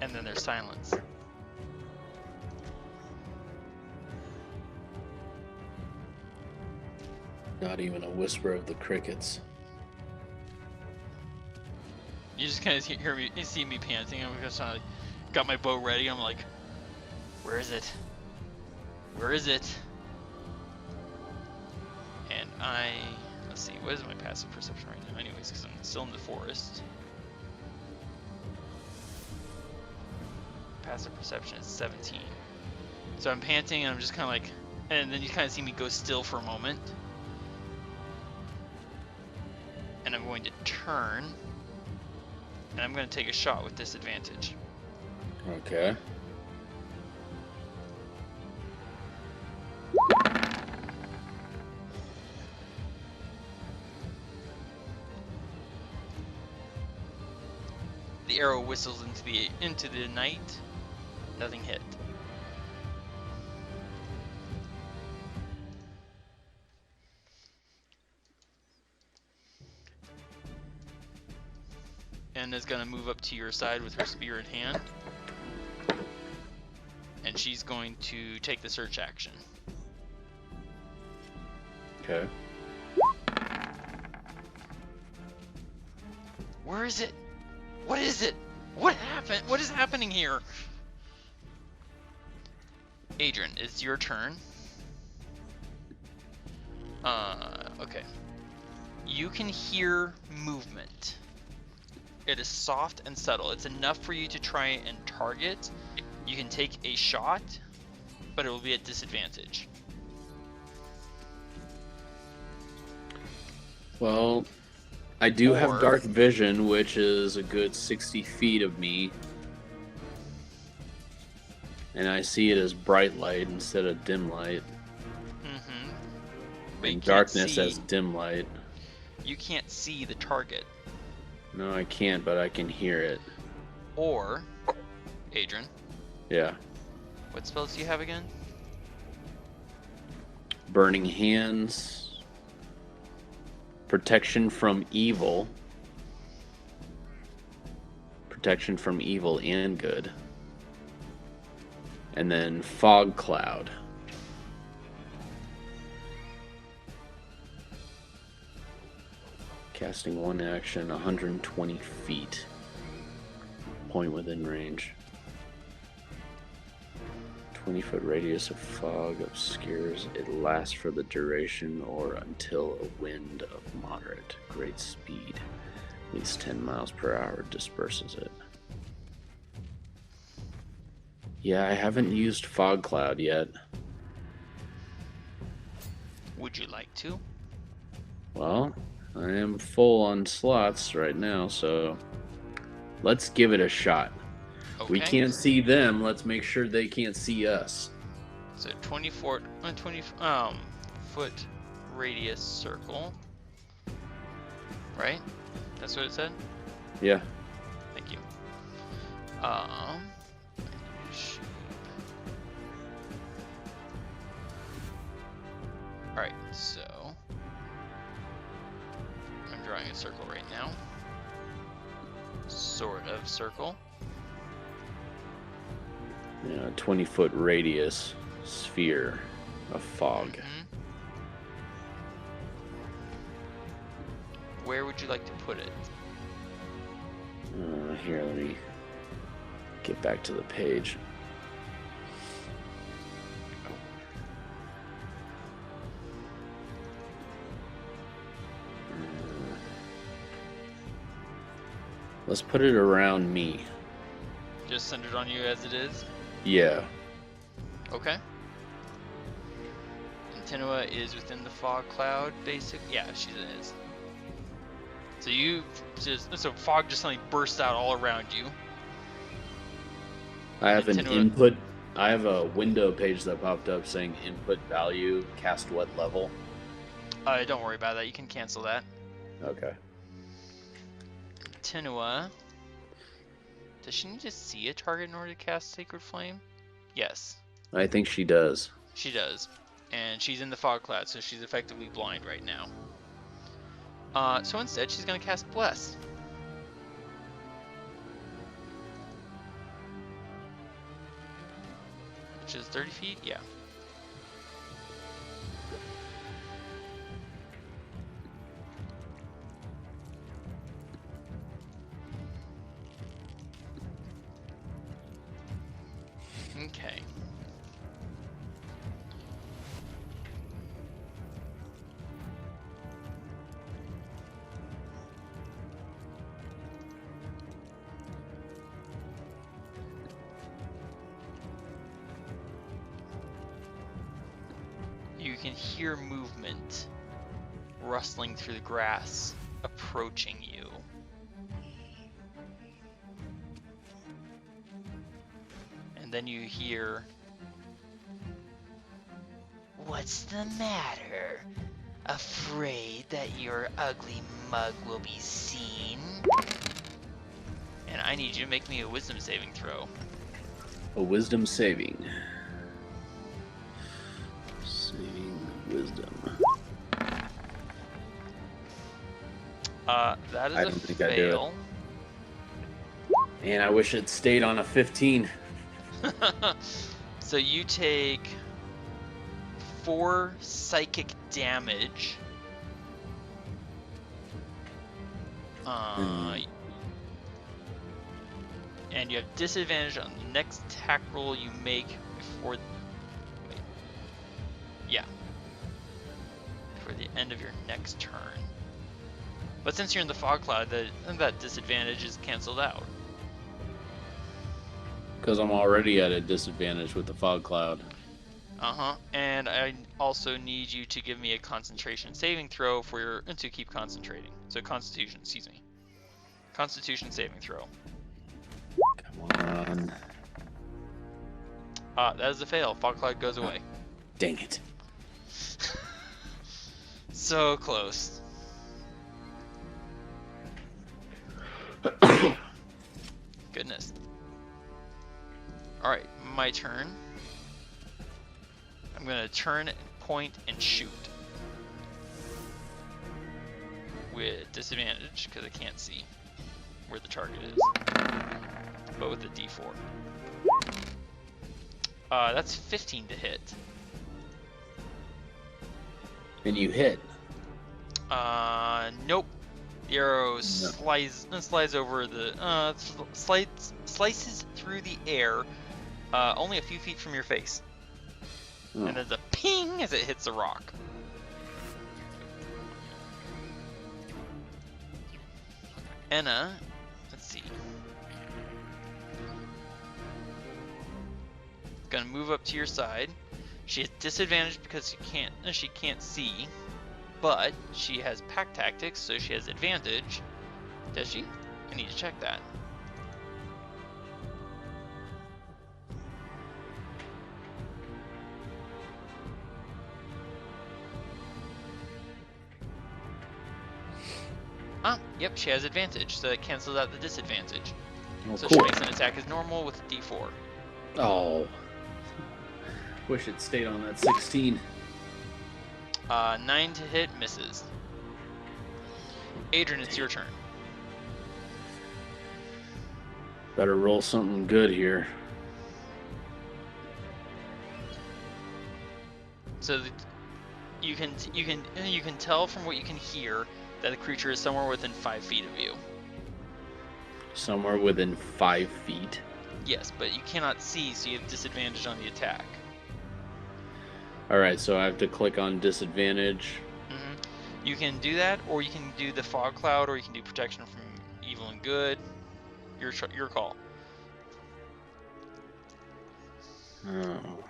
And then there's silence. Not even a whisper of the crickets. You just kind of hear me, you see me panting. I'm just got my bow ready. I'm like, where is it? Where is it? And let's see, what is my passive perception right now? Anyways, because I'm still in the forest. Passive perception is 17. So I'm panting and I'm just kind of like, and then you kind of see me go still for a moment. And I'm going to turn, and I'm going to take a shot with disadvantage. Okay. The arrow whistles into the night. Nothing hit. And is going to move up to your side with her spear in hand. And she's going to take the search action. Okay. Where is it? What is it? What happened? What is happening here? Adran, it's your turn. Okay. You can hear movement. It is soft and subtle. It's enough for you to try and target. You can take a shot, but it will be at disadvantage. Well, I do have dark vision, which is a good 60 feet of me. And I see it as bright light instead of dim light. Mm-hmm. And darkness as dim light. You can't see the target. No, I can't, but I can hear it. Or, Adran. Yeah. What spells do you have again? Burning Hands. Protection from evil. Protection from evil and good. And then Fog Cloud. Casting one action, 120 feet. Point within range. 20-foot radius of fog obscures. It lasts for the duration or until a wind of moderate great speed, at least 10 miles per hour, disperses it. Yeah, I haven't used Fog Cloud yet. Would you like to? Well, I am full on slots right now, so let's give it a shot. Okay. We can't see them. Let's make sure they can't see us. So 20 foot radius circle. Right? That's what it said? Yeah. Thank you. Alright, so I'm drawing a circle right now. Sort of circle. Yeah, 20-foot radius sphere of fog. Mm-hmm. Where would you like to put it? Here, let me get back to the page. Let's put it around me. Just centered on you as it is? Yeah. Okay. And Tenua is within the fog cloud, basically. Yeah, she is. So fog just suddenly bursts out all around you. I have an input. I have a window page that popped up saying input value, cast what level. Don't worry about that. You can cancel that. Okay. Tenua. Does she need to see a target in order to cast Sacred Flame? Yes. I think she does. She does. And she's in the fog cloud, so she's effectively blind right now. So instead, she's going to cast Bless. Which is 30 feet? Yeah. Okay. You can hear movement rustling through the grass, approaching you. And then you hear, "What's the matter? Afraid that your ugly mug will be seen?" And I need you to make me a wisdom saving throw. A wisdom saving. Wisdom. That is I a don't think fail. I do it. And I wish it stayed on a 15. So you take 4 psychic damage. And you have disadvantage on the next attack roll you make before. For the end of your next turn. But since you're in the fog cloud, that disadvantage is canceled out. Because I'm already at a disadvantage with the fog cloud. And I also need you to give me a concentration saving throw to keep concentrating. So Constitution, excuse me. Constitution saving throw. Come on. That is a fail. Fog cloud goes away. Dang it. So close. Goodness. Alright, my turn. I'm gonna turn, point, and shoot. With disadvantage, because I can't see where the target is. But with a D4. That's 15 to hit. And you hit. Nope. The arrow slides over the slices through the air, only a few feet from your face. Oh. And there's a ping as it hits a rock. Enna, let's see. Gonna move up to your side. She has disadvantage because she can't see, but she has pack tactics, so she has advantage. Does she? I need to check that. Yep, she has advantage, so that cancels out the disadvantage. Oh, so cool. She makes an attack as normal with a D4. Oh. Wish it stayed on that 16. 9 to hit, misses. Adran, it's your turn. Better roll something good here. So you can tell from what you can hear that the creature is somewhere within 5 feet of you. Somewhere within 5 feet? Yes, but you cannot see, so you have disadvantage on the attack. Alright, so I have to click on disadvantage. You can do that, or you can do the fog cloud, or you can do protection from evil and good. Your call. Oh.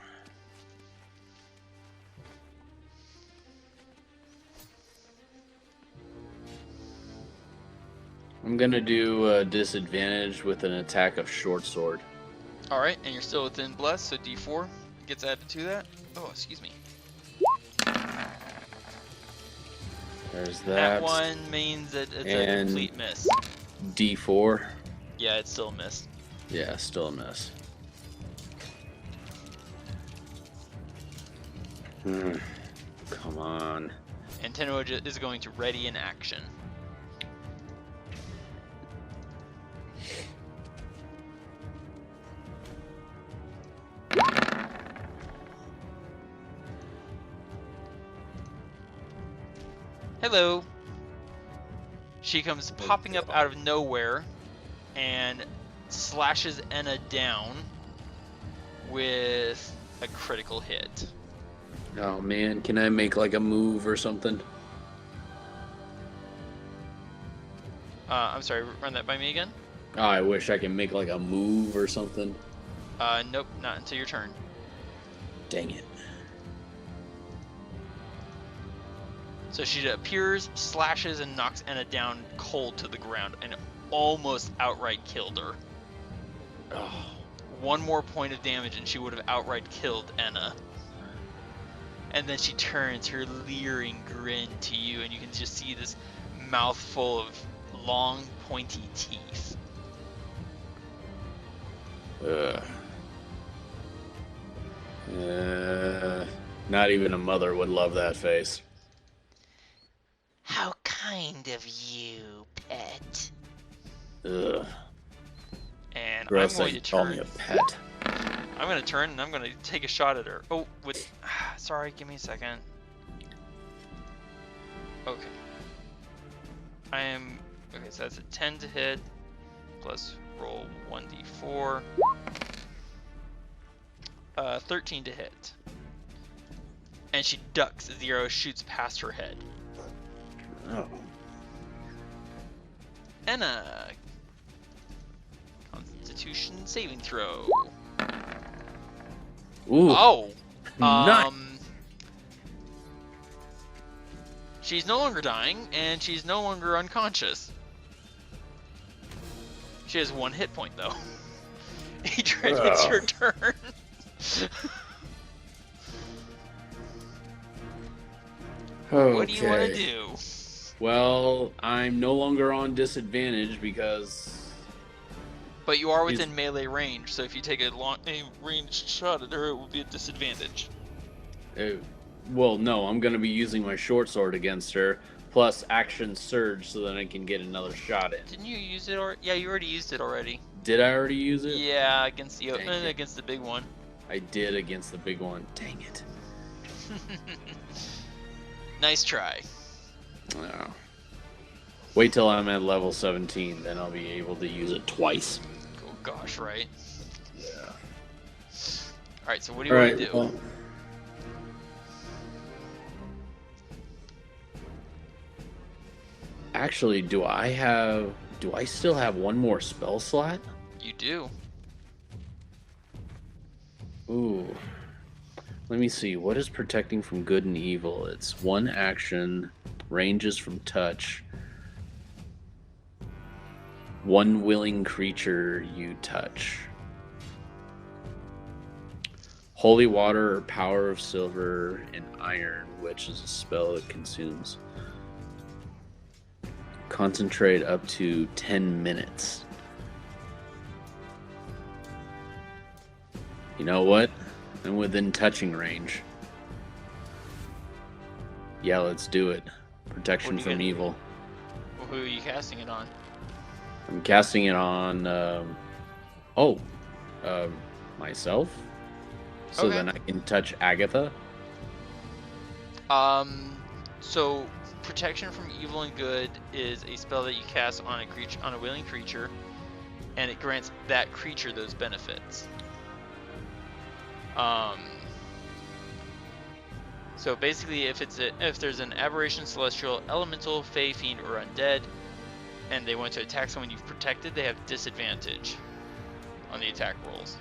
I'm gonna do a disadvantage with an attack of short sword. All right, and you're still within bless, so D4 gets added to that. Oh, excuse me. There's that. That one means that it's a complete miss. D4. Yeah, it's still a miss. Yeah, still a miss. Come on. And Tenno is going to ready in action. Hello. She comes popping up out of nowhere and slashes Enna down with a critical hit. Oh man, can I make like a move or something? I'm sorry, run that by me again? Oh, I wish I could make like a move or something. Nope, not until your turn. Dang it. So she appears, slashes, and knocks Enna down cold to the ground and almost outright killed her. Oh. One more point of damage and she would have outright killed Enna. And then she turns her leering grin to you, and you can just see this mouthful of long, pointy teeth. Not even a mother would love that face. How kind of you, pet. Ugh. And Gross, I'm going to call turn. me a pet. I'm going to turn and I'm going to take a shot at her. Oh, sorry, give me a second. Okay. Okay, so that's a 10 to hit, plus roll 1d4. 13 to hit. And she ducks as the arrow shoots past her head. Oh. Enna. Constitution saving throw. Ooh. Oh. Nice. She's no longer dying, and she's no longer unconscious. She has 1 hit point, though. Adrian, it's your turn. Okay. What do you want to do? Well, I'm no longer on disadvantage because... But you are within melee range, so if you take a ranged shot at her, it will be a disadvantage. Well, no, I'm going to be using my short sword against her, plus action surge so that I can get another shot in. Didn't you use it already? Yeah, you already used it already. Did I already use it? Yeah, against the big one. I did against the big one. Dang it. Nice try. Oh. Wait till I'm at level 17, then I'll be able to use it twice. Oh gosh, right? Yeah. Alright, so what do you want to do? Well, actually, do I still have one more spell slot? You do. Ooh. Let me see. What is protecting from good and evil? It's 1 action, ranges from touch. 1 willing creature you touch. Holy water or power of silver and iron, which is a spell it consumes. Concentrate up to 10 minutes. You know what? I'm within touching range. Yeah, let's do it. Protection from evil. Well, who are you casting it on? I'm casting it on, myself. So Okay. then I can touch Agatha. So protection from evil and good is a spell that you cast on a willing creature, and it grants that creature those benefits. So basically, if there's an aberration, celestial, elemental, fey, fiend, or undead, and they want to attack someone you've protected, they have disadvantage on the attack rolls.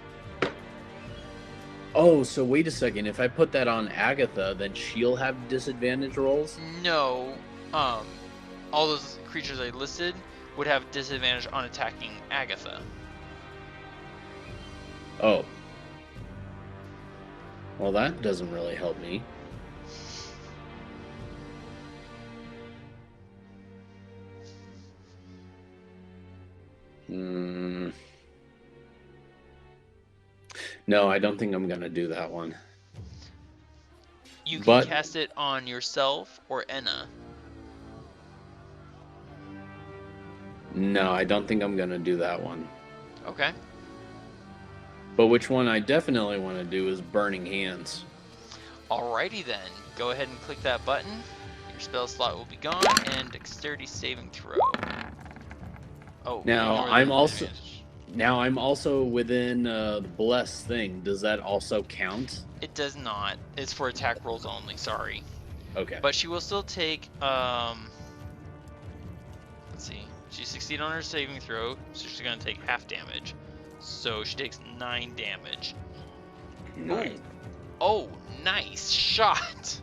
Oh, so wait a second. If I put that on Agatha, then she'll have disadvantage rolls? No. All those creatures I listed would have disadvantage on attacking Agatha. Oh. Well, that doesn't really help me. No, I don't think I'm going to do that one. You can cast it on yourself or Enna. No, I don't think I'm going to do that one. Okay. But which one I definitely want to do is Burning Hands. Alrighty then. Go ahead and click that button. Your spell slot will be gone, and dexterity saving throw. Oh, now I'm also within the bless thing. Does that also count? It does not. It's for attack rolls only. Sorry. Okay. But she will still take. Let's see. She succeeded on her saving throw, so she's gonna take half damage. So she takes 9 damage. 9. Oh, nice shot.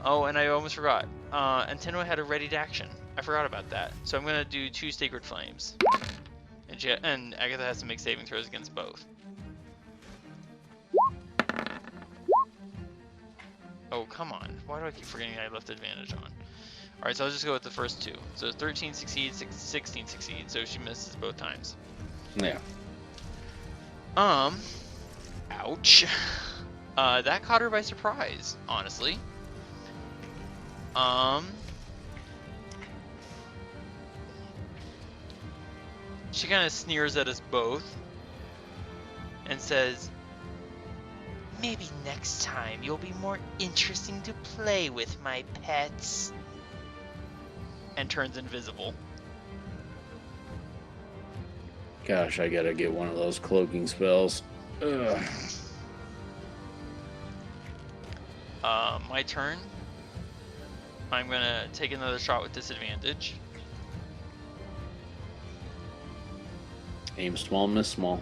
Oh, and I almost forgot. Anteno had a readied action. I forgot about that. So I'm gonna do 2 Sacred Flames. And Agatha has to make saving throws against both. Oh, come on. Why do I keep forgetting I left advantage on? Alright, so I'll just go with the first 2. So 13 succeeds, 16 succeeds, so she misses both times. Yeah. Ouch. That caught her by surprise, honestly. She kind of sneers at us both and says, "Maybe next time you'll be more interesting to play with, my pets." And turns invisible. Gosh, I gotta get one of those cloaking spells. Ugh. My turn. I'm gonna take another shot with disadvantage. Aim small, miss small.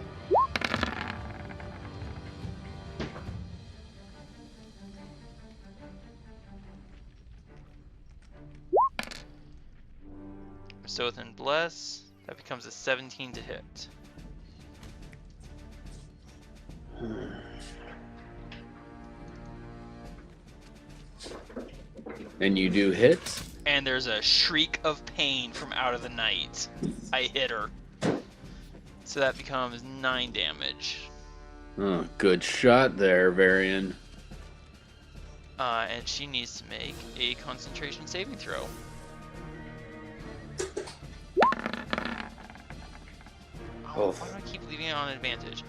So within bless, that becomes a 17 to hit. And you do hit? And there's a shriek of pain from out of the night. I hit her. So that becomes 9 damage. Oh, good shot there, Varian. And she needs to make a concentration saving throw. Oh, why do I keep leaving it on advantage?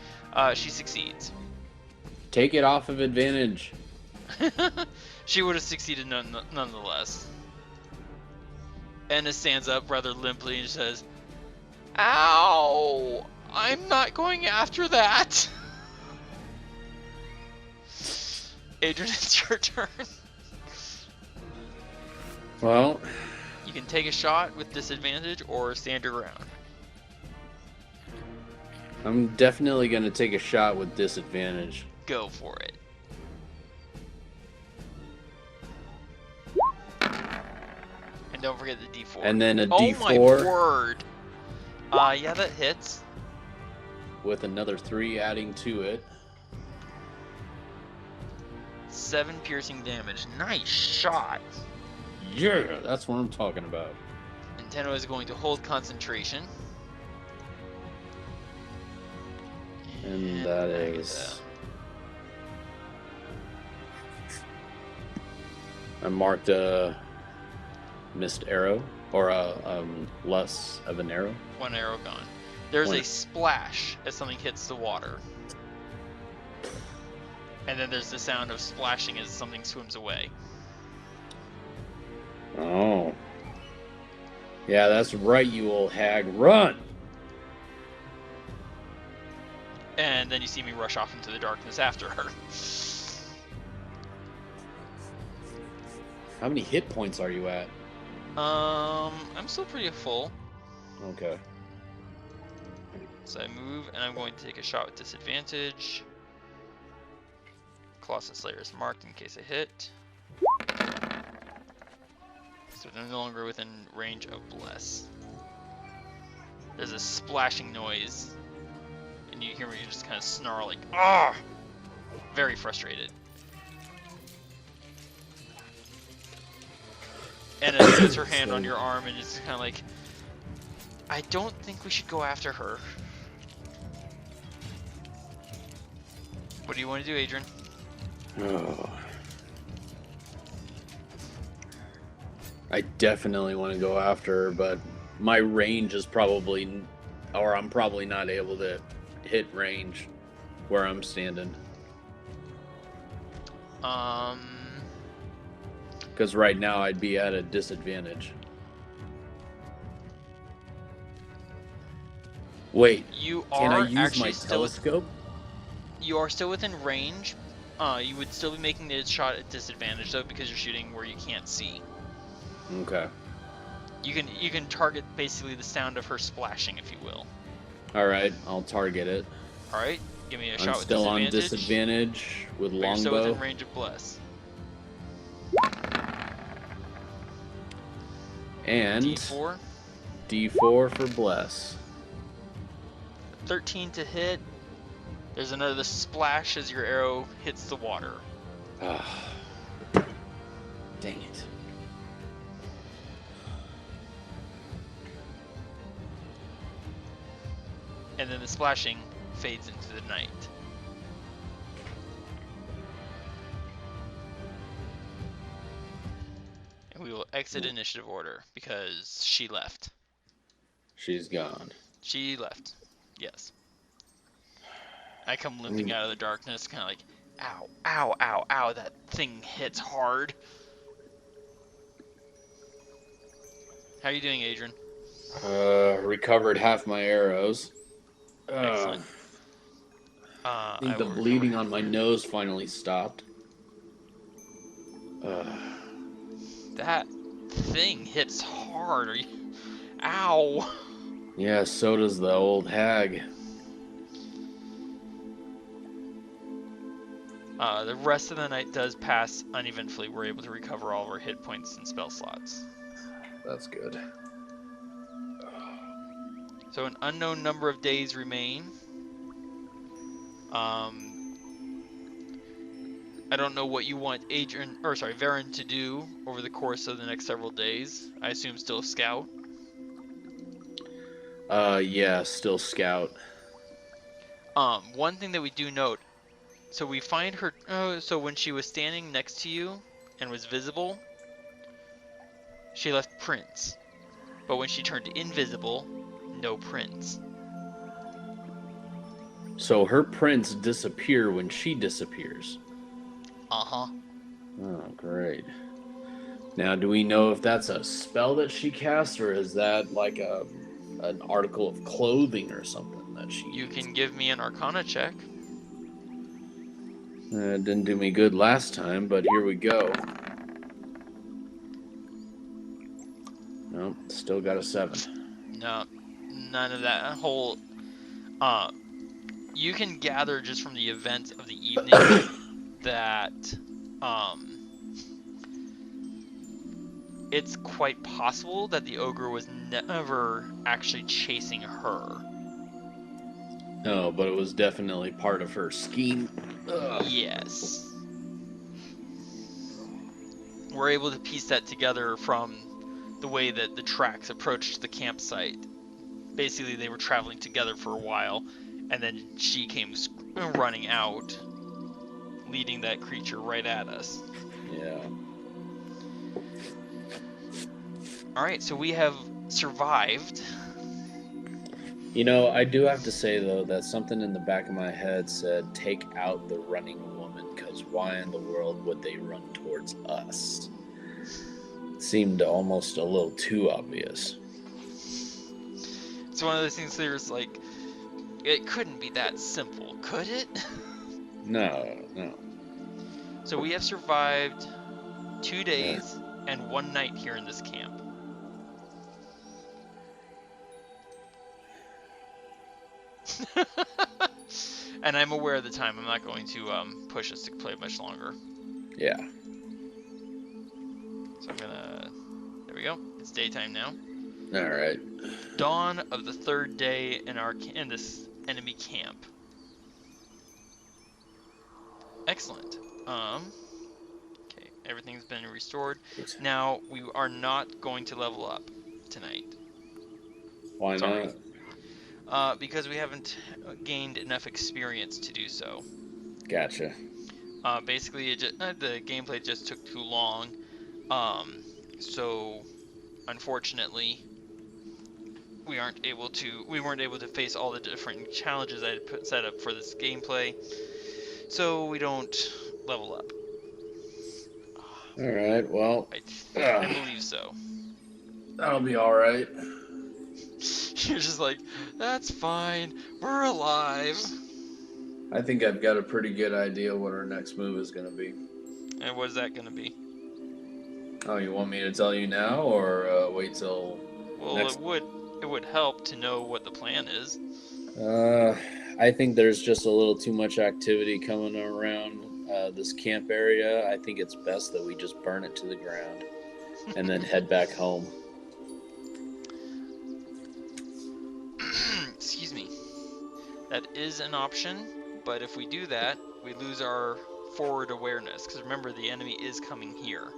She succeeds. Take it off of advantage. She would have succeeded nonetheless. Enna stands up rather limply and says, "Ow! I'm not going after that!" Adran, it's your turn. Well, you can take a shot with disadvantage or stand your ground. I'm definitely going to take a shot with disadvantage. Go for it. And don't forget the D4. And then a D4. D4. Oh my word. Yeah, that hits. With another 3 adding to it. 7 piercing damage. Nice shot. Yeah, that's what I'm talking about. Nintendo is going to hold concentration. And that is... I marked a missed arrow, or less of an arrow. 1 arrow gone. There's a splash as something hits the water. And then there's the sound of splashing as something swims away. Oh. Yeah, that's right, you old hag. Run! And then you see me rush off into the darkness after her. How many hit points are you at? I'm still pretty full. Okay. So I move, and I'm going to take a shot with disadvantage. Colossus Slayer is marked in case I hit. So they're no longer within range of Bless. There's a splashing noise, and you hear me just kind of snarl like, "Ah!" Very frustrated. Anna puts her hand on your arm and is kind of like, I don't think we should go after her. What do you want to do, Adran? Oh. I definitely want to go after her, but my range is probably, or I'm probably not able to hit range where I'm standing. Because right now I'd be at a disadvantage. Wait, can I use my telescope? You are still within range. You would still be making the shot at disadvantage though, because you're shooting where you can't see. Okay. You can target basically the sound of her splashing, if you will. All right, I'll target it. All right, give me a shot with disadvantage. disadvantage. I'm still on disadvantage with longbow. You're still within range of Bless. And D4. D4 for Bless. 13 to hit. There's another splash as your arrow hits the water. Dang it. And then the splashing fades into the night. And we will exit initiative order because she left. She's gone. She left. Yes. I come limping out of the darkness, kind of like, ow, ow, ow, ow, that thing hits hard. How are you doing, Adran? Recovered half my arrows. Excellent. I think the bleeding on my nose finally stopped. That thing hits hard. Are you... Ow! Yeah, so does the old hag. The rest of the night does pass uneventfully. We're able to recover all of our hit points and spell slots. That's good. So an unknown number of days remain. I don't know what you want Varin to do over the course of the next several days. I assume still scout. Yeah, still scout. One thing that we do note, so we find her, so when she was standing next to you and was visible, she left prints. But when she turned invisible, no prints. So her prints disappear when she disappears. Uh-huh. Oh, great. Now, do we know if that's a spell that she casts, or is that like an article of clothing or something that she You uses? can give me an Arcana check. It didn't do me good last time, but here we go. Nope, still got a 7. No, none of that whole... you can gather just from the events of the evening that it's quite possible that the ogre was never actually chasing her. No, but it was definitely part of her scheme. Ugh. Yes. We're able to piece that together from the way that the tracks approached the campsite. Basically, they were traveling together for a while, and then she came running out, leading that creature right at us. Yeah. Alright, so we have survived. You know, I do have to say, though, that something in the back of my head said, take out the running woman, because why in the world would they run towards us? It seemed almost a little too obvious. It's one of those things there's like, it couldn't be that simple, could it? No. So we have survived 2 days and 1 night here in this camp. And I'm aware of the time. I'm not going to push us to play much longer. Yeah. So I'm gonna. There we go. It's daytime now. All right. Dawn of the third day in this enemy camp. Excellent. Okay, everything's been restored. Now we are not going to level up tonight. Why Sorry. not? Because we haven't gained enough experience to do so. Gotcha. Basically, the gameplay just took too long. So unfortunately, we weren't able to face all the different challenges I had set up for this gameplay. So we don't level up. All right. Well, I believe so. That'll be all right. You're just like, that's fine. We're alive. I think I've got a pretty good idea what our next move is going to be. And what is that going to be? Oh, you want me to tell you now, or wait till? Well, next... it would help to know what the plan is. I think there's just a little too much activity coming around this camp area. I think it's best that we just burn it to the ground and then head back home. Excuse me. That is an option, but if we do that, we lose our forward awareness, because remember, the enemy is coming here.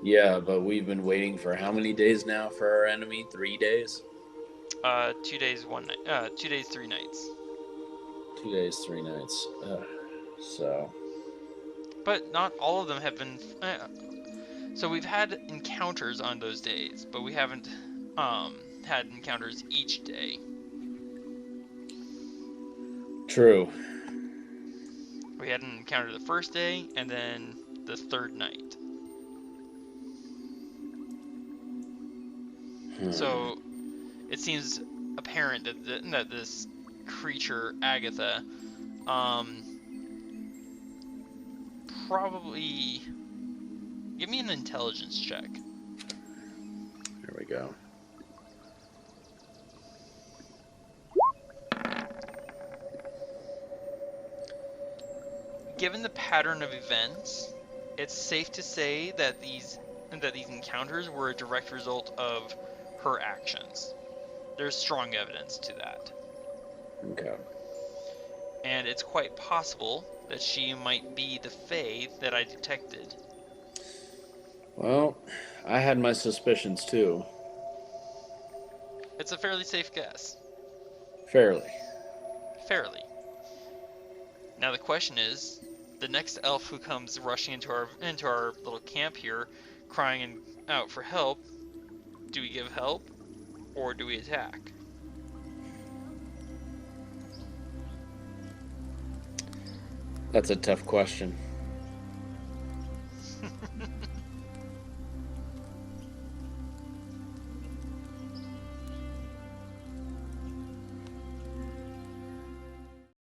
Yeah, but we've been waiting for how many days now for our enemy? 3 days? 2 days, 1 night. 2 days, 3 nights. 2 days, 3 nights. So. But not all of them have been. So we've had encounters on those days, but we haven't had encounters each day. True. We had an encounter the first day, and then the third night. So it seems apparent that this creature, Agatha, probably... Give me an intelligence check. Here we go. Given the pattern of events, it's safe to say that these encounters were a direct result of her actions. There's strong evidence to that. Okay. And it's quite possible that she might be the Fae that I detected. Well, I had my suspicions too. It's a fairly safe guess. Fairly. Now the question is, the next elf who comes rushing into our little camp here, crying out for help, do we give help or do we attack? That's a tough question.